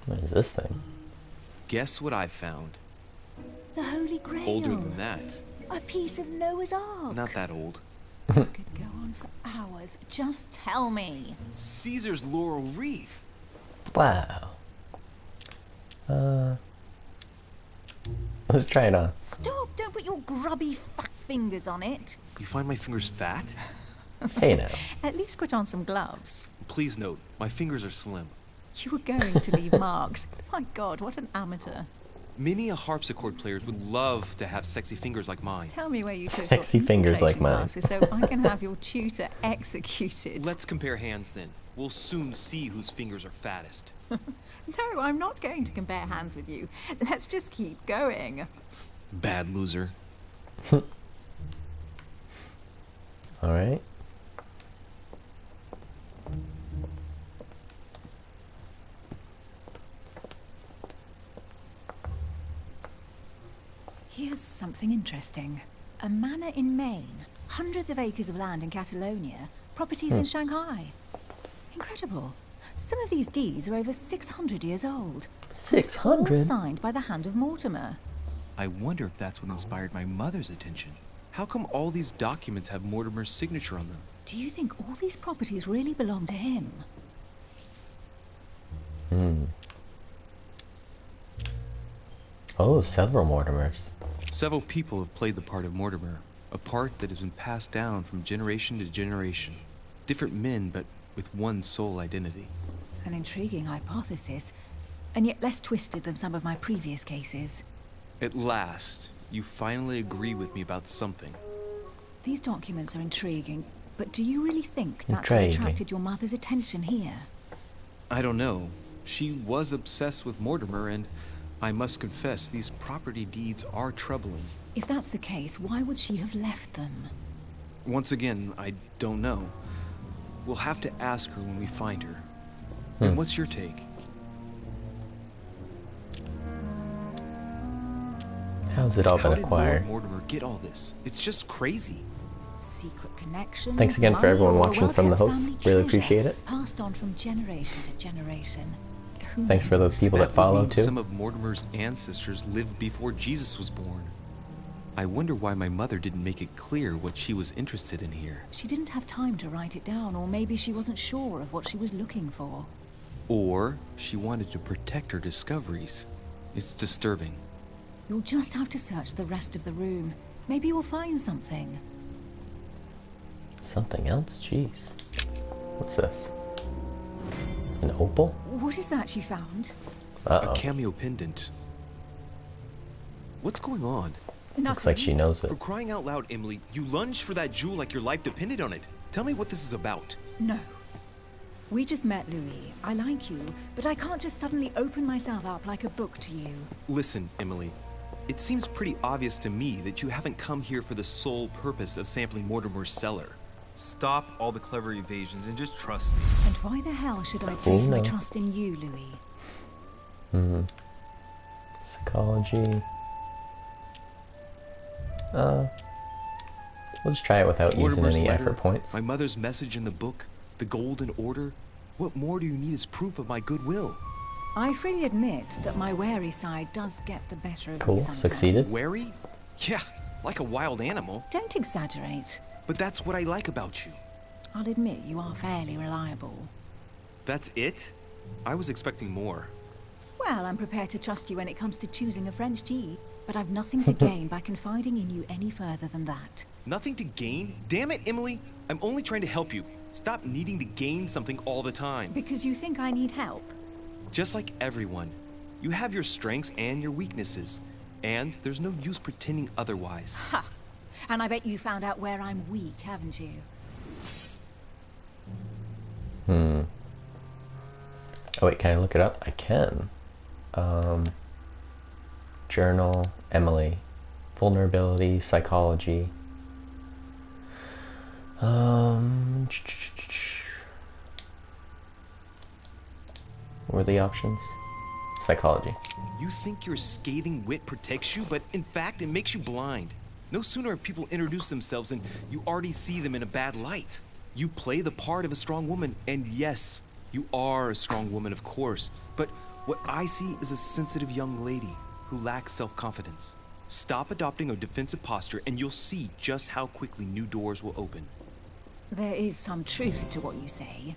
What is this thing? Guess what I found? The Holy Grail. Older than that. A piece of Noah's Ark. Not that old. This could go on for hours. Just tell me. Caesar's laurel wreath. Wow. Let's try it on. Stop! Don't put your grubby fat fingers on it. You find my fingers fat? Hey now. At least put on some gloves. Please note, my fingers are slim. You were going to leave marks. My God, what an amateur. Many a harpsichord players would love to have sexy fingers like mine. Tell me where you took Sexy your fingers like infiltration mine. classes so I can have your tutor executed. Let's compare hands then. We'll soon see whose fingers are fattest. No, I'm not going to compare hands with you. Let's just keep going. Bad loser. Alright. Here's something interesting. A manor in Maine, hundreds of acres of land in Catalonia, properties in Shanghai. Incredible. Some of these deeds are over 600 years old. 600? All signed by the hand of Mortimer. I wonder if that's what inspired my mother's attention. How come all these documents have Mortimer's signature on them? Do you think all these properties really belong to him? Oh, several Mortimers. Several people have played the part of Mortimer, a part that has been passed down from generation to generation. Different men, but with one sole identity. An intriguing hypothesis, and yet less twisted than some of my previous cases. At last, you finally agree with me about something. These documents are intriguing, but do you really think that's Intriguing. what attracted your mother's attention here? I don't know. She was obsessed with Mortimer, and I must confess these property deeds are troubling. If that's the case, why would she have left them? Once again, I don't know. We'll have to ask her when we find her. And what's your take? How's it all How been did acquired? Lord Mortimer get all this? It's just crazy. Secret connections. Thanks again for money, everyone or a watching from the well-kept host. family Really treasure, appreciate it. Passed on from generation to generation. Who Thanks for those knows? people that would follow mean too. Some of Mortimer's ancestors lived before Jesus was born. I wonder why my mother didn't make it clear what she was interested in here. She didn't have time to write it down, or maybe she wasn't sure of what she was looking for. Or she wanted to protect her discoveries. It's disturbing. You'll just have to search the rest of the room. Maybe you'll find something. Something else? Jeez. What's this? An opal? What is that you found? Uh-oh. A cameo pendant. What's going on? Looks like she knows it. For crying out loud, Emily, you lunged for that jewel like your life depended on it. Tell me what this is about. No. We just met, Louis. I like you, but I can't just suddenly open myself up like a book to you. Listen, Emily. It seems pretty obvious to me that you haven't come here for the sole purpose of sampling Mortimer's cellar. Stop all the clever evasions and just trust me. And why the hell should I place my trust in you, Louis? Psychology. We'll just try it without using any effort points. My mother's message in the book, the Golden Order. What more do you need as proof of my goodwill? I freely admit that my wary side does get the better of me Cool, sometimes. succeeded. Wary? Yeah, like a wild animal. Don't exaggerate. But that's what I like about you. I'll admit you are fairly reliable. That's it? I was expecting more. Well, I'm prepared to trust you when it comes to choosing a French tea, but I've nothing to gain by confiding in you any further than that. Nothing to gain? Damn it, Emily! I'm only trying to help you. Stop needing to gain something all the time. Because you think I need help? Just like everyone. You have your strengths and your weaknesses. And there's no use pretending otherwise. Ha! And I bet you found out where I'm weak, haven't you? Oh wait, can I look it up? I can. Journal, Emily. Vulnerability, psychology. What were the options? Psychology. You think your scathing wit protects you, but in fact it makes you blind. No sooner have people introduced themselves and you already see them in a bad light. You play the part of a strong woman, and yes, you are a strong woman, of course. But what I see is a sensitive young lady who lacks self-confidence. Stop adopting a defensive posture and you'll see just how quickly new doors will open. There is some truth to what you say.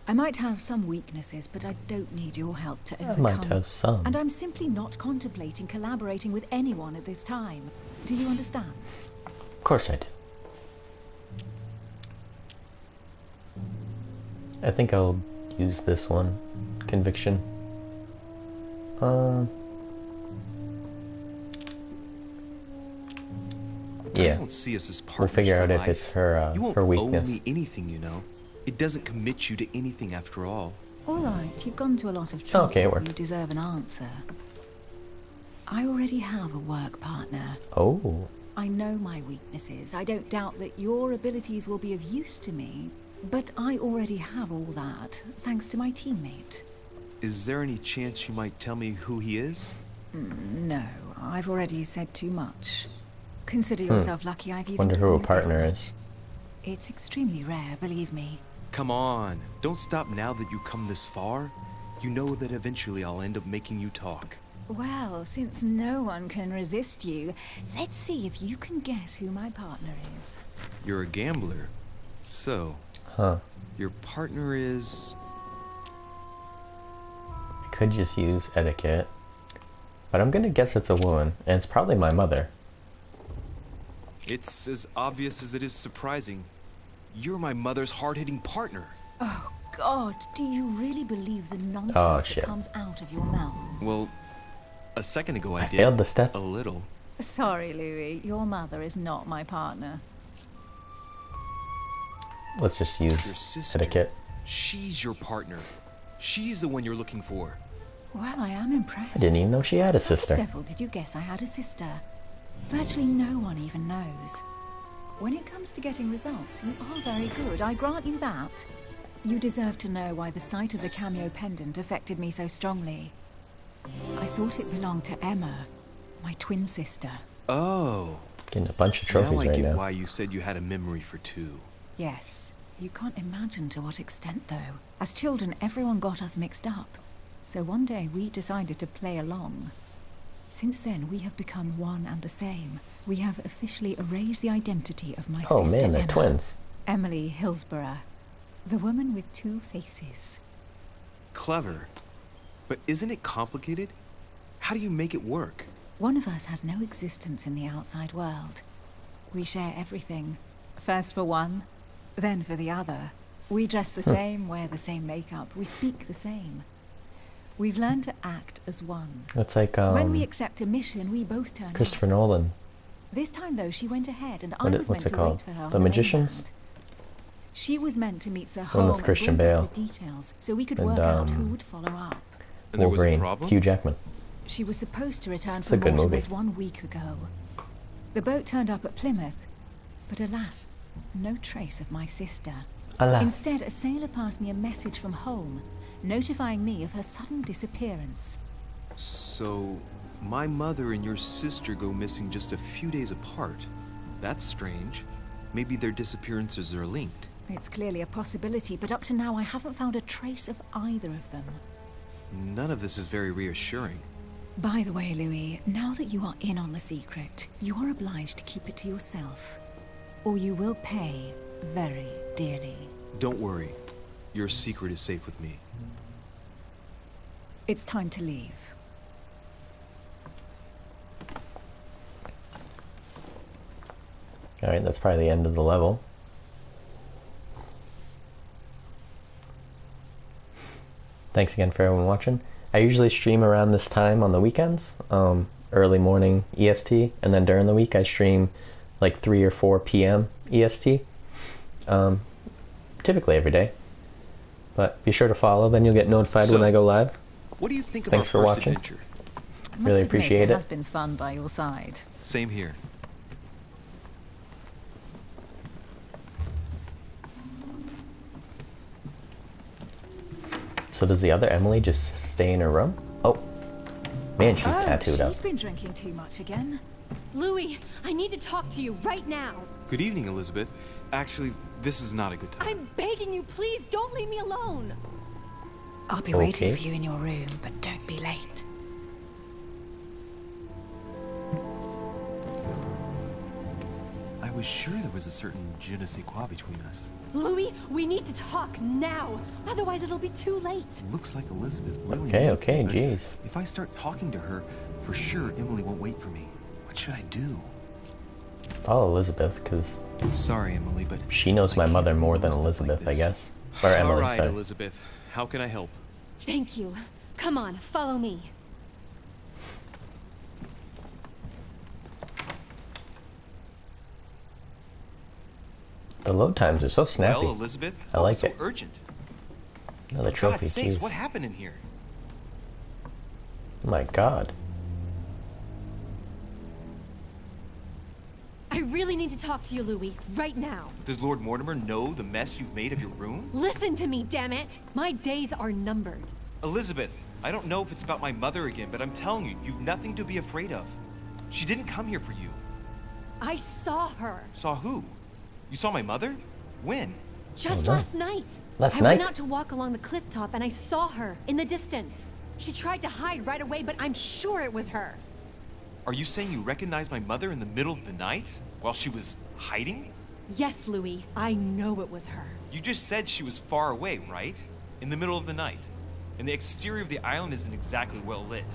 I might have some weaknesses, but I don't need your help to overcome. I might have some. And I'm simply not contemplating collaborating with anyone at this time. Do you understand? Of course I do. I think I'll use this one. Conviction. Yeah. I don't see us as partners. We'll figure out for if life. it's her You won't her weakness. owe me anything, you know. It doesn't commit you to anything after all. All right, you've gone to a lot of trouble. Okay, it worked. You deserve an answer. I already have a work partner. Oh. I know my weaknesses. I don't doubt that your abilities will be of use to me, but I already have all that, thanks to my teammate. Is there any chance you might tell me who he is? No, I've already said too much. Consider yourself lucky I've even Wonder who a given you this partner much. is. It's extremely rare, believe me. Come on, don't stop now that you've come this far. You know that eventually I'll end up making you talk. Well, since no one can resist you, let's see if you can guess who my partner is. You're a gambler. So, your partner is... I could just use etiquette, but I'm gonna guess it's a woman, and it's probably my mother. It's as obvious as it is surprising. You're my mother's hard-hitting partner. Oh, God, do you really believe the nonsense that comes out of your mouth? Well, a second ago I did. Failed the step. A little. Sorry, Louis, your mother is not my partner. Let's just Your use sister. etiquette. She's your partner. She's the one you're looking for. Well, I am impressed. I didn't even know she had a sister. How the devil did you guess I had a sister? Virtually no one even knows. When it comes to getting results, you are very good, I grant you that. You deserve to know why the sight of the cameo pendant affected me so strongly. I thought it belonged to Emma, my twin sister. Oh. Getting a bunch of trophies now I right get now. why you said you had a memory for two. Yes, you can't imagine to what extent though. As children, everyone got us mixed up. So one day we decided to play along. Since then, we have become one and the same. We have officially erased the identity of my Oh sister man, they're Emma. twins. Emily Hillsborough. The woman with two faces. Clever. But isn't it complicated? How do you make it work? One of us has no existence in the outside world. We share everything. First for one, then for the other. We dress the same, wear the same makeup, we speak the same. We've learned to act as one. That's like when we accept a mission, we both turn Christopher up. Nolan. This time, though, she went ahead, and I was What's meant it to called? wait for her. The on Magicians? mainland. She was meant to meet Sir One Holm with and Christian bring back Bale. the details, so we could And, work out who would follow up. And there was a Wolverine. problem? Hugh Jackman. She was supposed to return It's a from good Mortimer's movie. 1 week ago. The boat turned up at Plymouth, but alas, no trace of my sister. Alas. Instead, a sailor passed me a message from home, notifying me of her sudden disappearance. So, my mother and your sister go missing just a few days apart. That's strange. Maybe their disappearances are linked. It's clearly a possibility, but up to now I haven't found a trace of either of them. None of this is very reassuring. By the way, Louis, now that you are in on the secret, you are obliged to keep it to yourself, or you will pay very dearly. Don't worry. Your secret is safe with me. It's time to leave. Alright, that's probably the end of the level. Thanks again for everyone watching. I usually stream around this time on the weekends, early morning EST, and then during the week I stream like 3 or 4 p.m. EST, typically every day. But be sure to follow, then you'll get notified when I go live. What do you think of Thanks our for first watching. adventure? I must Really admit, appreciate it it. has been fun by your side. Same here. So does the other Emily just stay in her room? Oh, man, she's tattooed up. She's been drinking too much again. Louis, I need to talk to you right now. Good evening, Elizabeth. Actually, this is not a good time. I'm begging you, please don't leave me alone. I'll be Okay. waiting for you in your room, but don't be late. I was sure there was a certain je ne sais quoi between us. Louis, we need to talk now. Otherwise, it'll be too late. Looks like Elizabeth really Okay, needs okay, me, but jeez. if I start talking to her, for sure Emily won't wait for me. What should I do? Follow Elizabeth, because Sorry, Emily, but she knows my mother more than Elizabeth, I guess. Or Emily, all right, sorry. Elizabeth. How can I help? Thank you. Come on, follow me. The load times are so snappy. Well, Elizabeth, I what like was so it. urgent? Another For trophy, God's sakes, jeez. what happened in here? Oh my god. I really need to talk to you, Louis, right now. Does Lord Mortimer know the mess you've made of your room? Listen to me, damn it! My days are numbered. Elizabeth, I don't know if it's about my mother again, but I'm telling you, you've nothing to be afraid of. She didn't come here for you. I saw her. Saw who? You saw my mother? When? Just no. last night. Last I night? went out to walk along the cliff top and I saw her in the distance. She tried to hide right away, but I'm sure it was her. Are you saying you recognized my mother in the middle of the night? While she was hiding? Yes, Louis, I know it was her. You just said she was far away, right? In the middle of the night. And the exterior of the island isn't exactly well lit.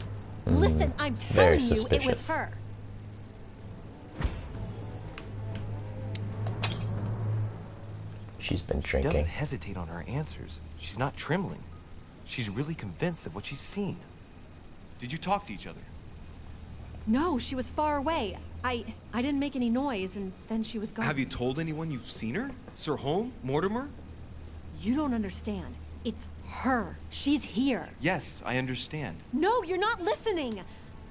Listen, I'm very telling you, it was suspicious. her. She's been She drinking. doesn't hesitate on her answers. She's not trembling. She's really convinced of what she's seen. Did you talk to each other? No, she was far away. I didn't make any noise, and then she was gone. Have you told anyone you've seen her? Sir Holm? Mortimer? You don't understand. It's her. She's here. Yes, I understand. No, you're not listening.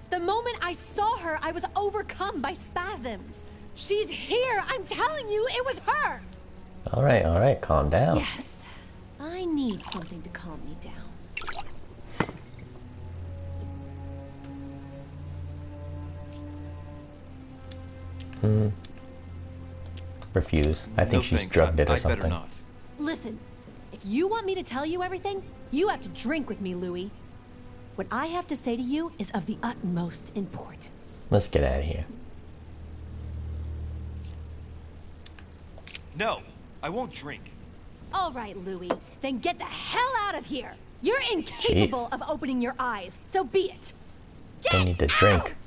The moment I saw her, I was overcome by spasms. She's here. I'm telling you, it was her. Alright, calm down. Yes. I need something to calm me down. Refuse. I think No, she's thanks. drugged it or I'd better something. not. Listen, if you want me to tell you everything, you have to drink with me, Louis. What I have to say to you is of the utmost importance. Let's get out of here. No, I won't drink. All right, Louis, then get the hell out of here. You're incapable of opening your eyes, so be it. Don't need to drink.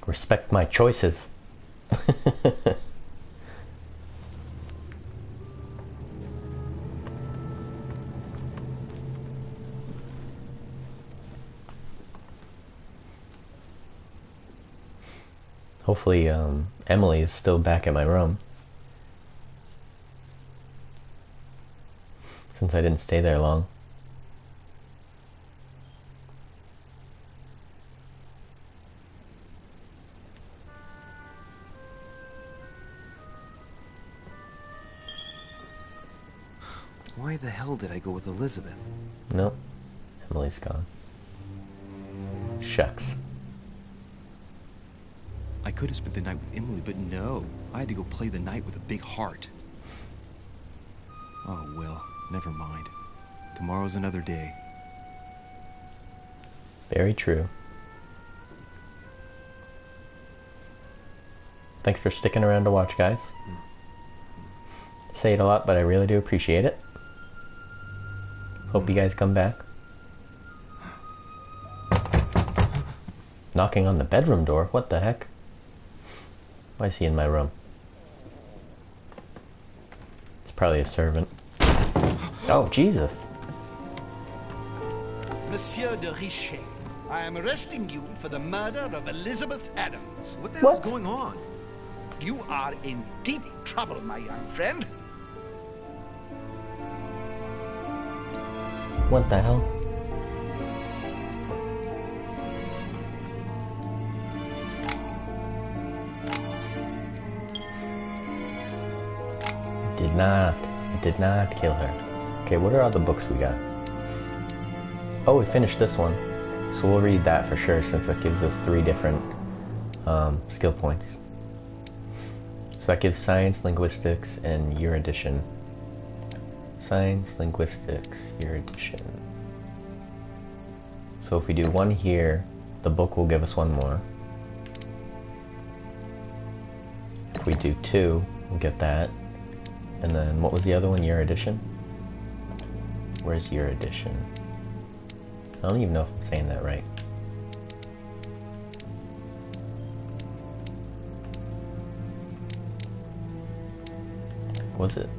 Respect my choices. Hopefully, Emily is still back at my room, since I didn't stay there long. Why the hell did I go with Elizabeth? Nope, Emily's gone. Shucks. I could have spent the night with Emily, but no. I had to go play the night with a big heart. Oh, well, never mind. Tomorrow's another day. Very true. Thanks for sticking around to watch, guys. Say it a lot, but I really do appreciate it. Hope you guys come back. Knocking on the bedroom door? What the heck? Why is he in my room? It's probably a servant. Oh, Jesus. Monsieur de Richet, I am arresting you for the murder of Elizabeth Adams. What the hell's going on? You are in deep trouble, my young friend. What the hell? I did not kill her. Okay, what are all the books we got? Oh, we finished this one. So we'll read that for sure, since it gives us 3 different skill points. So that gives science, linguistics, and erudition. Science, linguistics, erudition. So if we do 1 here, the book will give us 1 more. If we do 2, we'll get that. And then, what was the other one? Erudition? Where's erudition? I don't even know if I'm saying that right. Was it?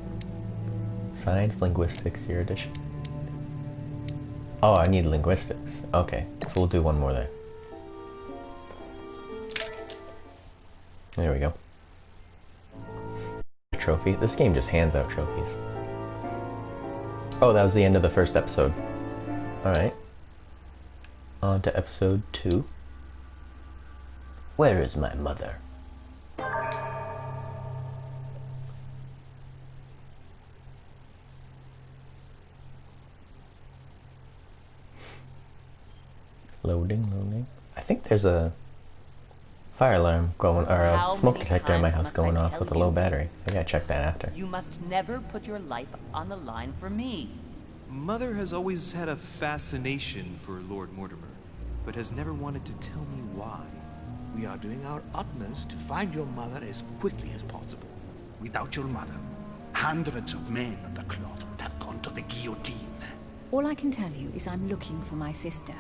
Science, linguistics, erudition? Oh, I need linguistics. Okay, so we'll do 1 more there. There we go. Trophy. This game just hands out trophies. Oh, that was the end of the first episode. Alright. On to episode 2. Where is my mother? Loading. I think there's a fire alarm going, or a smoke detector in my house going off with a low battery. I gotta check that after. You must never put your life on the line for me. Mother has always had a fascination for Lord Mortimer, but has never wanted to tell me why. We are doing our utmost to find your mother as quickly as possible. Without your mother, hundreds of men of the cloth would have gone to the guillotine. All I can tell you is I'm looking for my sister.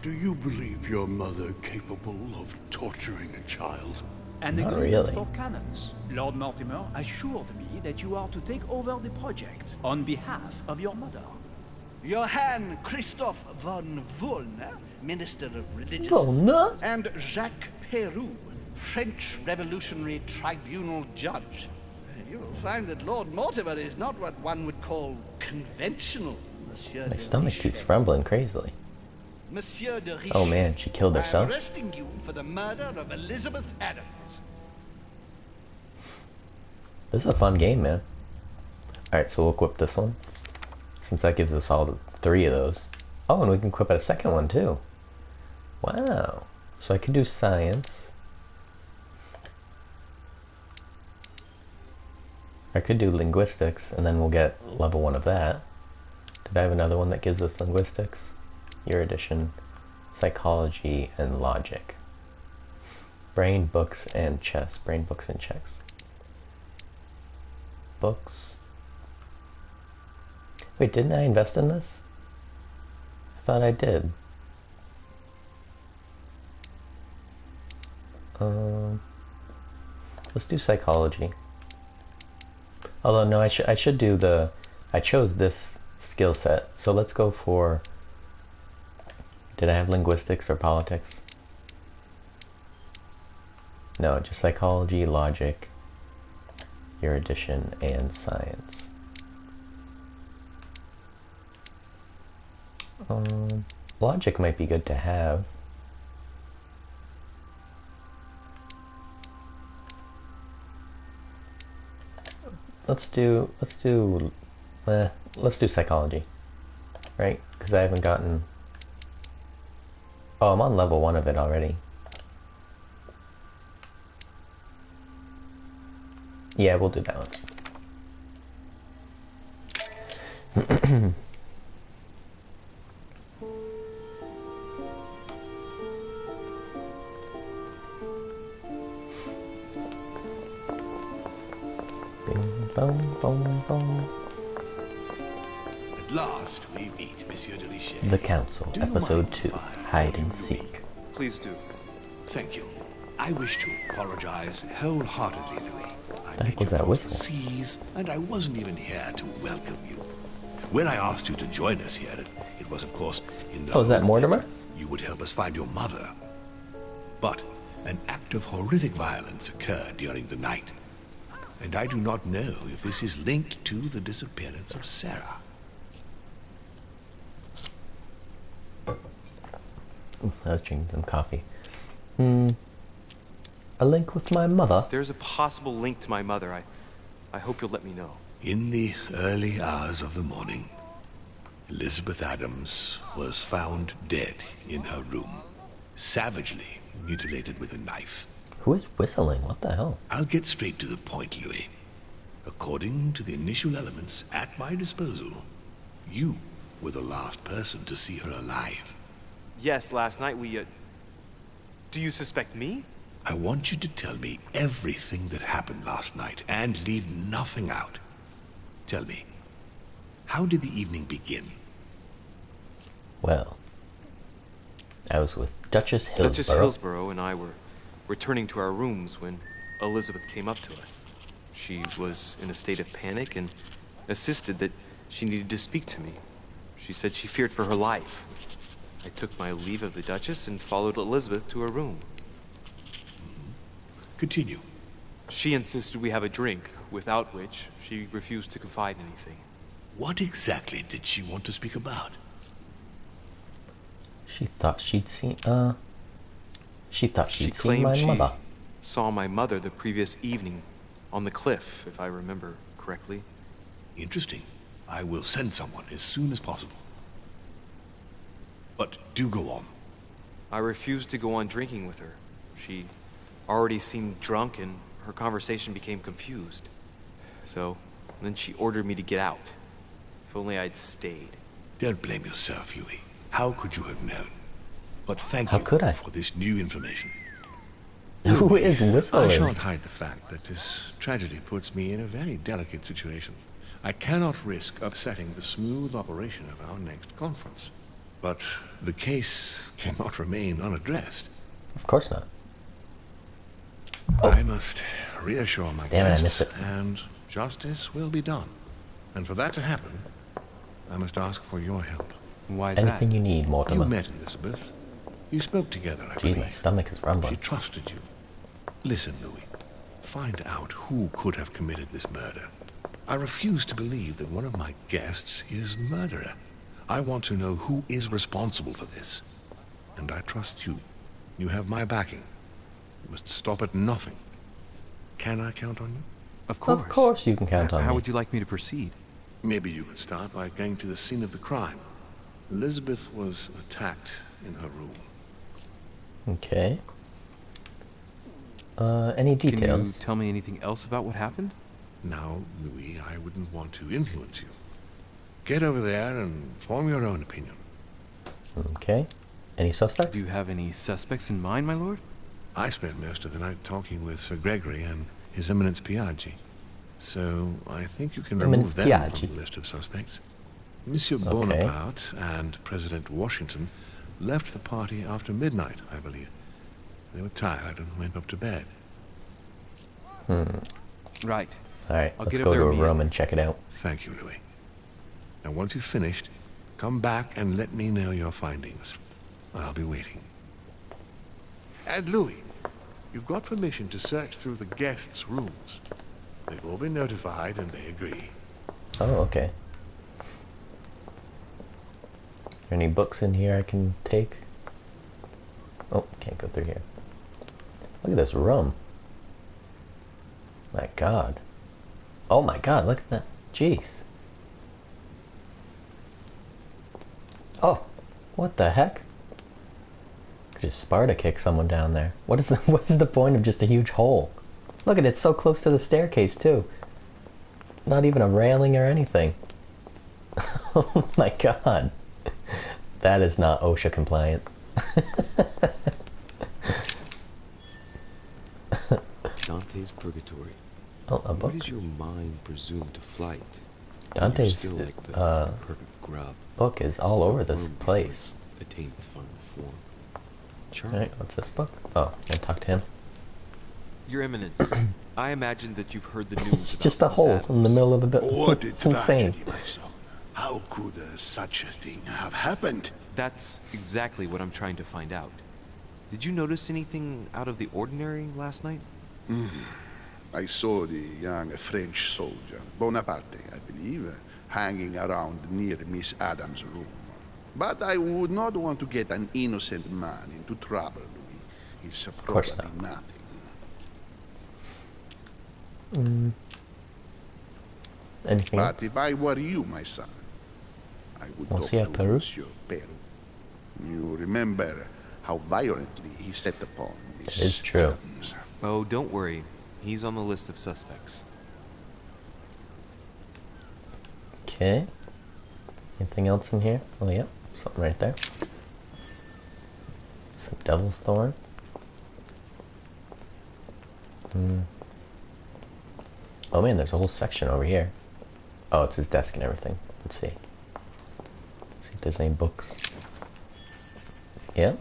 Do you believe your mother capable of torturing a child? An Not agreement really. for cannons. Lord Mortimer assured me that you are to take over the project on behalf of your mother. Johann Christoph von Wollner, Minister of Religious, Wollner? and Jacques Peroux, French Revolutionary Tribunal Judge. You will find that Lord Mortimer is not what one would call conventional, Monsieur My de stomach Richet. keeps rumbling crazily. Monsieur de Richet, Oh man, she killed I am herself? arresting you for the murder of Elizabeth Adams. This is a fun game, man. Alright, so we'll equip this one, since that gives us all 3 of those. Oh, and we can equip a second one too. Wow. So I can do science. I could do linguistics, and then we'll get level 1 of that. Did I have another one that gives us linguistics? Erudition, psychology, and logic. Brain, books, and chess. Brain, books, and chess. Books. Wait, didn't I invest in this? I thought I did. Let's do psychology. Although no, I should do the. I chose this skill set, so let's go for. Did I have linguistics or politics? No, just psychology, logic, erudition, and science. Logic might be good to have. Let's do psychology, right? Because I haven't gotten. Oh, I'm on level 1 of it already. Yeah, we'll do that one. Boom, boom, boom. At last we meet, Monsieur de Richet. The Council, Episode 2, Hide and Seek. Please do. Thank you. I wish to apologize wholeheartedly, Louis. I What was that whistle? seas, and I wasn't even here to welcome you. When I asked you to join us here, it was, of course, in the Oh, is that hope Mortimer? you would help us find your mother. But an act of horrific violence occurred during the night. And I do not know if this is linked to the disappearance of Sarah. I was drinking some coffee. A link with my mother? If there's a possible link to my mother, I hope you'll let me know. In the early hours of the morning, Elizabeth Adams was found dead in her room, savagely mutilated with a knife. Who is whistling? What the hell? I'll get straight to the point, Louis. According to the initial elements at my disposal, you were the last person to see her alive. Yes, last night we, Do you suspect me? I want you to tell me everything that happened last night and leave nothing out. Tell me, how did the evening begin? Well, I was with Duchess Hillsborough. Duchess Hillsborough and I were returning to our rooms when Elizabeth came up to us. She was in a state of panic and insisted that she needed to speak to me. She said she feared for her life. I took my leave of the Duchess and followed Elizabeth to her room. Continue. She insisted we have a drink, without which she refused to confide anything. What exactly did she want to speak about? She thought she'd seen, She thought She she'd seen claimed my she mother. saw my mother the previous evening on the cliff, if I remember correctly. Interesting. I will send someone as soon as possible. But do go on. I refused to go on drinking with her. She already seemed drunk and her conversation became confused. So, then she ordered me to get out. If only I'd stayed. Don't blame yourself, Louis. How could you have known? But thank How you could I? for this new information. Who is whistling? I shan't hide the fact that this tragedy puts me in a very delicate situation. I cannot risk upsetting the smooth operation of our next conference. But the case cannot remain unaddressed. Of course not. I must reassure my Damn it, I missed guests, it. and justice will be done. And for that to happen, I must ask for your help. Why is Anything you need, Mortimer. You met Elizabeth. You spoke together, I Gee, my believe. stomach is rumbling. She trusted you. Listen, Louis. Find out who could have committed this murder. I refuse to believe that one of my guests is the murderer. I want to know who is responsible for this. And I trust you. You have my backing. You must stop at nothing. Can I count on you? Of course. Of course you can count on How me. would you like me to proceed? Maybe you could start by going to the scene of the crime. Elizabeth was attacked in her room. Okay. Any Can details? you tell me anything else about what happened? Now, Louis, I wouldn't want to influence you. Get over there and form your own opinion. Okay. Any suspects? Do you have any suspects in mind, my lord? I spent most of the night talking with Sir Gregory and His Eminence Piaggi. So I think you can remove them from the list of suspects. Monsieur Bonaparte and President Washington left the party after midnight, I believe. They were tired and went up to bed. Right. Alright, let's go to a room and check it out. Thank you, Louis. Now, once you've finished, come back and let me know your findings. I'll be waiting. And Louis, you've got permission to search through the guests' rooms. They've all been notified and they agree. Oh, okay. Any books in here I can take? Oh, can't go through here. Look at this room. My god. Oh my god, look at that. Jeez. Oh, what the heck? Could just Sparta kick someone down there. What is the point of just a huge hole? Look at it, it's so close to the staircase too. Not even a railing or anything. Oh my god. That is not OSHA compliant. Dante's Purgatory. Oh, a book. What is your mind presumed to flight? Dante's Still like the perfect grub. book is all over this place. Attain its final form. Alright, what's this book? Oh, I talk to him. Your Eminence, I imagine that you've heard the news It's about just a hole in the middle of the building. What a It's insane. tragedy, my son. How could such a thing have happened? That's exactly what I'm trying to find out. Did you notice anything out of the ordinary last night? I saw the young French soldier, Bonaparte, I believe, hanging around near Miss Adams' room. But I would not want to get an innocent man into trouble, Louis. He's probably nothing. Anything But if I were you, my son, I would talk to Monsieur Peru. You remember how violently he set upon Miss It is true. Adams. Oh, don't worry. He's on the list of suspects. Okay. Anything else in here? Oh, yeah. Something right there. Some Devil's Thorn. Oh man, there's a whole section over here. Oh, it's his desk and everything. Let's see. See if there's any books. Yep.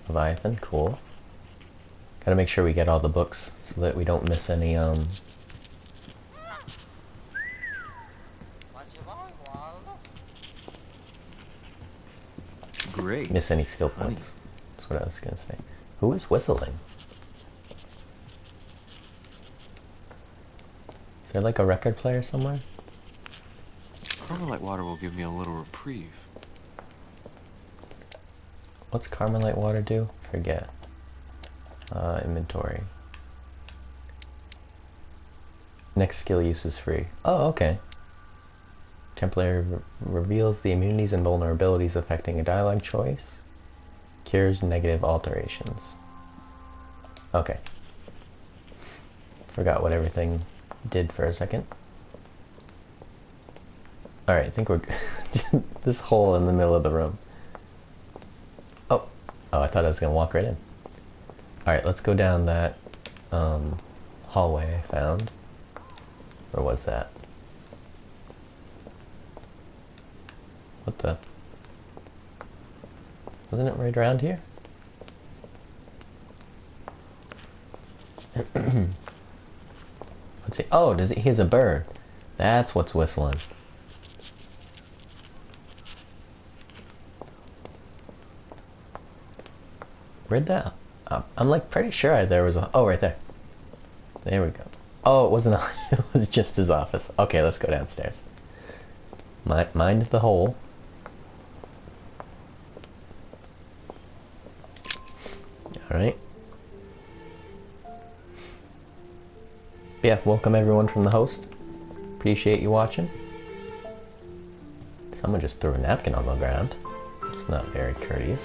Leviathan, cool. Gotta make sure we get all the books so that we don't miss any, Great. miss any skill points. That's what I was gonna say. Who is whistling? Is there like a record player somewhere? Carmelite water will give me a little reprieve. What's Carmelite water do? Forget. Inventory. Next skill use is free. Oh, okay. Temporary reveals the immunities and vulnerabilities affecting a dialogue choice. Cures negative alterations. Okay. Forgot what everything did for a second. Alright, I think we're this hole in the middle of the room. Oh, I thought I was gonna walk right in. Alright, let's go down that hallway I found. Where was that? What the? Wasn't it right around here? Let's see. Oh, does he? He's a bird. That's what's whistling. Where'd that? I'm like pretty sure there was a. Oh, right there. There we go. Oh, it wasn't. It was just his office. Okay, let's go downstairs. Mind the hole. All right. Yeah, welcome everyone from the host. Appreciate you watching. Someone just threw a napkin on the ground. It's not very courteous.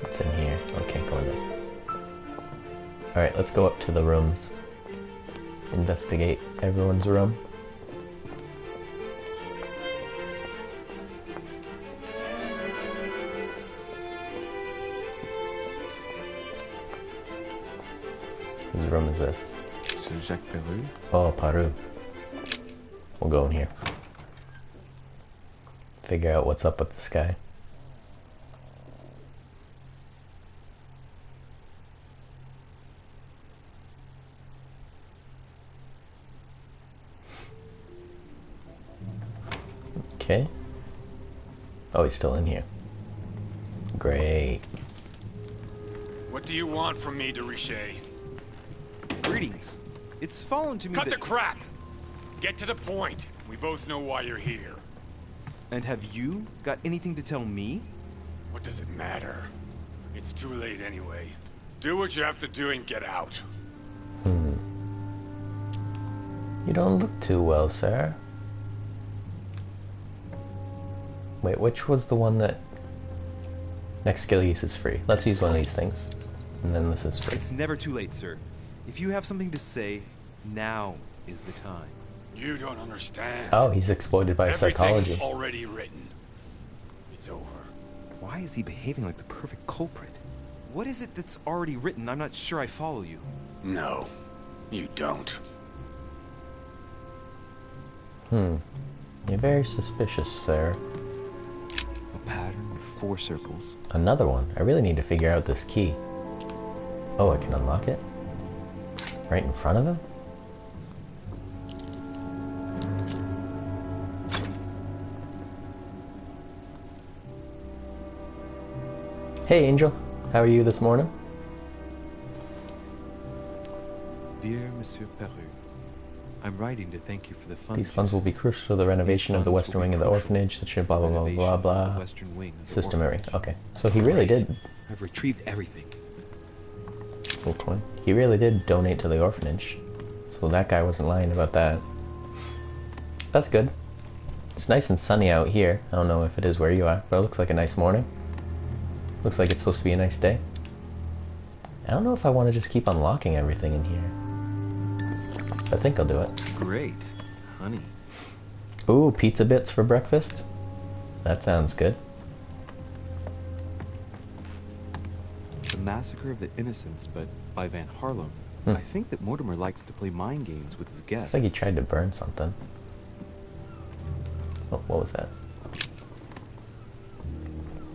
What's in here? Okay, go in there. Alright, let's go up to the rooms. investigate everyone's room. Whose room is this? C'est Jacques Peru. Oh, Paru. We'll go in here. Figure out what's up with this guy. Okay. Oh, he's still in here. Great. What do you want from me, de Richet? Greetings. It's fallen to me Cut that... the crap! Get to the point. We both know why you're here. And have you got anything to tell me? What does it matter? It's too late anyway. Do what you have to do and get out. You don't look too well, sir. Wait, which was the one that... Next skill use is free. Let's use one of these things. And then this is free. It's never too late, sir. If you have something to say, now is the time. You don't understand. Oh, he's exploited by psychology. Everything's already written. It's over. Why is he behaving like the perfect culprit? What is it that's already written? I'm not sure I follow you. No, you don't. You're very suspicious, sir. A pattern with 4 circles. Another one. I really need to figure out this key. Oh, I can unlock it? Right in front of him? Hey, Angel. How are you this morning? Dear Monsieur Peru, I'm writing to thank you for the funds. These funds will be crucial to the renovation of the western wing of the orphanage, such as blah blah blah blah blah. System. Okay, so he really did. I've retrieved everything. Okay. He really did donate to the orphanage, so that guy wasn't lying about that. That's good. It's nice and sunny out here. I don't know if it is where you are, but it looks like a nice morning. Looks like it's supposed to be a nice day. I don't know if I want to just keep unlocking everything in here. I think I'll do it. Great. Honey. Ooh, pizza bits for breakfast? That sounds good. The Massacre of the Innocents, but by Van Harlem. I think that Mortimer likes to play mind games with his guests. Looks like he tried to burn something. Oh, what was that?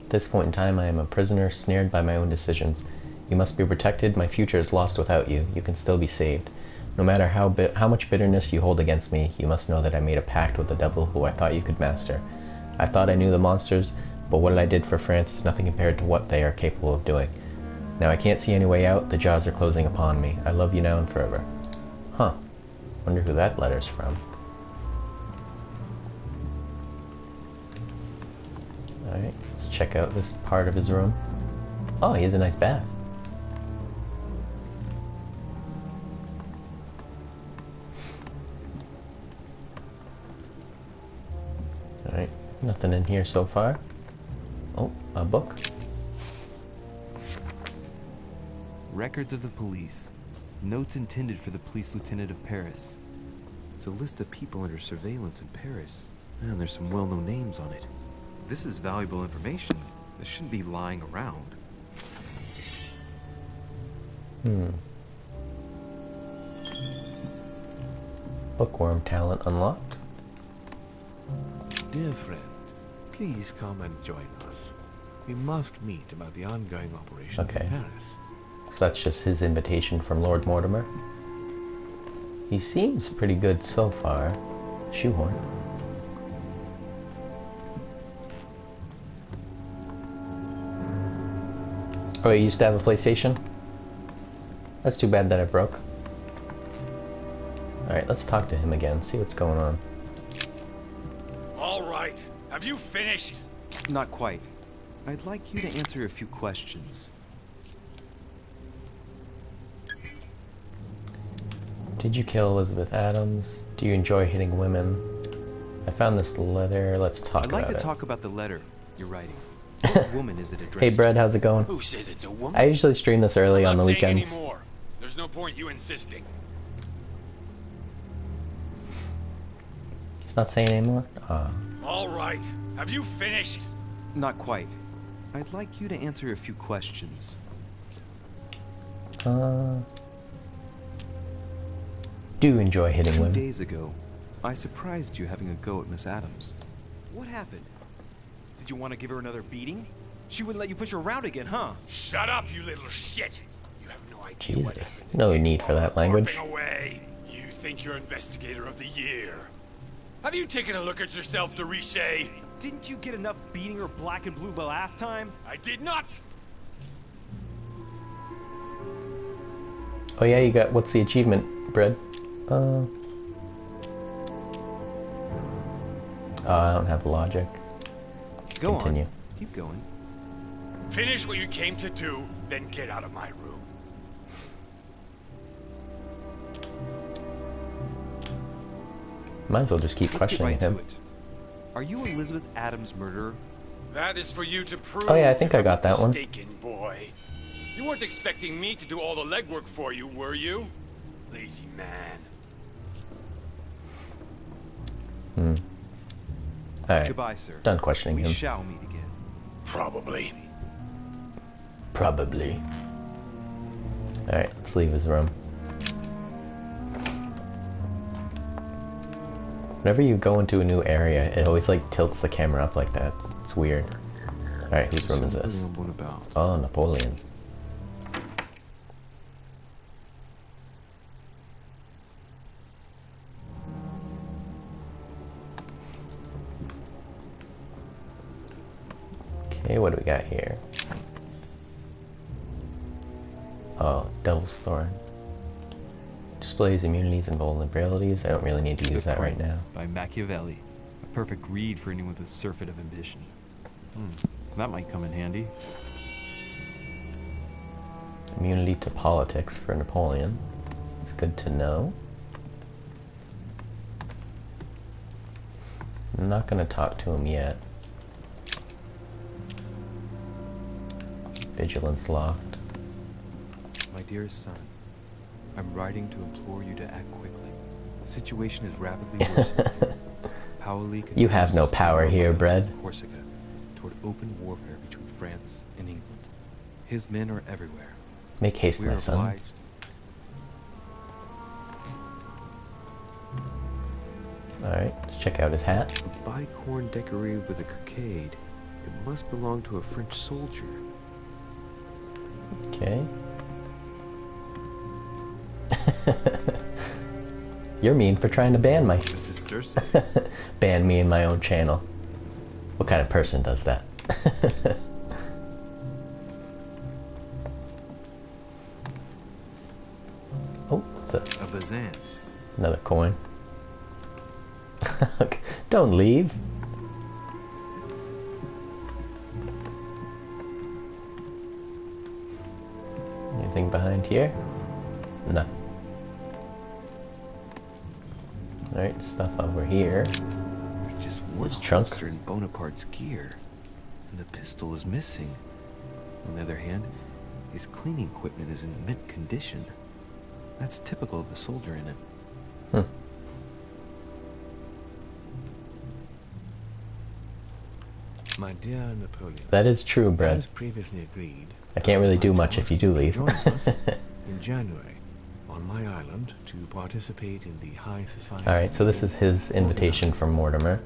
At this point in time, I am a prisoner, snared by my own decisions. You must be protected. My future is lost without you. You can still be saved. No matter how much bitterness you hold against me, you must know that I made a pact with the devil who I thought you could master. I thought I knew the monsters, but what I did for France is nothing compared to what they are capable of doing. Now I can't see any way out. The jaws are closing upon me. I love you now and forever. Huh. Wonder who that letter's from. Alright, let's check out this part of his room. Oh, he has a nice bath. Alright, nothing in here so far. Oh, a book. Records of the police. Notes intended for the police lieutenant of Paris. It's a list of people under surveillance in Paris. And there's some well-known names on it. This is valuable information. This shouldn't be lying around. Bookworm talent unlocked. Dear friend, please come and join us. We must meet about the ongoing operations Okay. in Paris. So that's just his invitation from Lord Mortimer. He seems pretty good so far. Shoehorn. Oh, you used to have a PlayStation? That's too bad that it broke. Alright, let's talk to him again, see what's going on. All right. Have you finished? Not quite. I'd like you to answer a few questions. Did you kill Elizabeth Adams? Do you enjoy hitting women? I found this letter. Let's talk about it. I'd like to talk about the letter you're writing. What woman is it addressed Hey Brad, how's it going? Who says it's a woman? I usually stream this early on the I'm not saying weekends. anymore. There's no point you insisting. It's not saying anymore? All right. Have you finished? Not quite. I'd like you to answer a few questions. Do enjoy hitting 2 women. days ago, I surprised you having a go at Miss Adams. What happened? Did you want to give her another beating? She wouldn't let you push her around again, huh? Shut up, you little shit! You have no idea what Jesus. happened. No need for that language. Warping away. You think you're Investigator of the Year. Have you taken a look at yourself, Deriche? Didn't you get enough beating her black and blue the last time? I did not! Oh yeah, you got, what's the achievement, Bread? I don't have logic. Go Continue. on. Keep going. Finish what you came to do, then get out of my room. Might as well just keep Let's questioning get right him. to it. Are you Elizabeth Adams' murderer? That is for you to prove. Oh yeah, I think I got that one. Mistaken, boy. You weren't expecting me to do all the legwork for you, were you? Lazy man. Alright. Goodbye, sir. Done questioning We him. shall meet again. Probably. Probably. Alright, let's leave his room. Whenever you go into a new area, it always like tilts the camera up like that. It's weird. Alright, whose room is this? Oh, Napoleon. Okay, what do we got here? Oh, Devil's Thorn. Displays immunities and vulnerabilities. I don't really need to use that right now. By Machiavelli. A perfect read for anyone with a surfeit of ambition. That might come in handy. Immunity to politics for Napoleon. It's good to know. I'm not going to talk to him yet. Vigilance locked. My dearest son, I'm writing to implore you to act quickly. The situation is rapidly worsening. Paoli You have no power here, Bread. Corsica, toward open warfare between France and England. His men are everywhere. Make haste, We my are son. obliged. Alright, let's check out his hat. A bicorn decorated with a cockade. It must belong to a French soldier. Okay. You're mean for trying to ban my sisters. ban me in my own channel. What kind of person does that? Oh, what's A Byzance. another coin. Don't leave. Anything behind here? Nothing. Alright, stuff over here. There's just one This trunk. holster in Bonaparte's gear, and the pistol is missing. On the other hand, his cleaning equipment is in mint condition. That's typical of the soldier in him. My dear Napoleon. That is true, Brett. As previously agreed, I can't really do much if you do leave. join us in January on my island to participate in the high society. Alright, so this is his invitation from Mortimer.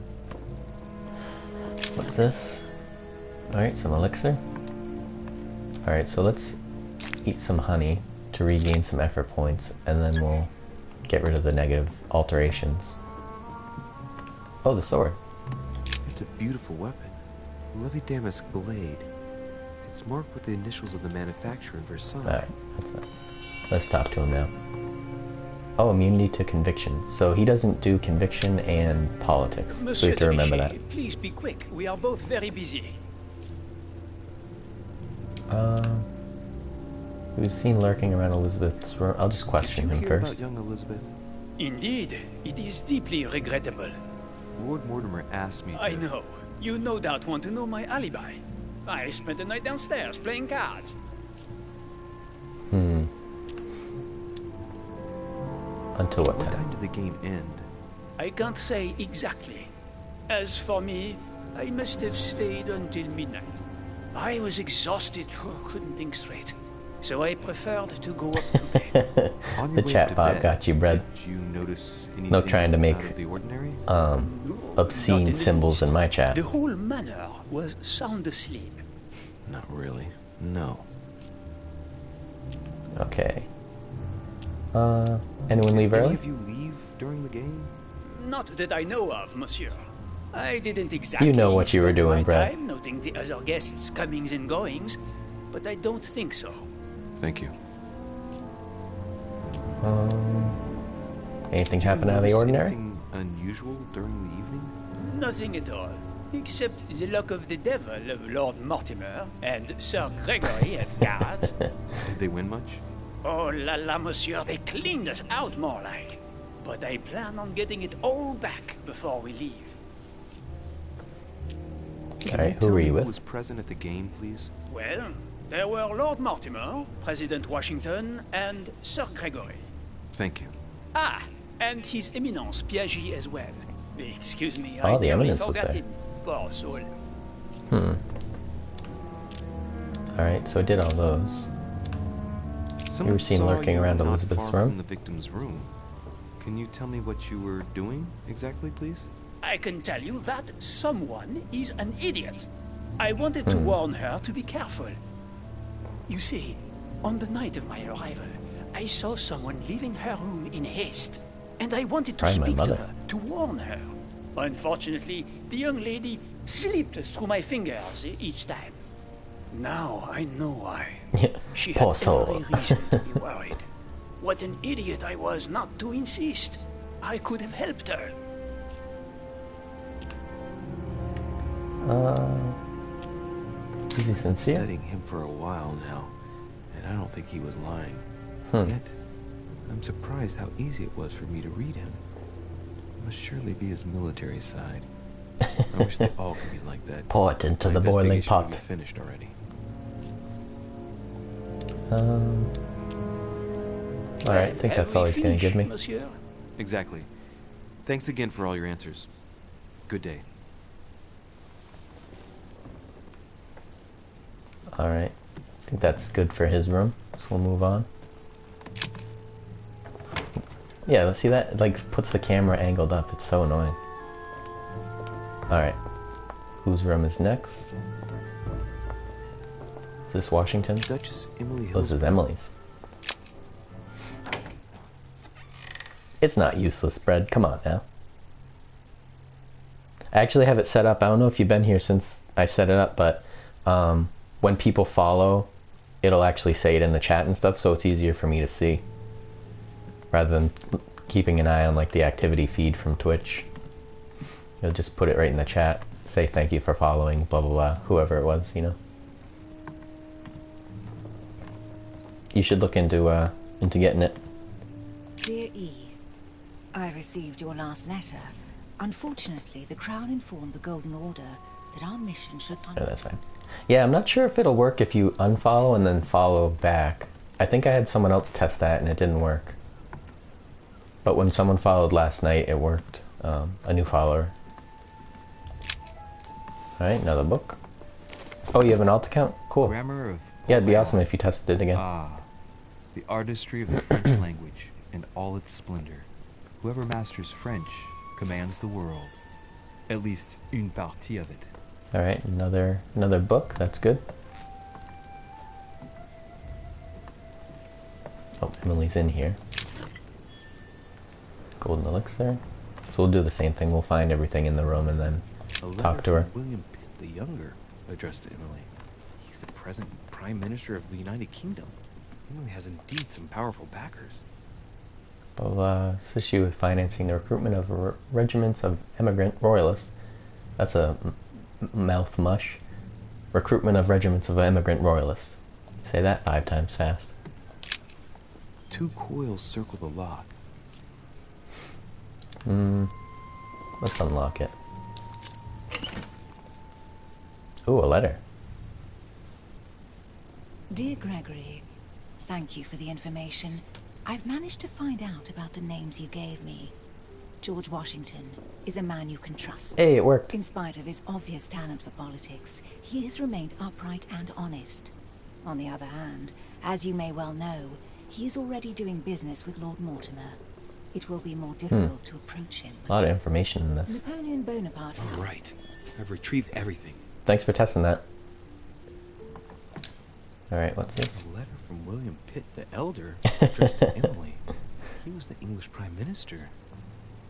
What's this? Alright, some elixir. Alright, so let's eat some honey to regain some effort points, and then we'll get rid of the negative alterations. Oh, the sword. It's a beautiful weapon. A lovely damask blade. It's marked with the initials of the manufacturer in Versailles. Alright, let's talk to him now. Oh, immunity to conviction. So he doesn't do conviction and politics. So we Monsieur have to remember that. Deriche, please be quick. We are both very busy. He was seen lurking around Elizabeth's room. I'll just question him Hear first. about young Elizabeth? Indeed, it is deeply regrettable. Lord Mortimer asked me to... I know. You no doubt want to know my alibi. I spent the night downstairs playing cards. Until what What time? time did the game end? I can't say exactly. As for me, I must have stayed until midnight. I was exhausted, couldn't think straight. So I preferred to go up to bed. The chatbot got you, Brad. Did you notice anything No trying to make out of the ordinary? obscene symbols in my chat. The whole manor was sound asleep. Not really. No. Okay. Anyone leave Did early? any of you leave during the game? Not that I know of, monsieur. I didn't exactly You know what you were spend my doing, Brad. time noting the other guests' comings and goings, but I don't think so. Thank you. Anything happen out of the ordinary? Anything unusual during the evening? Nothing at all, except the luck of the devil of Lord Mortimer and Sir Gregory at cards. Did they win much? Oh la la, monsieur, they cleaned us out more like. But I plan on getting it all back before we leave. Alright, who were you Who with? was present at the game, please? Well, there were Lord Mortimer, President Washington, and Sir Gregory. Thank you. Ah, and His Eminence Piaget as well. Excuse me, Oh, I the nearly Eminence was forgot there. him. Poor soul. Alright, so I did all those. You were seen saw lurking you around not Elizabeth's far room? from the victim's room. Can you tell me what you were doing exactly, please? I can tell you that someone is an idiot. I wanted to warn her to be careful. You see, on the night of my arrival, I saw someone leaving her room in haste, and I wanted to Probably my speak to mother. her, to warn her. Unfortunately, the young lady slipped through my fingers each time. Now I know why. She Poor had soul. every reason to be worried. What an idiot I was not to insist. I could have helped her. Is he sincere? Studying him for a while now, and I don't think he was lying. Yet, I'm surprised how easy it was for me to read him. It must surely be his military side. I wish they all could be like that. Pour it into My the boiling investigation would pot. be finished already. Alright, I think that's all he's gonna give me. Monsieur? Exactly. Thanks again for all your answers. Good day. Alright. I think that's good for his room. So we'll move on. Yeah, let's see that? It, like, puts the camera angled up. It's so annoying. Alright. Whose room is next? Is this Washington? Duchess Emily Oh, this is Emily's. It's not useless, Bread. Come on now. I actually have it set up. I don't know if you've been here since I set it up, but when people follow, it'll actually say it in the chat and stuff, so it's easier for me to see. Rather than keeping an eye on like the activity feed from Twitch. You'll just put it right in the chat. Say thank you for following, blah blah blah, whoever it was, you know. You should look into getting it. Dear E, I received your last letter. Unfortunately, the Crown informed the Golden Order that our mission should... Oh, that's fine. Yeah, I'm not sure if it'll work if you unfollow and then follow back. I think I had someone else test that and it didn't work. But when someone followed last night, it worked. A new follower. Alright, another book. Oh, you have an alt account? Cool. Grammar of Yeah, it'd be awesome if you tested it again. Ah, the artistry of the French language and all its splendor. Whoever masters French commands the world. At least une partie of it. Alright, another book. That's good. Oh, Emily's in here. Golden elixir. So we'll do the same thing. We'll find everything in the room and then talk to her. William Pitt the Younger addressed to Emily. He's the present Prime Minister of the United Kingdom. Emily has indeed some powerful backers. We'll assist you with financing the recruitment of regiments of emigrant royalists. That's a mouth mush. Recruitment of regiments of immigrant royalists. Say that 5 times fast. 2 coils circle the lock. Let's unlock it. Ooh, a letter. Dear Gregory, thank you for the information. I've managed to find out about the names you gave me. George Washington is a man you can trust. Hey, it worked. In spite of his obvious talent for politics, he has remained upright and honest. On the other hand, as you may well know, he is already doing business with Lord Mortimer. It will be more difficult to approach him. A lot of information in this. Napoleon Bonaparte. All right. I've retrieved everything. Thanks for testing that. Alright, what's this? A letter from William Pitt the Elder addressed to Emily. He was the English Prime Minister.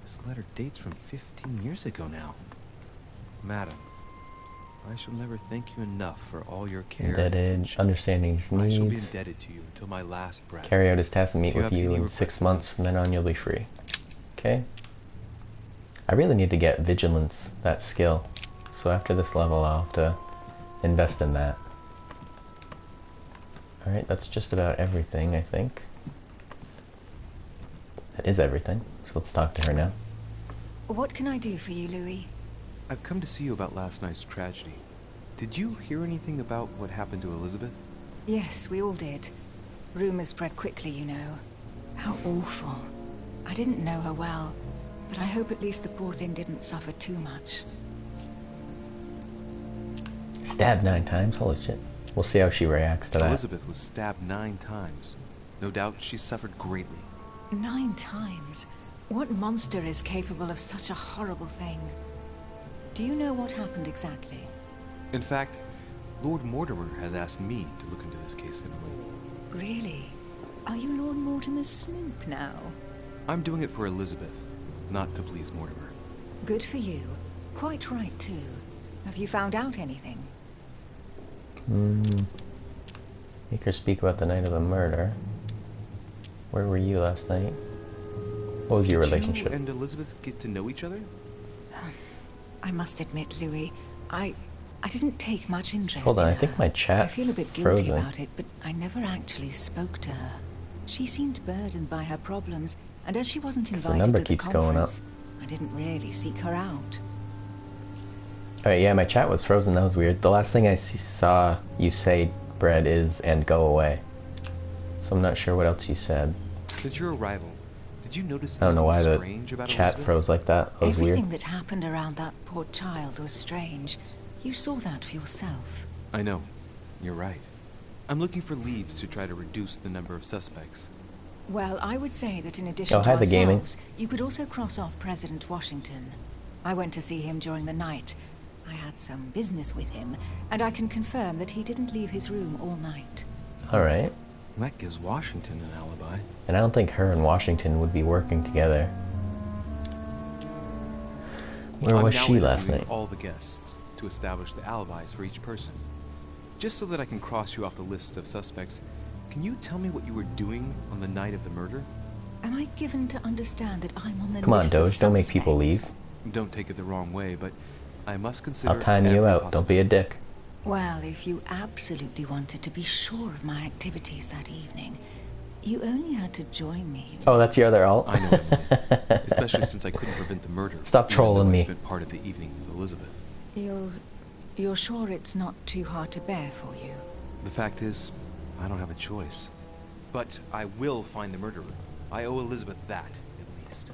This letter dates from 15 years ago now. Madam, I shall never thank you enough for all your care. Indebted, understanding his I shall be needs. indebted to you until my last breath. Carry out his task and meet If you with have you any in requests 6 months. From then on, you'll be free. Okay. I really need to get vigilance, that skill. So after this level, I'll have to invest in that. Alright, that's just about everything, I think. That is everything. So let's talk to her now. What can I do for you, Louis? I've come to see you about last night's tragedy. Did you hear anything about what happened to Elizabeth? Yes, we all did. Rumors spread quickly, you know. How awful. I didn't know her well, but I hope at least the poor thing didn't suffer too much. Stabbed 9 times? Holy shit. We'll see how she reacts to that. Elizabeth was stabbed 9 times. No doubt she suffered greatly. 9 times? What monster is capable of such a horrible thing? Do you know what happened exactly? In fact, Lord Mortimer has asked me to look into this case, Emily. Really? Are you Lord Mortimer's snoop now? I'm doing it for Elizabeth, not to please Mortimer. Good for you. Quite right, too. Have you found out anything? Make her speak about the night of the murder. Where were you last night? What was your relationship? Did you and Elizabeth get to know each other? I must admit, Louis, I didn't take much interest Hold on, in I think her. my chat's I feel a bit guilty frozen. about it, but I never actually spoke to her. She seemed burdened by her problems, and as she wasn't invited number to the keeps going up. conference, I didn't really seek her out. Alright, yeah, my chat was frozen. That was weird. The last thing I saw you say, Bread, is "and go away." So I'm not sure what else you said. Since your arrival, did you notice I don't know why anything the strange about chat Elizabeth? froze like that. That was Everything weird. that happened around that poor child was strange. You saw that for yourself. I know. You're right. I'm looking for leads to try to reduce the number of suspects. Well, I would say that in addition Oh, to hi, the gaming. ourselves, you could also cross off President Washington. I went to see him during the night. I had some business with him, and I can confirm that he didn't leave his room all night. Alright. That gives Washington an alibi. And I don't think her and Washington would be working together. Where I'm was now she last interviewing night? all the guests to establish the alibis for each person. Just so that I can cross you off the list of suspects, can you tell me what you were doing on the night of the murder? Am I given to understand that I'm on the Come on, list of Doge, don't make people suspects? leave. Don't take it the wrong way, but I must consider I'll time you every out. Don't be a dick. Well, if you absolutely wanted to be sure of my activities that evening, you only had to join me. Oh, that's your other alt? I know, Emily. Especially since I couldn't prevent the murder. Stop even trolling though me. I spent part of the evening with Elizabeth. You're sure it's not too hard to bear for you? The fact is, I don't have a choice. But I will find the murderer. I owe Elizabeth that, at least.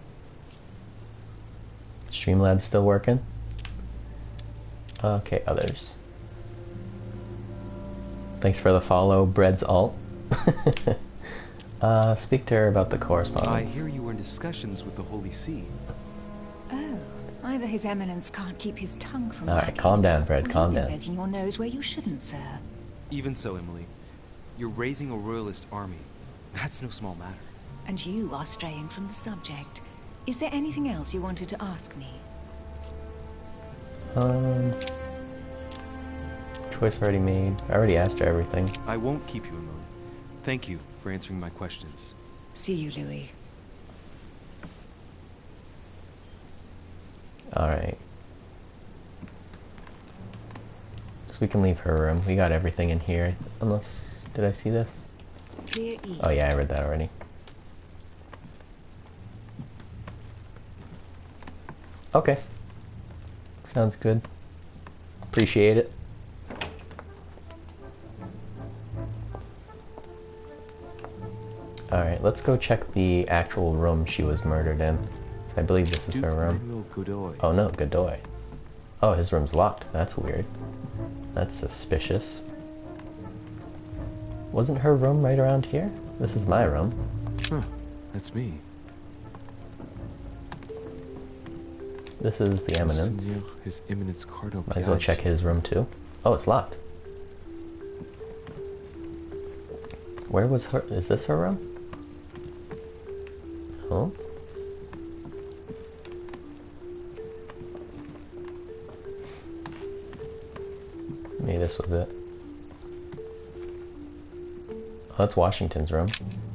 Streamlabs still working? Okay, others. Thanks for the follow, Bread's alt. Speak to her about the correspondence. I hear you were in discussions with the Holy See. Oh, either His Eminence can't keep his tongue from Alright, wagging, calm down, Fred, or calm you've been down. making your nose where you shouldn't, sir. Even so, Emily, you're raising a royalist army. That's no small matter. And you are straying from the subject. Is there anything else you wanted to ask me? Choice already made. I already asked her everything. I won't keep you, Emily. Thank you for answering my questions. See you, Louis. Alright. So we can leave her room. We got everything in here. Unless... Did I see this? Clear E. Oh yeah, I read that already. Okay. Sounds good. Appreciate it. Alright, let's go check the actual room she was murdered in. So I believe this is her room. Oh no, Godoy. Oh, his room's locked. That's weird. That's suspicious. Wasn't her room right around here? This is my room. Huh, that's me. This is the Eminence. His Eminence Cardinal. Might as well check his room too. Oh, it's locked. Where was her? Is this her room? Oh. Maybe this was it. Oh, that's Washington's room.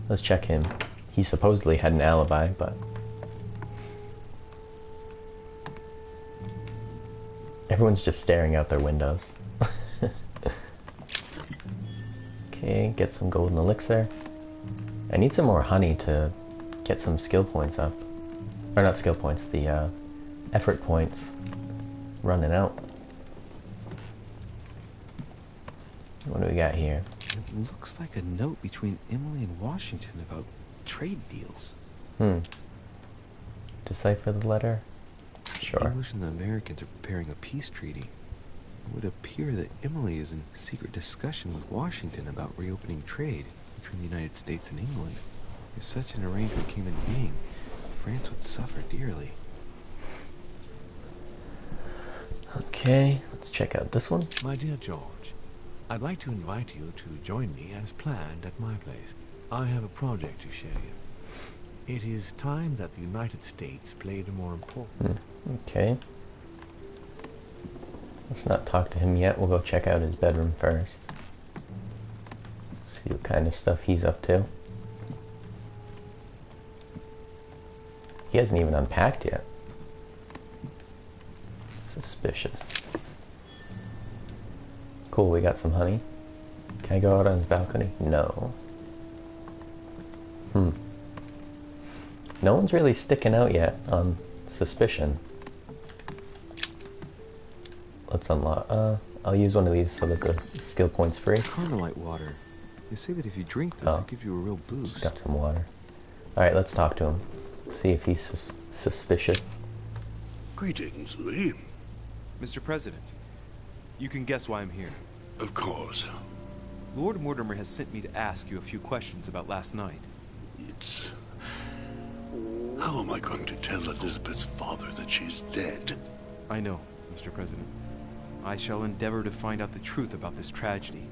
Let's check him. He supposedly had an alibi, but... everyone's just staring out their windows. Okay, get some golden elixir. I need some more honey to get some skill points up. Or not skill points, the effort points running out. What do we got here? It looks like a note between Emily and Washington about trade deals. Decipher the letter? Sure. The English and the Americans are preparing a peace treaty. It would appear that Emily is in secret discussion with Washington about reopening trade between the United States and England. If such an arrangement came into being, France would suffer dearly. Okay, let's check out this one. My dear George, I'd like to invite you to join me as planned at my place. I have a project to show you. It is time that the United States played a more important... Okay. Let's not talk to him yet. We'll go check out his bedroom first. See what kind of stuff he's up to. He hasn't even unpacked yet. Suspicious. Cool, we got some honey. Can I go out on his balcony? No. No one's really sticking out yet on suspicion. Let's unlock. I'll use one of these so that the skill point's free. Carmelite water. They say that if you drink this, it'll give you a real boost. Just got some water. Alright, let's talk to him. See if he's suspicious. Greetings, Louis. Mr. President, you can guess why I'm here. Of course. Lord Mortimer has sent me to ask you a few questions about last night. It's... How am I going to tell Elizabeth's father that she's dead? I know, Mr. President. I shall endeavor to find out the truth about this tragedy.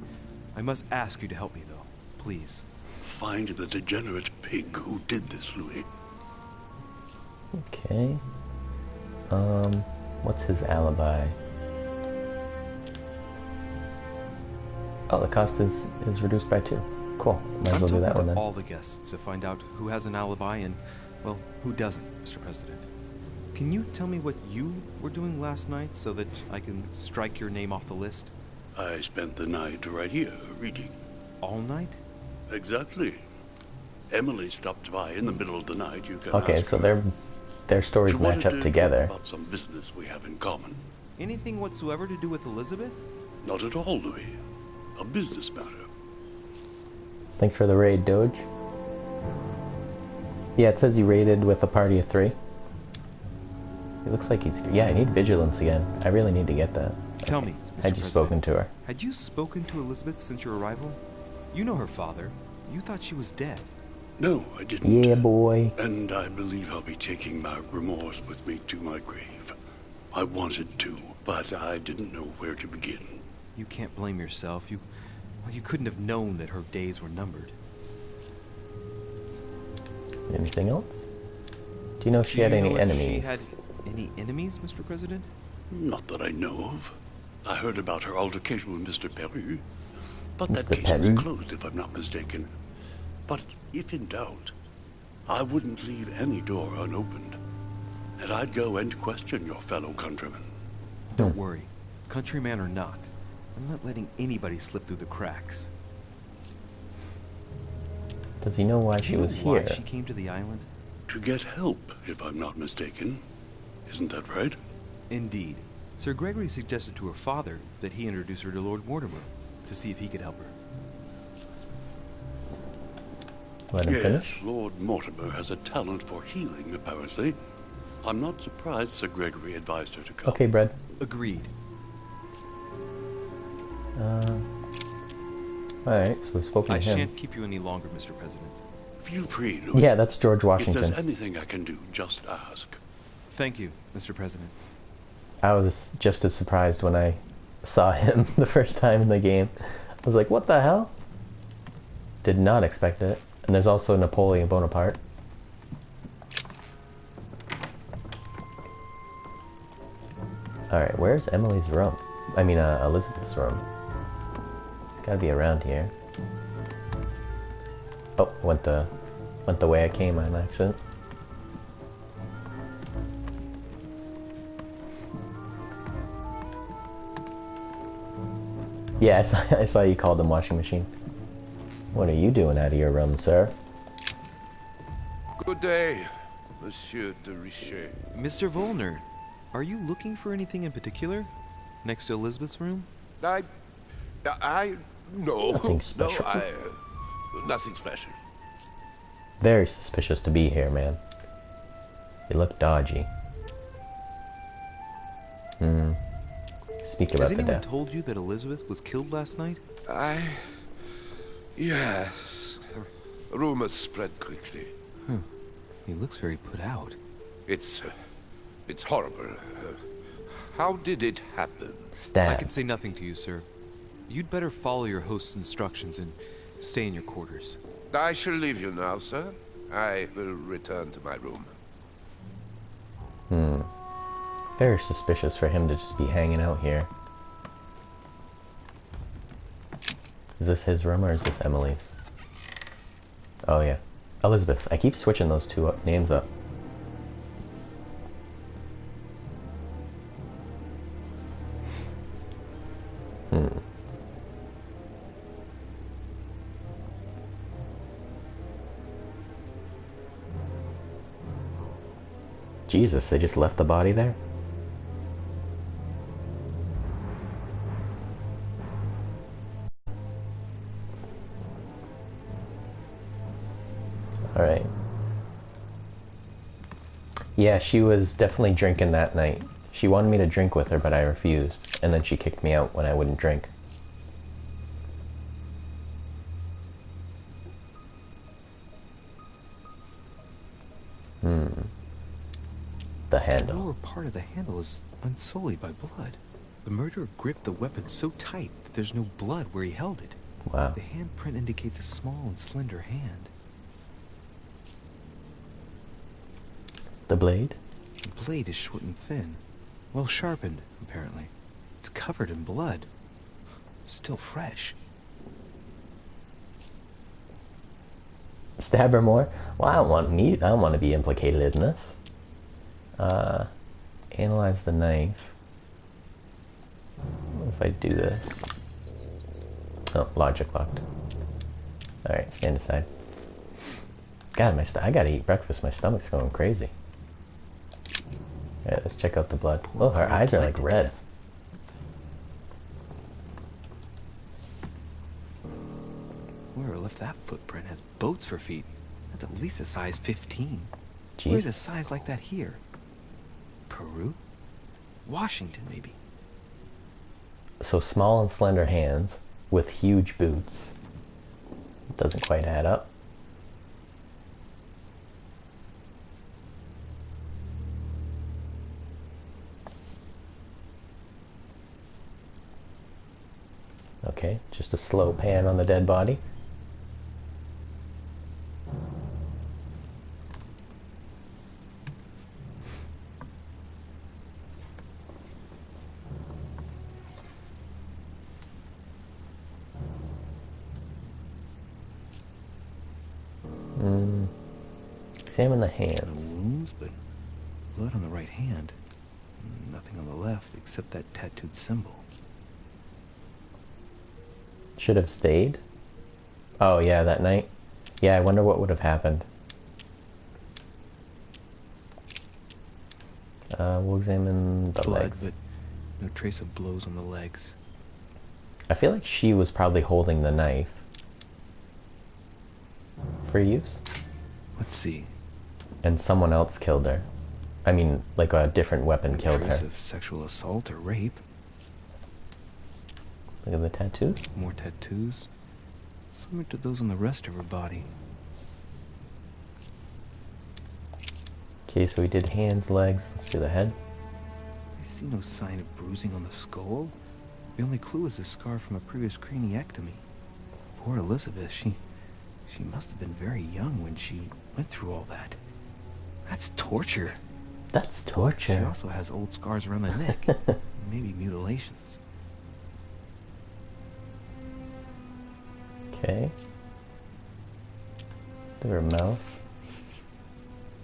I must ask you to help me, though. Please. Find the degenerate pig who did this, Louis. Okay. What's his alibi? Oh, the cost is reduced by 2. Cool. Might as well do that one then. All the guests to find out who has an alibi and, well, who doesn't, Mr. President. Can you tell me what you were doing last night so that I can strike your name off the list? I spent the night right here, reading. All night? Exactly. Emily stopped by in the middle of the night. You can okay, ask so her. their stories match up together. About some business we have in common. Anything whatsoever to do with Elizabeth? Not at all, Louis. A business matter. Thanks for the raid, Doge. Yeah, it says he raided with a party of 3. He looks like he's... Yeah, I need vigilance again. I really need to get that. Tell me, Mr. Had you spoken to her? Had you spoken to Elizabeth since your arrival? You know her father. You thought she was dead. No, I didn't. Yeah, boy. And I believe I'll be taking my remorse with me to my grave. I wanted to, but I didn't know where to begin. You can't blame yourself. You couldn't have known that her days were numbered. Anything else? Do you know if she had any enemies? She had any enemies, Mr. President? Not that I know of. I heard about her altercation with Mr. Peru, but that case Peru? was closed, if I'm not mistaken. But if in doubt, I wouldn't leave any door unopened, and I'd go and question your fellow countrymen. Don't worry, countryman or not, I'm not letting anybody slip through the cracks. Does he know why she was here? Why she came to the island? To get help, if I'm not mistaken. Isn't that right? Indeed. Sir Gregory suggested to her father that he introduce her to Lord Mortimer to see if he could help her. Let him finish. Lord Mortimer has a talent for healing, apparently. I'm not surprised Sir Gregory advised her to come. Okay, Bread. Agreed. Alright, so we've spoken I to him. shan't keep you any longer, Mr. President. Feel free, Louis. Yeah, that's George If Washington. there's anything I can do, just ask. Thank you, Mr. President. I was just as surprised when I saw him the first time in the game. I was like, what the hell? Did not expect it. And there's also Napoleon Bonaparte. Alright, where's Emily's room? I mean, Elizabeth's room. It's gotta be around here. Oh, went the way I came on accident. Yeah, I saw you called them washing machine. What are you doing out of your room, sir? Good day, Monsieur de Richet. Mr. Volner, are you looking for anything in particular? Next to Elizabeth's room? No. Nothing special. Nothing special. Very suspicious to be here, man. You look dodgy. Speak about Has the anyone death. told you that Elizabeth was killed last night? Yes. Rumors spread quickly. Huh. He looks very put out. It's horrible. How did it happen? Stab. I can say nothing to you, sir. You'd better follow your host's instructions and stay in your quarters. I shall leave you now, sir. I will return to my room. Very suspicious for him to just be hanging out here. Is this his room or is this Emily's? Oh yeah. Elizabeth. I keep switching those two names up. Jesus, they just left the body there? Alright. Yeah, she was definitely drinking that night. She wanted me to drink with her, but I refused. And then she kicked me out when I wouldn't drink. The handle. The lower part of the handle is unsullied by blood. The murderer gripped the weapon so tight that there's no blood where he held it. Wow. The handprint indicates a small and slender hand. The blade? The blade is short and thin. Well sharpened, apparently. It's covered in blood. Still fresh. Stab her more? Well, I don't want to be implicated in this. Analyze the knife. What if I do this? Oh, logic locked. Alright, stand aside. God, I gotta eat breakfast. My stomach's going crazy. Alright, let's check out the blood. Oh, her eyes are like red. Whoever left that footprint has boats for feet. That's at least a size 15. Jeez. Where's a size like that here? Peru? Washington, maybe. So small and slender hands with huge boots. Doesn't quite add up. Okay, just a slow pan on the dead body. Examine the hands. No wounds, but blood on the right hand. Nothing on the left except that tattooed symbol. Should have stayed. Oh yeah, that night. Yeah, I wonder what would have happened. We'll examine the Blood, legs. but no trace of blows on the legs. I feel like she was probably holding the knife for use. Let's see. And someone else killed her. I mean, like a different weapon killed Trace her. of sexual assault or rape. Look at the tattoos. More tattoos. Similar to those on the rest of her body. Okay, so we did hands, legs. Let's do the head. I see no sign of bruising on the skull. The only clue is a scar from a previous craniectomy. Poor Elizabeth, she must have been very young when she went through all that. That's torture. That's torture. She also has old scars around the neck. Maybe mutilations. Okay. Look at her mouth.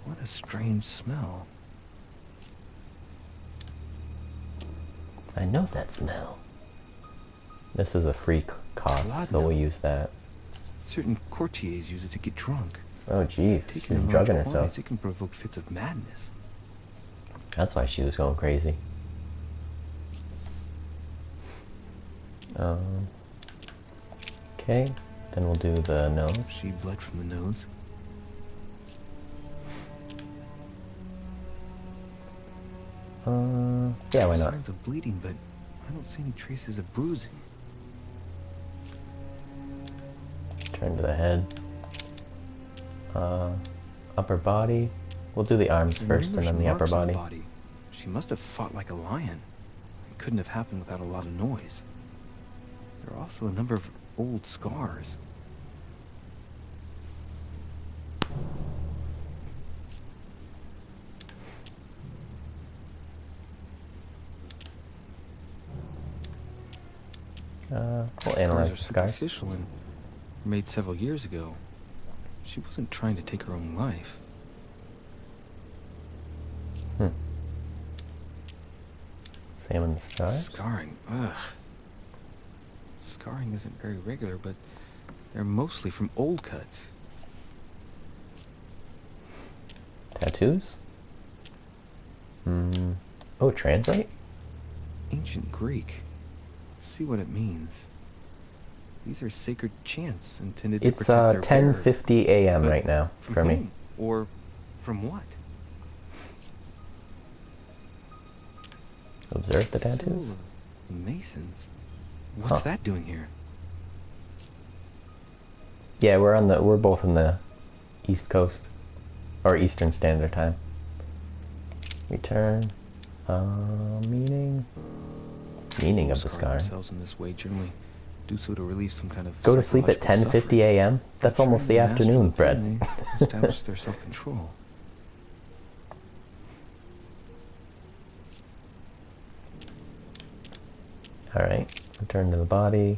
What a strange smell. I know that smell. This is a free cost, so we'll use that. Certain courtiers use it to get drunk. Oh jeez, she's Taken in drugging large herself. quantities, it can provoke fits of madness. That's why she was going crazy. Okay, then we'll do the nose. She bled from the nose. Yeah, why not? Signs of bleeding, but I don't see any traces of bruising. Turn to the head. Upper body. We'll do the arms first and then the upper Marks on the body. She must have fought like a lion. It couldn't have happened without a lot of noise. There are also a number of old scars. We'll analyze the Scars are scars. superficial and were made several years ago. She wasn't trying to take her own life. Examine the scars. Scarring. Ugh. Scarring isn't very regular, but they're mostly from old cuts. Tattoos? Oh, translate? Ancient Greek. Let's see what it means. These are sacred chants intended to It's protect their bearer. 10:50 a.m. But right now from for me. whom? Or from what? Observe the tattoos. Soul of Masons. What's that doing here? Yeah, we're both in the East Coast or Eastern Standard Time. Return. Meaning of the Scar scar. themselves in this way generally do so to relieve some kind of Go to sleep at psychological 10:50 a.m. That's suffering. almost the Trying to master afternoon, the pain, Brett. they establish their self-control. Alright, return to the body.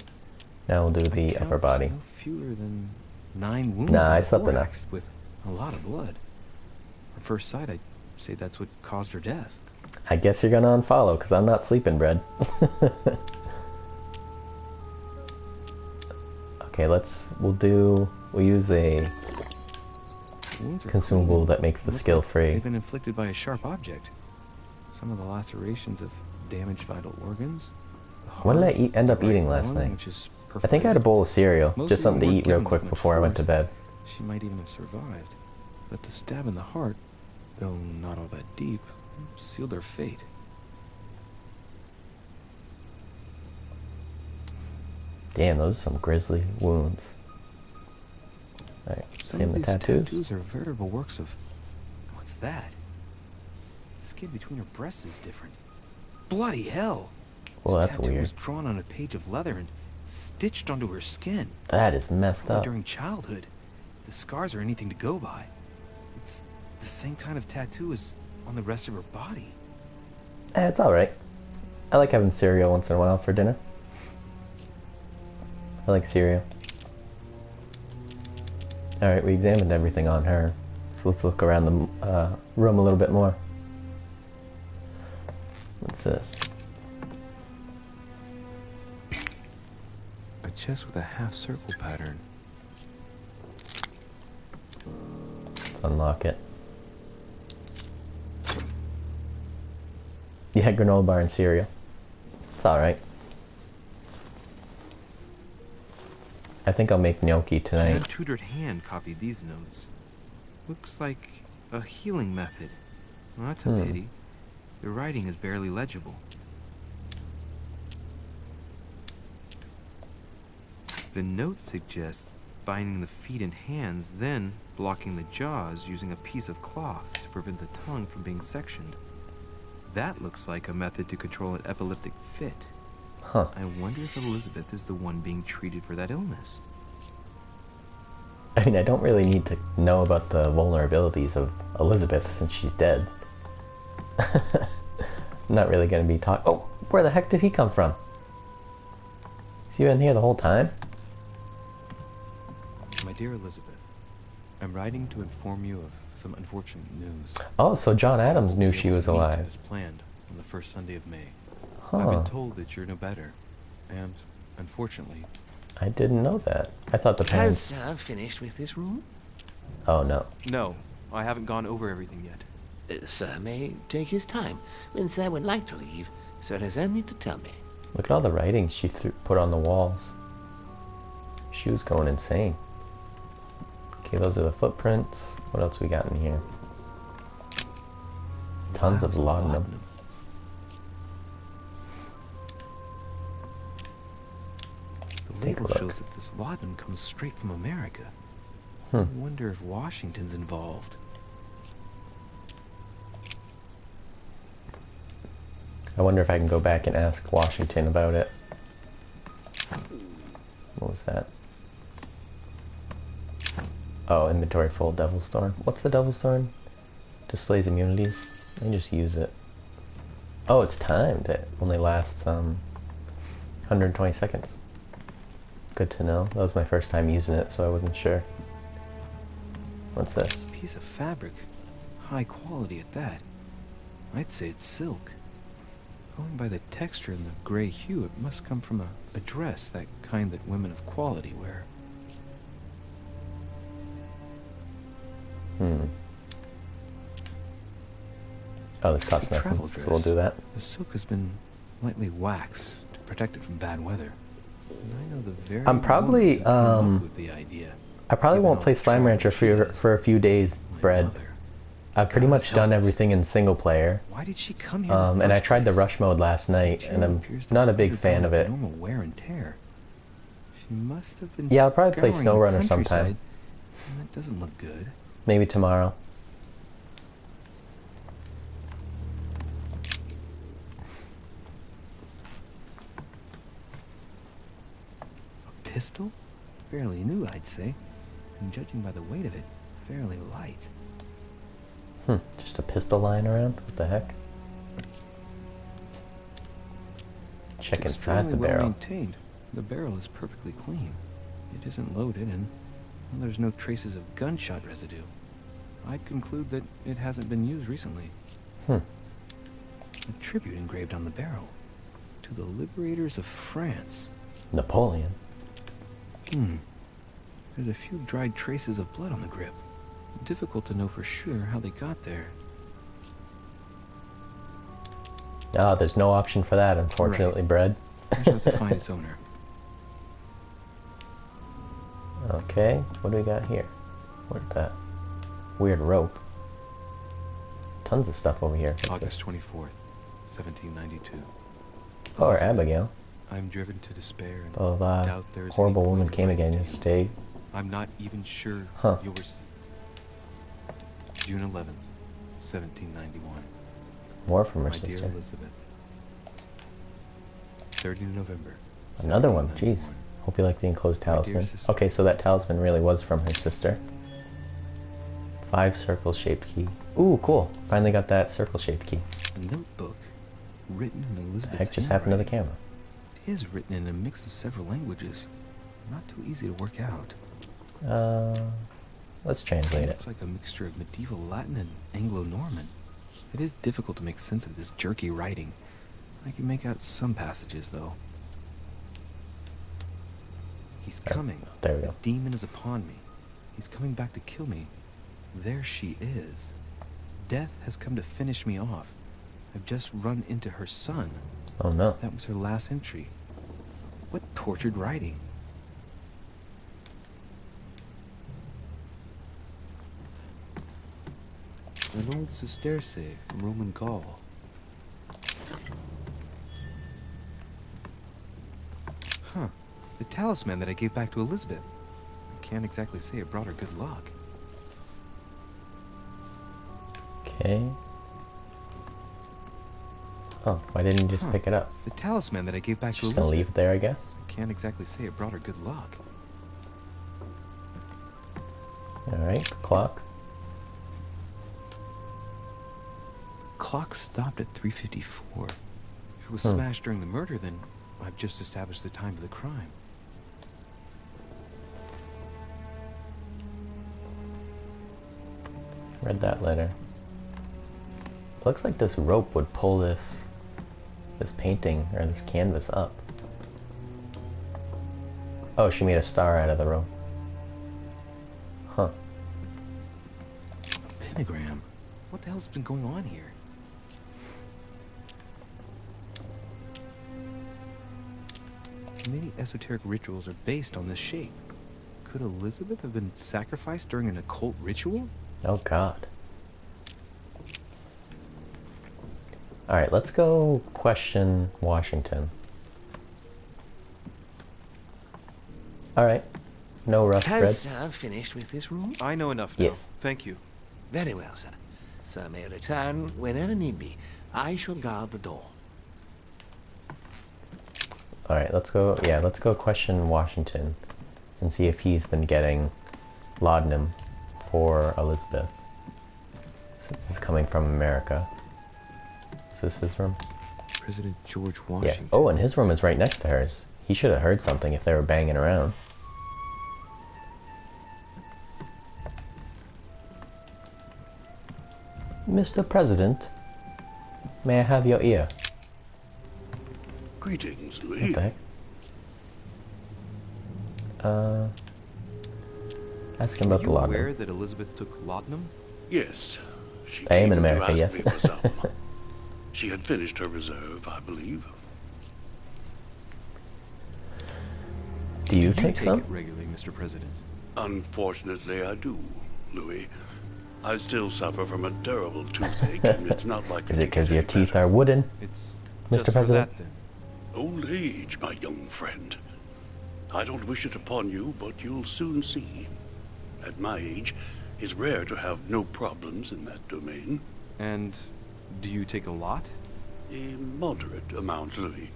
Now we'll do the upper body. No fewer than 9 wounds. Nah, on I the slept enough. thorax with a lot of blood. At first sight, I'd say that's what caused her death. I guess you're gonna unfollow, because I'm not sleeping, Brett. Okay, we'll use a Wounds are consumable clean. that makes the Look skill like free. They've been inflicted by a sharp object. Some of the lacerations have damaged vital organs. What did I end up eating last night? I think I had a bowl of cereal, just something to eat real quick before I went to bed. She might even have survived. But the stab in the heart, though not all that deep, sealed her fate. Damn, those are some grisly wounds. Alright, Some same of the these tattoos. are veritable works of... What's that? The skin between her breasts is different. Bloody hell! Well, This that's tattoo weird. was drawn on a page of leather and stitched onto her skin. That is messed Probably up. during childhood. If the scars are anything to go by. It's the same kind of tattoo as on the rest of her body. It's alright. I like having cereal once in a while for dinner. I like cereal. Alright, we examined everything on her. So let's look around the room a little bit more. What's this? A chest with a half-circle pattern. Let's unlock it. Yeah, granola bar and cereal. It's alright. I think I'll make gnocchi A tonight. tutored hand copied these notes. Looks like a healing method. Well, that's a pity. The writing is barely legible. The note suggests binding the feet and hands, then blocking the jaws using a piece of cloth to prevent the tongue from being sectioned. That looks like a method to control an epileptic fit. Huh. I wonder if Elizabeth is the one being treated for that illness. I mean, I don't really need to know about the vulnerabilities of Elizabeth since she's dead. I'm not really going to be talking... Oh, where the heck did he come from? Has he been here the whole time? My dear Elizabeth, I'm writing to inform you of some unfortunate news. Oh, so John Adams knew she was alive. As planned on the first Sunday of May. Huh. I've been told that you're no better, and unfortunately, I didn't know that. I thought the parents... Has Sir finished with this room? Oh, no. No, I haven't gone over everything yet. Sir may take his time. When Sir would like to leave, Sir has only to tell me. Look at all the writings she put on the walls. She was going insane. Okay, those are the footprints. What else we got in here? Tons of laudanum. The label shows that this laudanum comes straight from America. I wonder if Washington's involved. I wonder if I can go back and ask Washington about it. What was that? Oh, inventory full, Devil's Thorn. What's the Devil's Thorn? Displays immunities. I can just use it. Oh, it's timed. It only lasts 120 seconds. Good to know. That was my first time using it, so I wasn't sure. What's this? A piece of fabric. High quality at that. I'd say it's silk. Going by the texture and the gray hue, it must come from a dress, that kind that women of quality wear. Oh, this costs nothing, so we'll do that. The silk has been lightly waxed to protect it from bad weather. And I know the very I'm probably, with the idea. I probably won't play Slime Rancher for a few days, Bread. I've pretty much done everything in single player. Why did she come here? And I tried the rush mode last night, and I'm not a big fan of it. Normal wear and tear. She must have been. Yeah, I'll probably play scouring the SnowRunner sometime. countryside, and that doesn't look good. Maybe tomorrow. A pistol? Fairly new, I'd say. And judging by the weight of it, fairly light. Just a pistol lying around? What the heck? Check It's inside the extremely well barrel. maintained. The barrel is perfectly clean. It isn't loaded, and well, there's no traces of gunshot residue. I'd conclude that it hasn't been used recently. A tribute engraved on the barrel. To the liberators of France. Napoleon? There's a few dried traces of blood on the grip. Difficult to know for sure how they got there. Oh, there's no option for that, unfortunately, Bread. I shall have to find its owner. Okay, what do we got here? What's that? Weird rope. Tons of stuff over here. What's August this? 24th, 1792. Oh, or Abigail. I'm driven to despair and Of doubt there is horrible any woman point came in again my yesterday. I'm not even sure you'll receive. June 11th, 1791. More from her My dear sister. Elizabeth. 30 November. Another one, jeez. Hope you like the enclosed talisman. Okay, so that talisman really was from her sister. 5 circle-shaped key. Ooh, cool. Finally got that circle-shaped key. A notebook written in Elizabeth's What the heck just happened to the camera? It is written in a mix of several languages. Not too easy to work out. Let's translate It it. looks like a mixture of medieval Latin and Anglo-Norman. It is difficult to make sense of this jerky writing. I can make out some passages, though. He's coming. There we go. The demon is upon me. He's coming back to kill me. There she is. Death has come to finish me off. I've just run into her son. Oh no. That was her last entry. What tortured writing. An old sesterce from Roman Gaul. Huh. The talisman that I gave back to Elizabeth. I can't exactly say it brought her good luck. Okay. Oh, why didn't you just pick it up? The talisman that I gave back to Just Elizabeth. gonna leave it there, I guess? I can't exactly say it brought her good luck. Alright, the clock. Clock stopped at 3:54. If it was smashed during the murder, then I've just established the time of the crime. Read that letter. Looks like this rope would pull this painting or this canvas up. Oh, she made a star out of the rope. Huh. A pentagram? What the hell's been going on here? Many esoteric rituals are based on this shape. Could Elizabeth have been sacrificed during an occult ritual? Oh god. Alright, let's go question Washington. Alright. No rough bread. Has Sir finished with this room? I know enough now. Yes. Thank you. Very well, sir. Sir may return whenever need be. I shall guard the door. Alright, let's go, yeah, let's go question Washington and see if he's been getting laudanum for Elizabeth. Since it's coming from America. Is this his room? President George Yeah. Washington. Oh, and his room is right next to hers. He should have heard something if they were banging around. Mr. President, may I have your ear? Greetings, What Louis. the heck? Ask him about the Are you laudanum. aware that Elizabeth took laudanum? Yes, she I am came in to America, ask yes. me for some. She had finished her reserve, I believe. Do you Do take some? it regularly, Mr. President? Unfortunately, I do, Louis. I still suffer from a terrible toothache, and it's not likely Is to it because get your any teeth better. are wooden, It's Mr. just for President? that, then. Old age, my young friend. I don't wish it upon you, but you'll soon see. At my age, it's rare to have no problems in that domain. And do you take a lot? A moderate amount, Louis.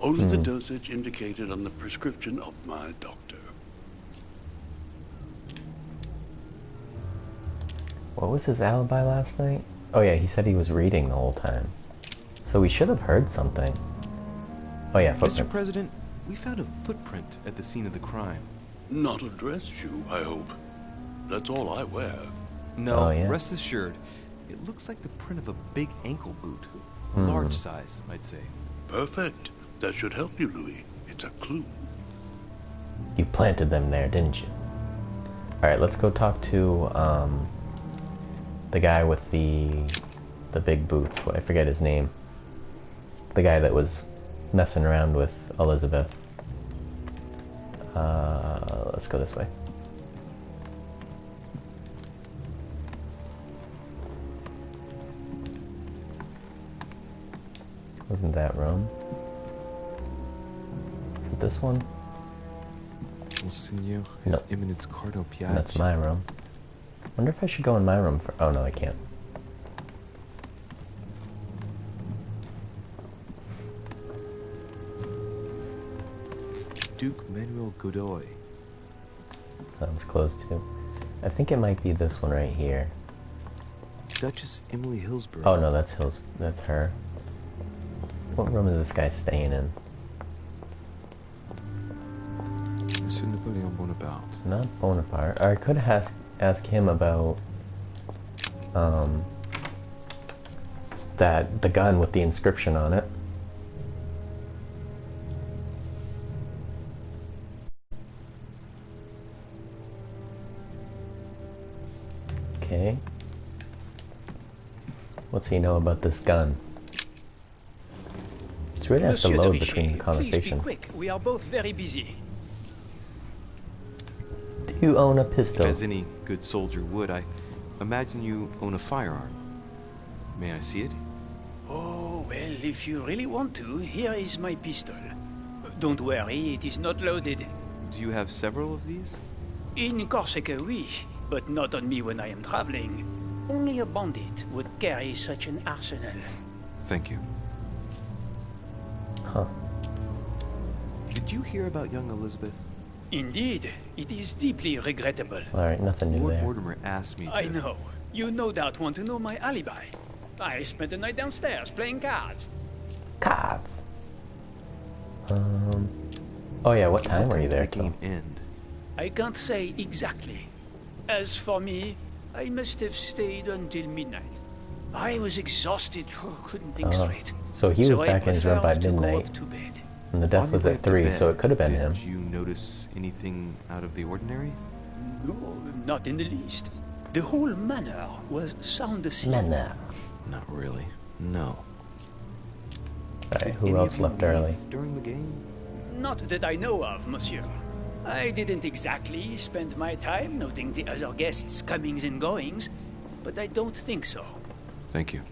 Only the dosage indicated on the prescription of my doctor. What was his alibi last night? Oh yeah, he said he was reading the whole time. So we should have heard something. Oh yeah, Mr. footprints. President, we found a footprint at the scene of the crime. Not a dress shoe, I hope. That's all I wear. No, Oh, yeah. rest assured, it looks like the print of a big ankle boot. A large size, I'd say. Perfect. That should help you, Louis. It's a clue. You planted them there, didn't you? Alright, let's go talk to the guy with the big boots. I forget his name. The guy that was messing around with Elizabeth. Let's go this way. Wasn't that Rome? Is it this one? Monseigneur, His No. Eminence Cardinal Piaggi. That's my room. Wonder if I should go in my room for... Oh no, I can't. Duke Manuel Godoy. That was close too. I think it might be this one right here. Duchess Emily Hillsborough. Oh no, that's that's her. What room is this guy staying in? Monsieur Napoleon Bonaparte. Not Bonaparte. Or I could ask him about the gun with the inscription on it. Okay. What's he know about this gun? It's really has to Monsieur de load Richet, between please be conversations. quick. We are both very busy. Do you own a pistol? As any good soldier would, I Imagine you own a firearm. May I see it? Oh, well, if you really want to, here is my pistol. Don't worry, it is not loaded. Do you have several of these? In Corsica, oui, but not on me when I am traveling. Only a bandit would carry such an arsenal. Thank you. Huh. Did you hear about young Elizabeth? Indeed, it is deeply regrettable. Alright, nothing new Lord there. Mortimer asked me to... I know. You no doubt want to know my alibi. I spent the night downstairs playing cards. Cards? Oh yeah, what time were you there? What time did the game end? I can't say exactly. As for me, I must have stayed until midnight. I was exhausted, couldn't think straight. So he was back in his room by preferred to go midnight, up to bed. and the death On was your way at to 3, bed, so it could have been him. Did you notice anything out of the ordinary? No, not in the least. The whole manor was sound asleep. Manor. Not really. No. Alright, who else left early? During the game? Not that I know of, monsieur. I didn't exactly spend my time noting the other guests' comings and goings, but I don't think so. Thank you.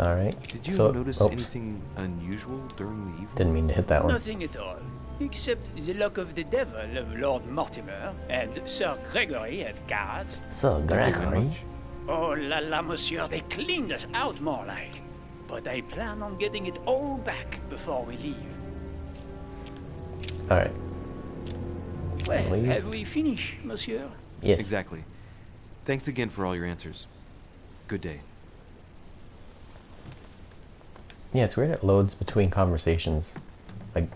Alright. Did you so, notice oops, anything unusual during the evening? Didn't mean to hit that one. Nothing at all, except the luck of the devil of Lord Mortimer and Sir Gregory at cards. Sir Gregory? Oh la la, monsieur, they cleaned us out more like. But I plan on getting it all back before we leave. Alright. Well, Leave? have we finished, monsieur? Yes. Exactly. Thanks again for all your answers. Good day. Yeah, it's weird it loads between conversations.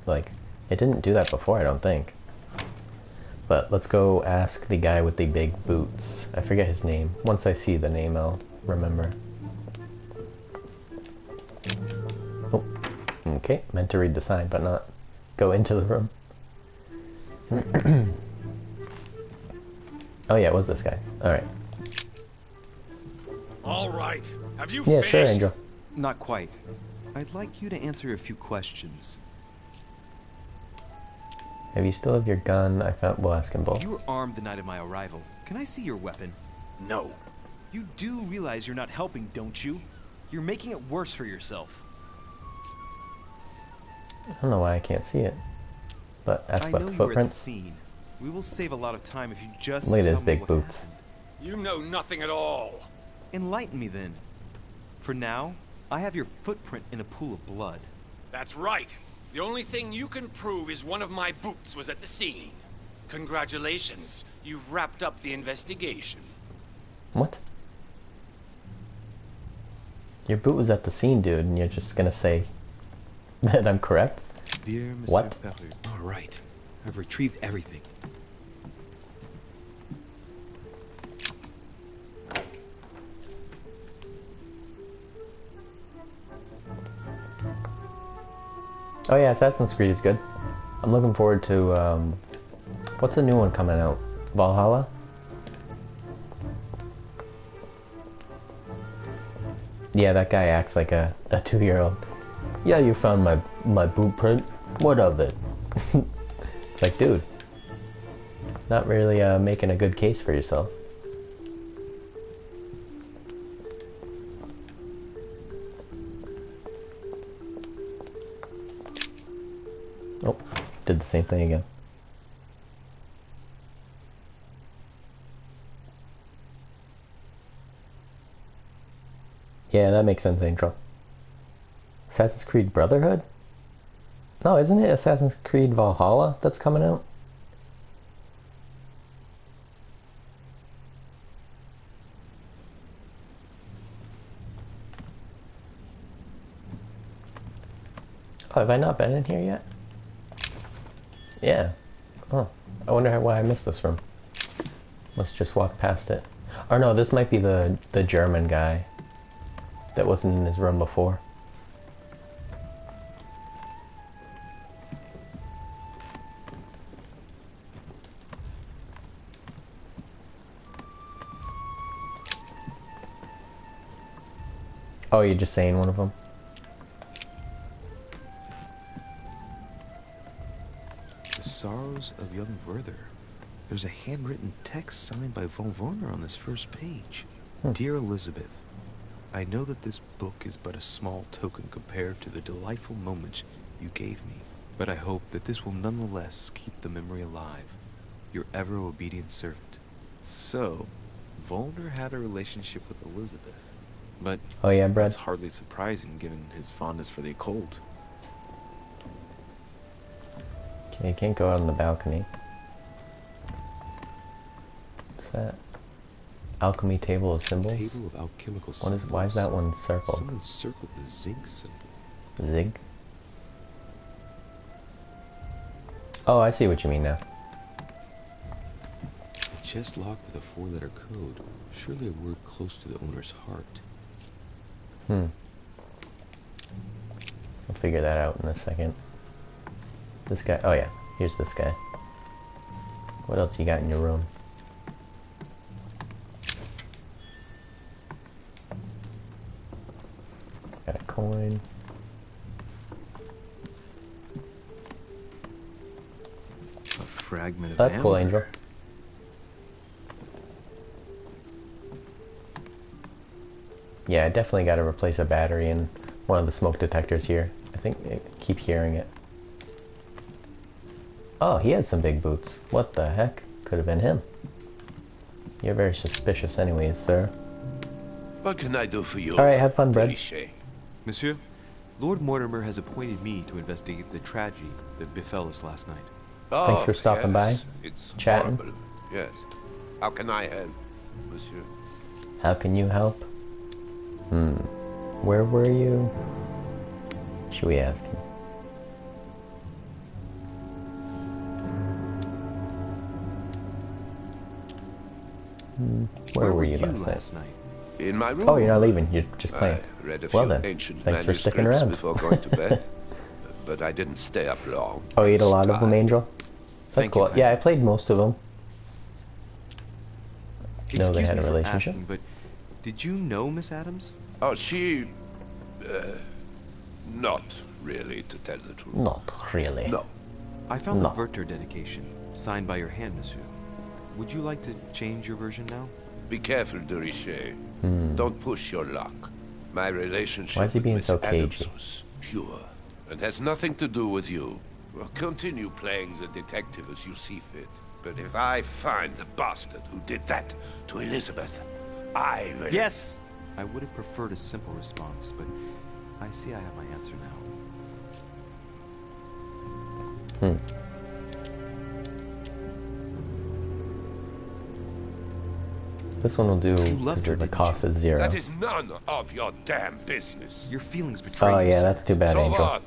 Like, it didn't do that before, I don't think. But let's go ask the guy with the big boots. I forget his name. Once I see the name, I'll remember. Oh, okay. Meant to read the sign, but not go into the room. Oh yeah, it was this guy. Alright. All right. Have you Yeah, finished? sure, Angel. Not quite. I'd like you to answer a few questions. Have you still have your gun? I found. We'll ask them both. You were armed the night of my arrival. Can I see your weapon? No. You do realize you're not helping, don't you? You're making it worse for yourself. I don't know why I can't see it. But that's I what know the you were at the footprint. scene. We will save a lot of time if you just Look at tell his me big what boots. happened. You know nothing at all. Enlighten me then. For now, I have your footprint in a pool of blood. That's right. The only thing you can prove is one of my boots was at the scene. Congratulations. You've wrapped up the investigation. What? Your boot was at the scene, dude, and you're just gonna say that I'm correct? Dear Monsieur What? Perru, All right. I've retrieved everything. Oh yeah, Assassin's Creed is good. I'm looking forward to, what's the new one coming out? Valhalla? Yeah, that guy acts like a 2-year-old. Yeah, you found my boot print. What of it? It's like, dude, not really making a good case for yourself. Oh, did the same thing again. Yeah, that makes sense, Angel. Assassin's Creed Brotherhood? No, isn't it Assassin's Creed Valhalla that's coming out? Oh, have I not been in here yet? Yeah. Oh, I wonder why I missed this room. Must just walk past it. Or no, this might be the German guy that wasn't in his room before. Oh, you're just saying one of them? The sorrows of young Werther. There's a handwritten text signed by von Werner on this first page. Hmm. Dear Elizabeth, I know that this book is but a small token compared to the delightful moments you gave me, but I hope that this will nonetheless keep the memory alive. Your ever-obedient servant. So, Volner had a relationship with Elizabeth. But oh yeah, Brad. that's hardly surprising given his fondness for the occult. Okay, you can't go out on the balcony. What's that? Alchemy table of symbols? Table of alchemical What symbols. is, why is that one circled? Someone circled the zinc symbol. Zig? Oh, I see what you mean now. A chest locked with a 4-letter code. Surely a word close to the owner's heart. Hmm. I'll figure that out in a second. This guy, oh yeah, here's this guy. What else you got in your room? Got a coin. A fragment of That's cool, amber. Angel. Yeah, I definitely got to replace a battery in one of the smoke detectors here. I think I keep hearing it. Oh, he had some big boots. What the heck? Could have been him. You're very suspicious anyways, sir. What can I do for you? Alright, have fun, Brad. Monsieur, Lord Mortimer has appointed me to investigate the tragedy that befell us last night. Oh, Thanks for stopping by. It's Chatting. horrible. Yes. How can I help, monsieur? How can you help? Where were you? Should we ask him? Where were you last night? In my room. Oh, you're not leaving. You're just playing. I read a Well few then, ancient thanks for sticking manuscripts around. before going to bed, but I didn't stay up long. Oh, you ate a lot of them, Angel? That's Thank cool. you, Yeah, I played most of them. No, they Excuse had a me for relationship. asking, but did you know Miss Adams? Oh, she... not really, to tell the truth. Not really. No. I found No. the Werther dedication, signed by your hand, monsieur. Would you like to change your version now? Be careful, de Richet. Don't push your luck. My relationship Why is he being with so Miss Adams cagey? was pure and has nothing to do with you. Well, continue playing the detective as you see fit. But if I find the bastard who did that to Elizabeth, I will... Yes! I would have preferred a simple response, but I see I have my answer now. This one will do loved because her, the didn't cost is 0. That is none of your damn business. Your feelings betrayed Oh you, yeah, sir. that's too bad, So Angel. what?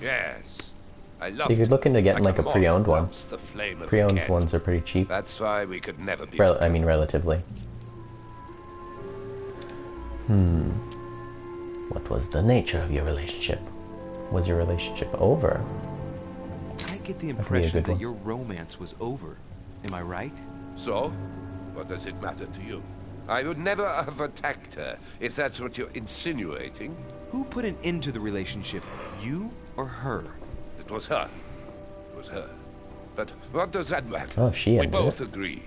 Yes. I love You could look into getting like a moth pre-owned one. loves the flame of the Pre-owned candle. ones are pretty cheap. That's why we could never be I mean, relatively. What was the nature of your relationship? Was your relationship over? I get the be a impression good that one. your romance was over. Am I right? So? What does it matter to you? I would never have attacked her, if that's what you're insinuating. Who put an end to the relationship? You or her? It was her. It was her. But what does that matter? Oh, she We ended both it. agreed.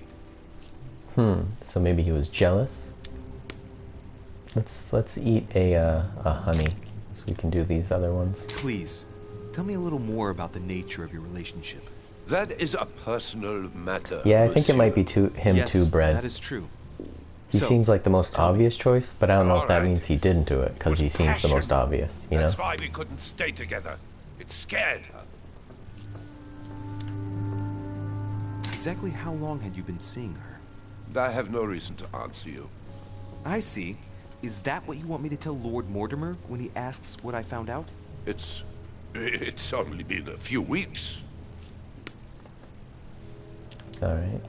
So maybe he was jealous. Let's eat a honey, so we can do these other ones. Please, tell me a little more about the nature of your relationship. That is a personal matter. Yeah, I think it might be monsieur. him Yes, too, Brad. that is true. He So, seems like the most obvious choice, but I don't know if that Alright. means he didn't do it, because he seems the most passion. obvious, you know? That's why we couldn't stay together. It scared her. Exactly how long had you been seeing her? I have no reason to answer you. I see. Is that what you want me to tell Lord Mortimer when he asks what I found out? It's only been a few weeks. Alright.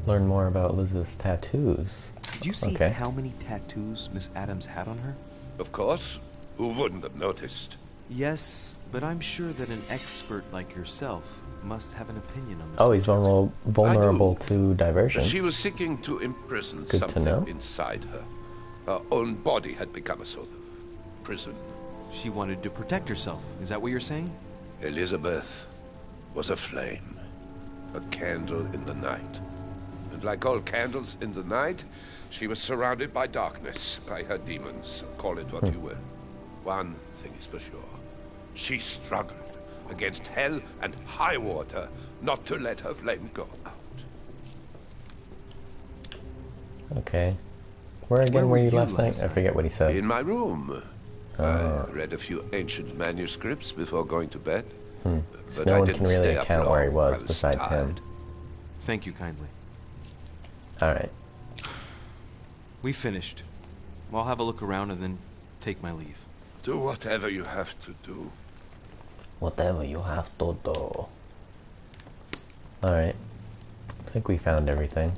Learn more about Elizabeth's tattoos. Did you see Okay. how many tattoos Miss Adams had on her? Of course. Who wouldn't have noticed? Yes, but I'm sure that an expert like yourself must have an opinion on this. Oh, he's vulnerable to diversion. She was seeking to imprison Good to something know. inside her. Her own body had become a sort of prison. She wanted to protect herself. Is that what you're saying? Elizabeth was a flame. a candle in the night. And like all candles in the night, she was surrounded by darkness, by her demons, call it what you will. One thing is for sure. She struggled against hell and high water not to let her flame go out. Okay. Where again were you last night? I forget what he said. In my room. I read a few ancient manuscripts before going to bed. So But no I one didn't can really stay up account where he long. I was besides him. tired. Thank you kindly. Alright. We finished. I'll have a look around and then take my leave. Do whatever you have to do. Whatever you have to do. Alright. I think we found everything.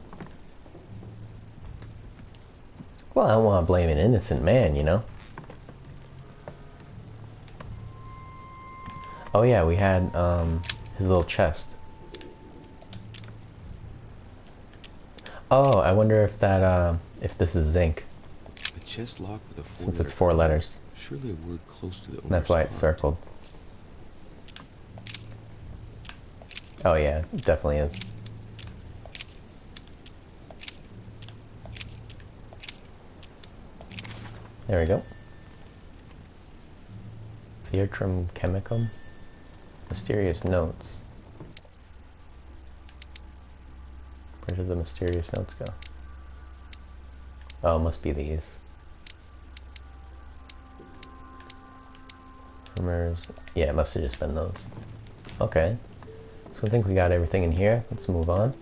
Well, I don't want to blame an innocent man, you know? Oh yeah, we had his little chest. Oh, I wonder if that if this is zinc. A chest locked with a Since it's 4 letters. Surely a word close to the owner's That's why it's heart. circled. Oh yeah, it definitely is. There we go. Theatrum chemicum. Mysterious notes. Where did the mysterious notes go? Oh, it must be these. Rumors. Yeah, it must have just been those. Okay. So I think we got everything in here. Let's move on.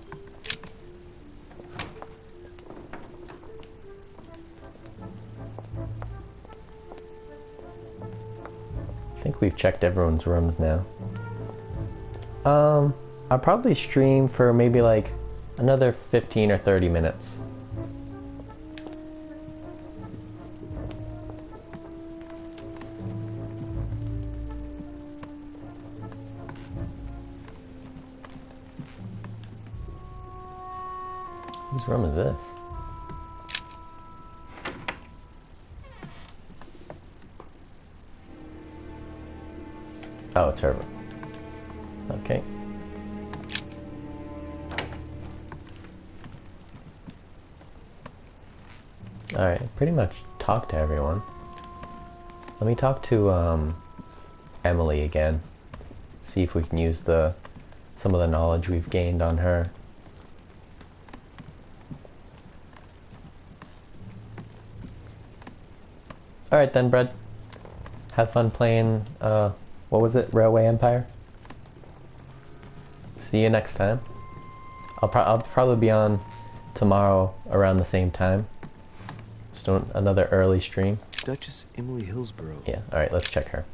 I think we've checked everyone's rooms now. I'll probably stream for maybe like another 15 or 30 minutes. Whose room is this? Oh, it's her room. Okay. Alright, pretty much talked to everyone. Let me talk to Emily again. See if we can use some of the knowledge we've gained on her. Alright then, Brad. Have fun playing, what was it? Railway Empire? See you next time. I'll probably be on tomorrow around the same time. Just doing another early stream. Duchess Emily Hillsborough. Yeah, alright, let's check her.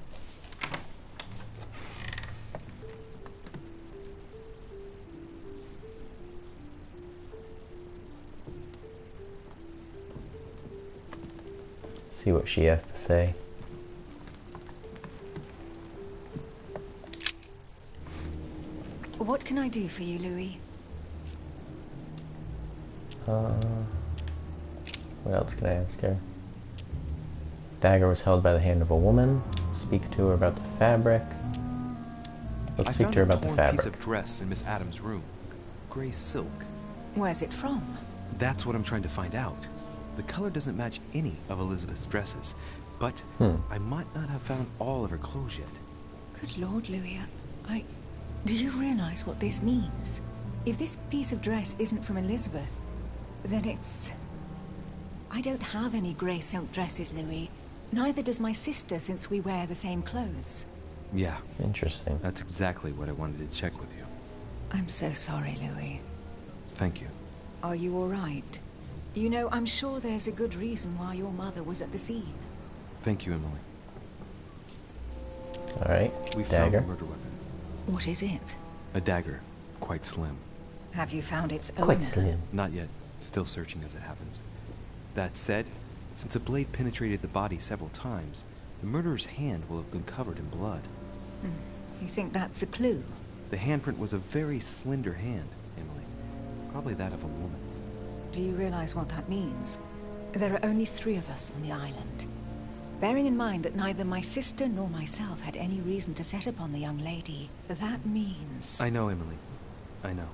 See what she has to say. What can I do for you, Louis? What else can I ask her? Dagger was held by the hand of a woman. Speak to her about the fabric. Let's speak to her about the fabric. I found a torn piece of dress in Miss Adams' room. Gray silk. Where's it from? That's what I'm trying to find out. The color doesn't match any of Elizabeth's dresses, but I might not have found all of her clothes yet. Good Lord, Louis, do you realize what this means? If this piece of dress isn't from Elizabeth, then it's... I don't have any grey silk dresses, Louis. Neither does my sister, since we wear the same clothes. Yeah. Interesting. That's exactly what I wanted to check with you. I'm so sorry, Louis. Thank you. Are you all right? You know, I'm sure there's a good reason why your mother was at the scene. Thank you, Emily. Alright, We found dagger. a murder weapon. What is it? A dagger. Quite slim. Have you found its owner? Quite slim. Not yet. Still searching as it happens. That said, since a blade penetrated the body several times, the murderer's hand will have been covered in blood. You think that's a clue? The handprint was a very slender hand, Emily. Probably that of a woman. Do you realize what that means? There are only 3 of us on the island. Bearing in mind that neither my sister nor myself had any reason to set upon the young lady, that means... I know, Emily. I know.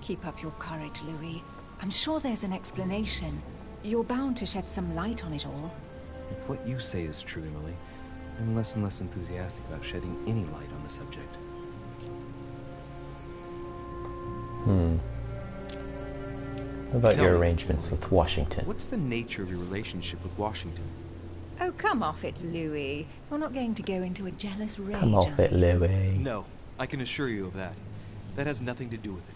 Keep up your courage, Louis. I'm sure there's an explanation. You're bound to shed some light on it all. If what you say is true, Emily, I'm less and less enthusiastic about shedding any light on the subject. What about Tell your me, arrangements Emily, with Washington? What's the nature of your relationship with Washington? Oh, come off it, Louis. You're not going to go into a jealous rage. Come off it, Louis. No, I can assure you of that. That has nothing to do with it.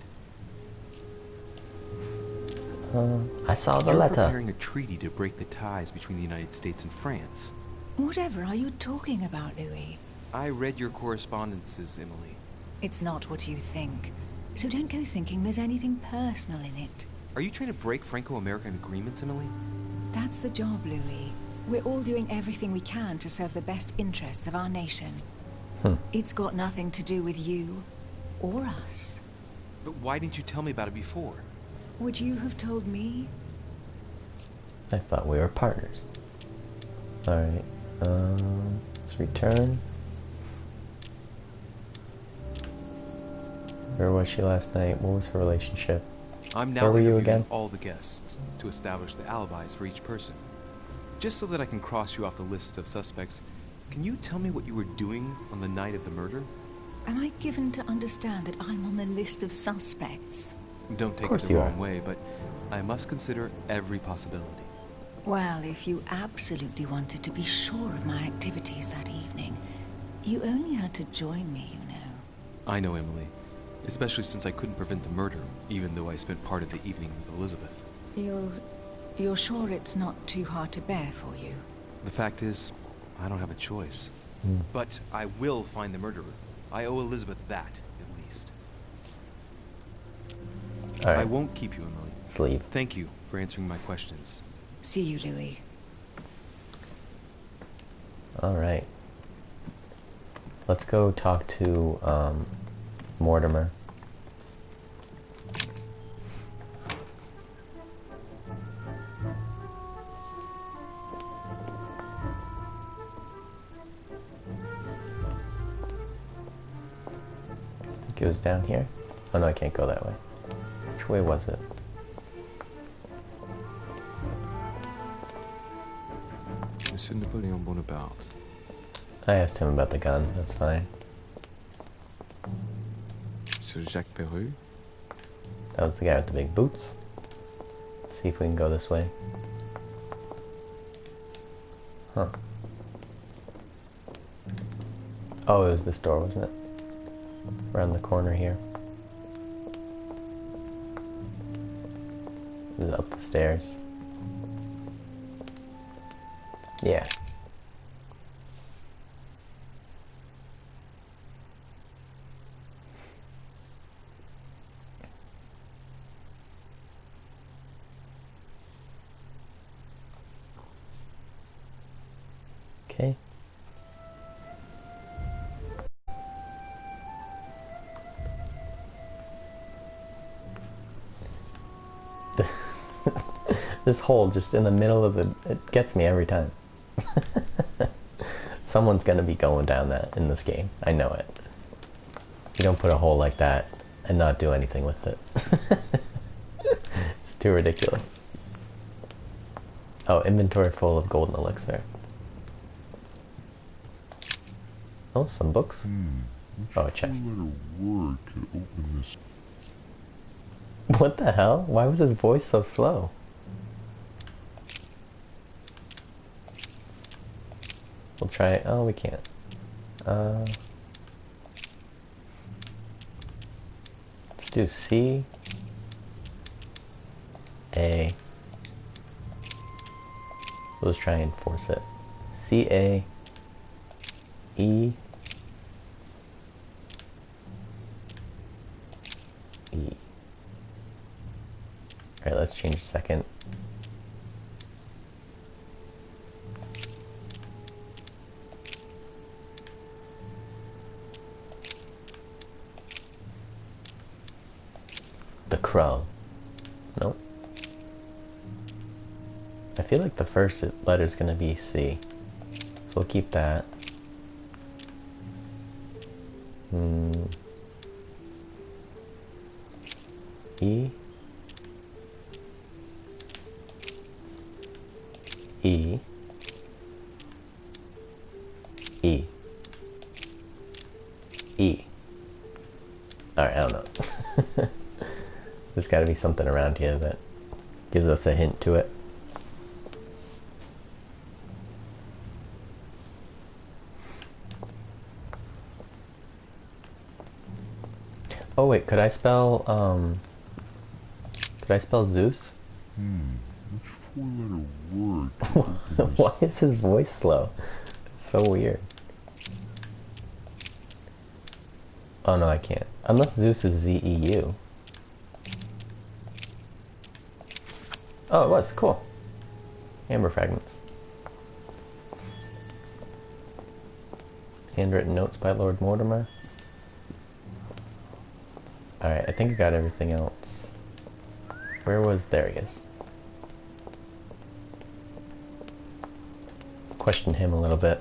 I saw the You're letter. preparing a treaty to break the ties between the United States and France. Whatever are you talking about, Louis? I read your correspondences, Emily. It's not what you think. So don't go thinking there's anything personal in it. Are you trying to break Franco-American agreements, Emily? That's the job, Louis. We're all doing everything we can to serve the best interests of our nation. It's got nothing to do with you or us. But why didn't you tell me about it before? Would you have told me? I thought we were partners. Alright, let's return. Where was she last night? What was her relationship? I'm now Where were you interviewing again? all the guests to establish the alibis for each person. Just so that I can cross you off the list of suspects, can you tell me what you were doing on the night of the murder? Am I given to understand that I'm on the list of suspects? Don't take it the wrong way, but I must consider every possibility. Well, if you absolutely wanted to be sure of my activities that evening, you only had to join me, you know. I know, Emily. Especially since I couldn't prevent the murder, even though I spent part of the evening with Elizabeth. You're sure it's not too hard to bear for you? The fact is, I don't have a choice. But I will find the murderer. I owe Elizabeth that, at least. All right. I won't keep you, Emily. Leave. Thank you for answering my questions. See you, Louis. Alright. Let's go talk to, Mortimer. It goes down here? Oh no, I can't go that way. Which way was it? Monsieur Napoleon Bonaparte. I asked him about the gun, that's fine. Monsieur Jacques Perru. That was the guy with the big boots. Let's see if we can go this way. Huh. Oh, it was this door, wasn't it? Around the corner here. This is up the stairs. Yeah. Okay. This hole just in the middle of it gets me every time. Someone's gonna be going down that in this game. I know it. You don't put a hole like that and not do anything with it. It's too ridiculous. Oh, inventory full of golden elixir. Oh, some books. Oh, a chest. What the hell? Why was his voice so slow? We'll try it. Oh, we can't. Let's do C. A. Let's try and force it. C, A. E. E. Alright, let's change second. The crow. Nope. I feel like the first letter is gonna be C. So we'll keep that. E. E. E. E. Alright, I don't know. There's gotta be something around here that gives us a hint to it. Oh wait, could I spell Zeus? Which four-letter word? Why is his voice slow? It's so weird. Oh no, I can't. Unless Zeus is Z-E-U. Oh, it was. Cool. Amber fragments. Handwritten notes by Lord Mortimer. Alright, I think I got everything else. Where was... there he is. Question him a little bit.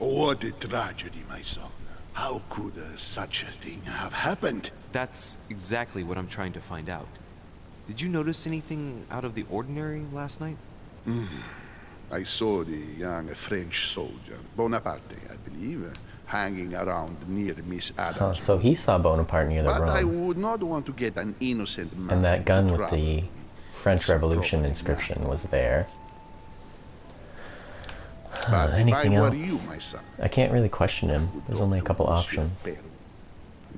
What a tragedy, my son. How could such a thing have happened? That's exactly what I'm trying to find out. Did you notice anything out of the ordinary last night? I saw the young French soldier, Bonaparte, I believe, hanging around near Miss Adams. So he saw Bonaparte near the But I Rome. would not want to get an innocent man. And that gun into with trouble. the French Revolution inscription was there. But if I Anything were else? you, my son, I can't really question him. There's only a couple options.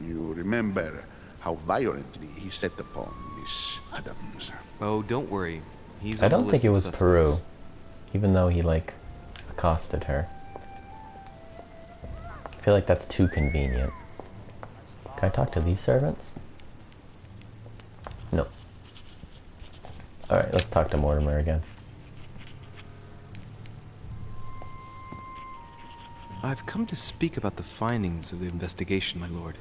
you remember how violently he set upon Miss Adams. Oh, don't worry. He's I on the don't list think it of was suspects. Peru, even though he like accosted her. I feel like that's too convenient. Can I talk to these servants? No. Alright, let's talk to Mortimer again. I've come to speak about the findings of the investigation, my lord.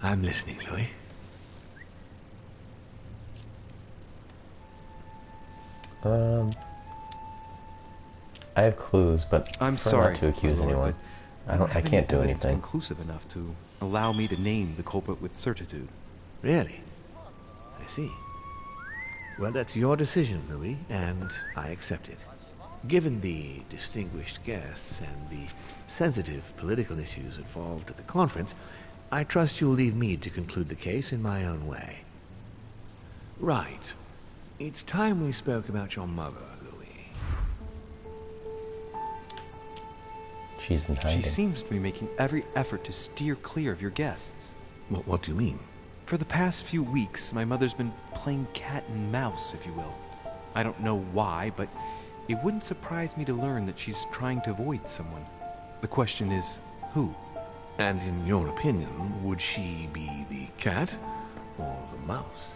I'm listening, Louis. I have clues, but I'm prefer sorry not to accuse my lord, anyone. but I don't. I have can't any do evidence anything. conclusive enough to allow me to name the culprit with certitude. Really? I see. Well, that's your decision, Louis, and I accept it. Given the distinguished guests and the sensitive political issues involved at the conference, I trust you'll leave me to conclude the case in my own way. Right. It's time we spoke about your mother, Louis. She's in hiding. She seems to be making every effort to steer clear of your guests. What do you mean? For the past few weeks, my mother's been playing cat and mouse, if you will. I don't know why, but it wouldn't surprise me to learn that she's trying to avoid someone. The question is, who? And in your opinion, would she be the cat or the mouse?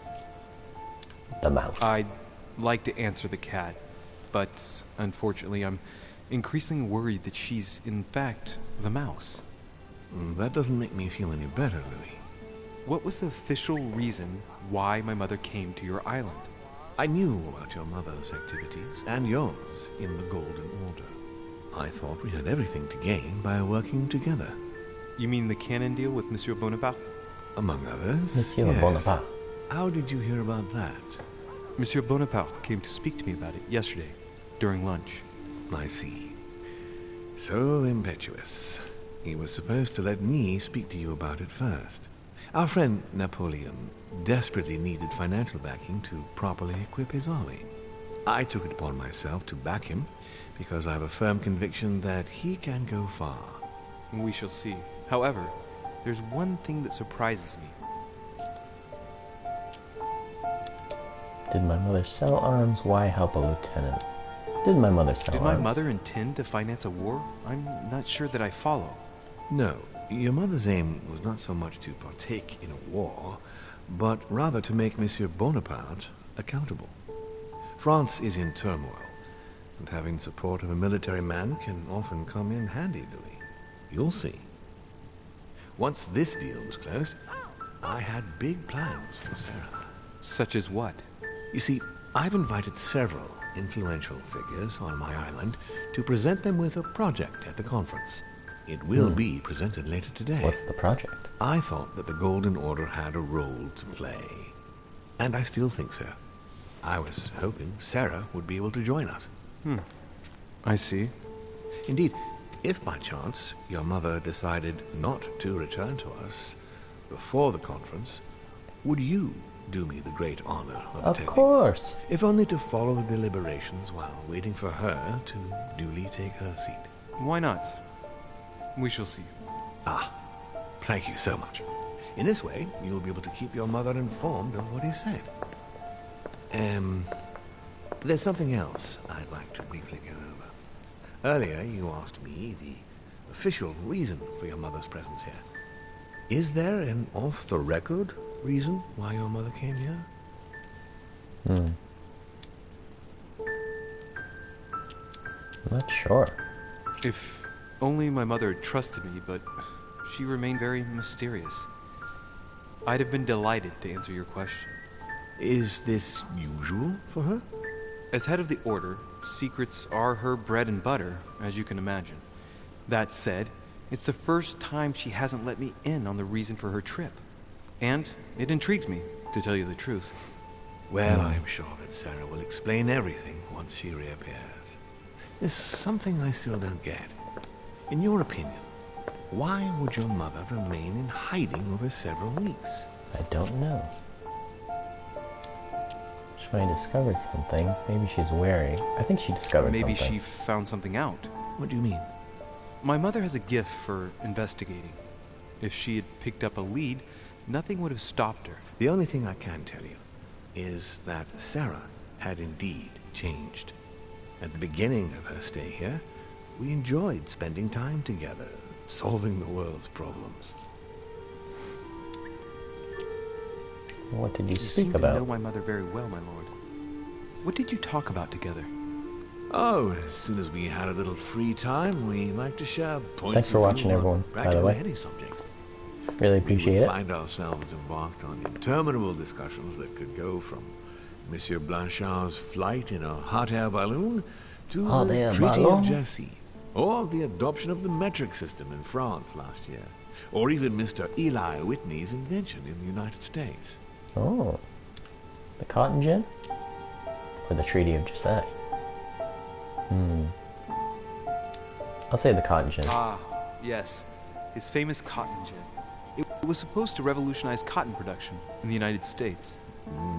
The mouse. I'd like to answer the cat, but unfortunately I'm increasingly worried that she's in fact the mouse. That doesn't make me feel any better, Louis. What was the official reason why my mother came to your island? I knew about your mother's activities, and yours, in the Golden Order. I thought we had everything to gain by working together. You mean the cannon deal with Monsieur Bonaparte? Among others, Monsieur yes. Bonaparte. How did you hear about that? Monsieur Bonaparte came to speak to me about it yesterday, during lunch. I see. So impetuous. He was supposed to let me speak to you about it first. Our friend Napoleon desperately needed financial backing to properly equip his army. I took it upon myself to back him because I have a firm conviction that he can go far. We shall see. However, there's one thing that surprises me. Did my mother sell arms? Why help a lieutenant? Did my mother sell Did arms? my mother intend to finance a war? I'm not sure that I follow. No, your mother's aim was not so much to partake in a war, but rather to make Monsieur Bonaparte accountable. France is in turmoil, and having support of a military man can often come in handy, Louis. You'll see. Once this deal was closed, I had big plans for Sarah. Such as what? You see, I've invited several influential figures on my island to present them with a project at the conference. It will be presented later today. What's the project? I thought that the Golden Order had a role to play. And I still think so. I was hoping Sarah would be able to join us. I see. Indeed, if by chance your mother decided not to return to us before the conference, would you do me the great honor of attending? Of course. If only to follow the deliberations while waiting for her to duly take her seat. Why not? We shall see. Ah, thank you so much. In this way, you'll be able to keep your mother informed of what is said. There's something else I'd like to briefly go over. Earlier, you asked me the official reason for your mother's presence here. Is there an off-the-record reason why your mother came here? I'm not sure. If only my mother trusted me, but she remained very mysterious. I'd have been delighted to answer your question. Is this usual for her? As head of the Order, secrets are her bread and butter, as you can imagine. That said, it's the first time she hasn't let me in on the reason for her trip. And it intrigues me, to tell you the truth. Well, I'm sure that Sarah will explain everything once she reappears. There's something I still don't get. In your opinion, why would your mother remain in hiding over several weeks? I don't know. She might discover something. Maybe she's wary. I think she discovered Maybe something. she found something out. What do you mean? My mother has a gift for investigating. If she had picked up a lead, nothing would have stopped her. The only thing I can tell you is that Sarah had indeed changed. At the beginning of her stay here, we enjoyed spending time together, solving the world's problems. What did you You speak seem about? to know my mother very well, my lord. What did you talk about together? Oh, as soon as we had a little free time, we like to share points Thanks for of watching, view on everyone, by the practically way. any subject. Really We appreciate would it. find ourselves embarked on interminable discussions that could go from Monsieur Blanchard's flight in a hot air balloon to Hot the air Treaty balloon? of Jersey, or the adoption of the metric system in France last year, or even Mr. Eli Whitney's invention in the United States. Oh. The cotton gin? Or the Treaty of Versailles? I'll say the cotton gin. Ah, yes. His famous cotton gin. It was supposed to revolutionize cotton production in the United States.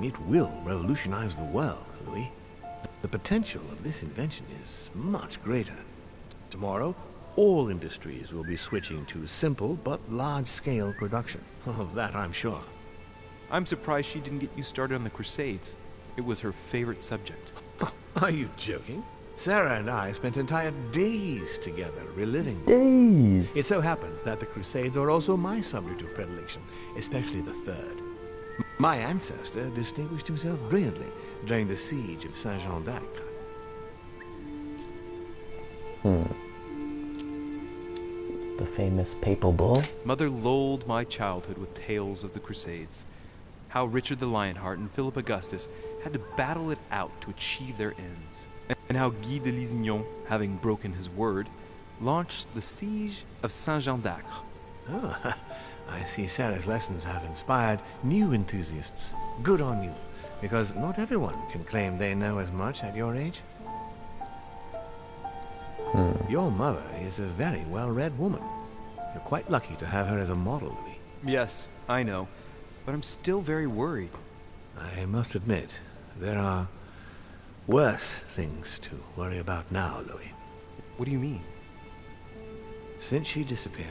It will revolutionize the world, Louis. The potential of this invention is much greater. Tomorrow, all industries will be switching to simple but large-scale production. Of that, I'm sure. I'm surprised she didn't get you started on the Crusades. It was her favorite subject. Are you joking? Sarah and I spent entire days together reliving them. Days! It so happens that the Crusades are also my subject of predilection, especially the third. My ancestor distinguished himself brilliantly during the siege of Saint-Jean d'Acre. The famous papal bull? Mother lulled my childhood with tales of the Crusades. How Richard the Lionheart and Philip Augustus had to battle it out to achieve their ends. And how Guy de Lusignan, having broken his word, launched the siege of Saint-Jean d'Acre. Oh, I see Sarah's lessons have inspired new enthusiasts. Good on you, because not everyone can claim they know as much at your age. Your mother is a very well-read woman. You're quite lucky to have her as a model, Louis. Yes, I know, but I'm still very worried. I must admit, there are worse things to worry about now, Louis. What do you mean? Since she disappeared,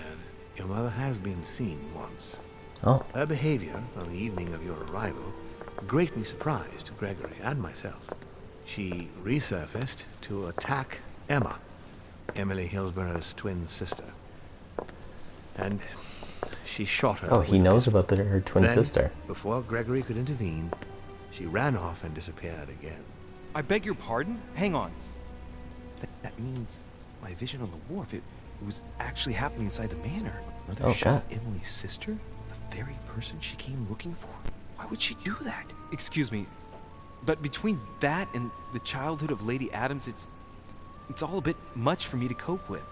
your mother has been seen once. Oh. Her behavior on the evening of your arrival greatly surprised Gregory and myself. She resurfaced to attack Emma, Emily Hillsborough's twin sister. And she shot her. Oh, he knows about her twin Then, sister. before Gregory could intervene, she ran off and disappeared again. I beg your pardon? Hang on. That means my vision on the wharf, it was actually happening inside the manor. Mother Oh, shot God. Emily's sister? The very person she came looking for? Why would she do that? Excuse me, but between that and the childhood of Lady Adams, it's all a bit much for me to cope with.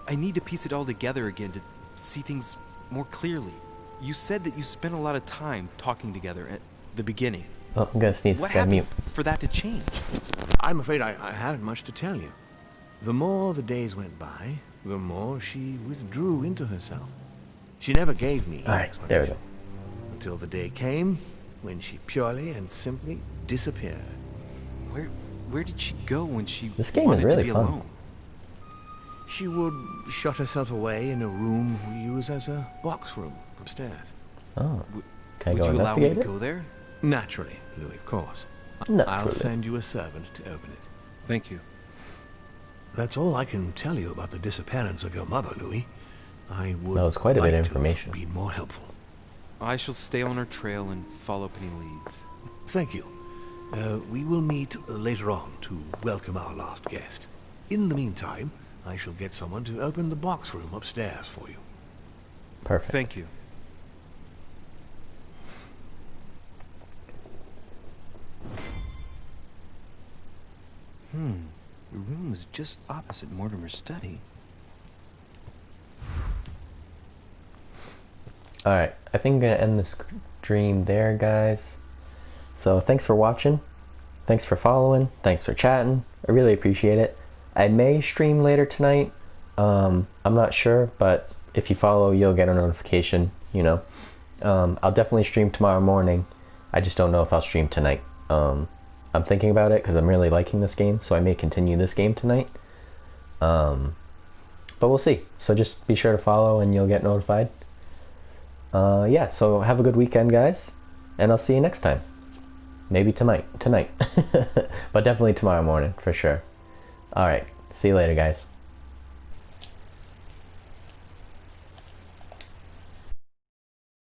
I need to piece it all together again to see things more clearly. You said that you spent a lot of time talking together at the beginning. Oh, I'm gonna sneeze. What Gotta happened mute. for that to change? I'm afraid I haven't much to tell you. The more the days went by, the more she withdrew into herself. She never gave me Alright, there we go. until the day came when she purely and simply disappeared. Where did she go when she This game is wanted really to be fun. alone? She would shut herself away in a room we use as a box room upstairs. Oh. Can I Would go you allow me to investigate it? go there? Naturally, Louis, of course. I'll Naturally. send you a servant to open it. Thank you. That's all I can tell you about the disappearance of your mother, Louis. I would That was quite a bit like of to have information. been more helpful. I shall stay on her trail and follow up any leads. Thank you. We will meet later on to welcome our last guest. In the meantime, I shall get someone to open the box room upstairs for you. Perfect. Thank you. The room is just opposite Mortimer's study. Alright, I think I'm gonna end this stream there, guys. So thanks for watching. Thanks for following. Thanks for chatting. I really appreciate it. I may stream later tonight. I'm not sure, but if you follow, you'll get a notification, you know. I'll definitely stream tomorrow morning. I just don't know if I'll stream tonight. I'm thinking about it because I'm really liking this game, so I may continue this game tonight. But we'll see. So just be sure to follow and you'll get notified. Yeah, so have a good weekend, guys, and I'll see you next time. Maybe tonight, but definitely tomorrow morning for sure. Alright, see you later, guys.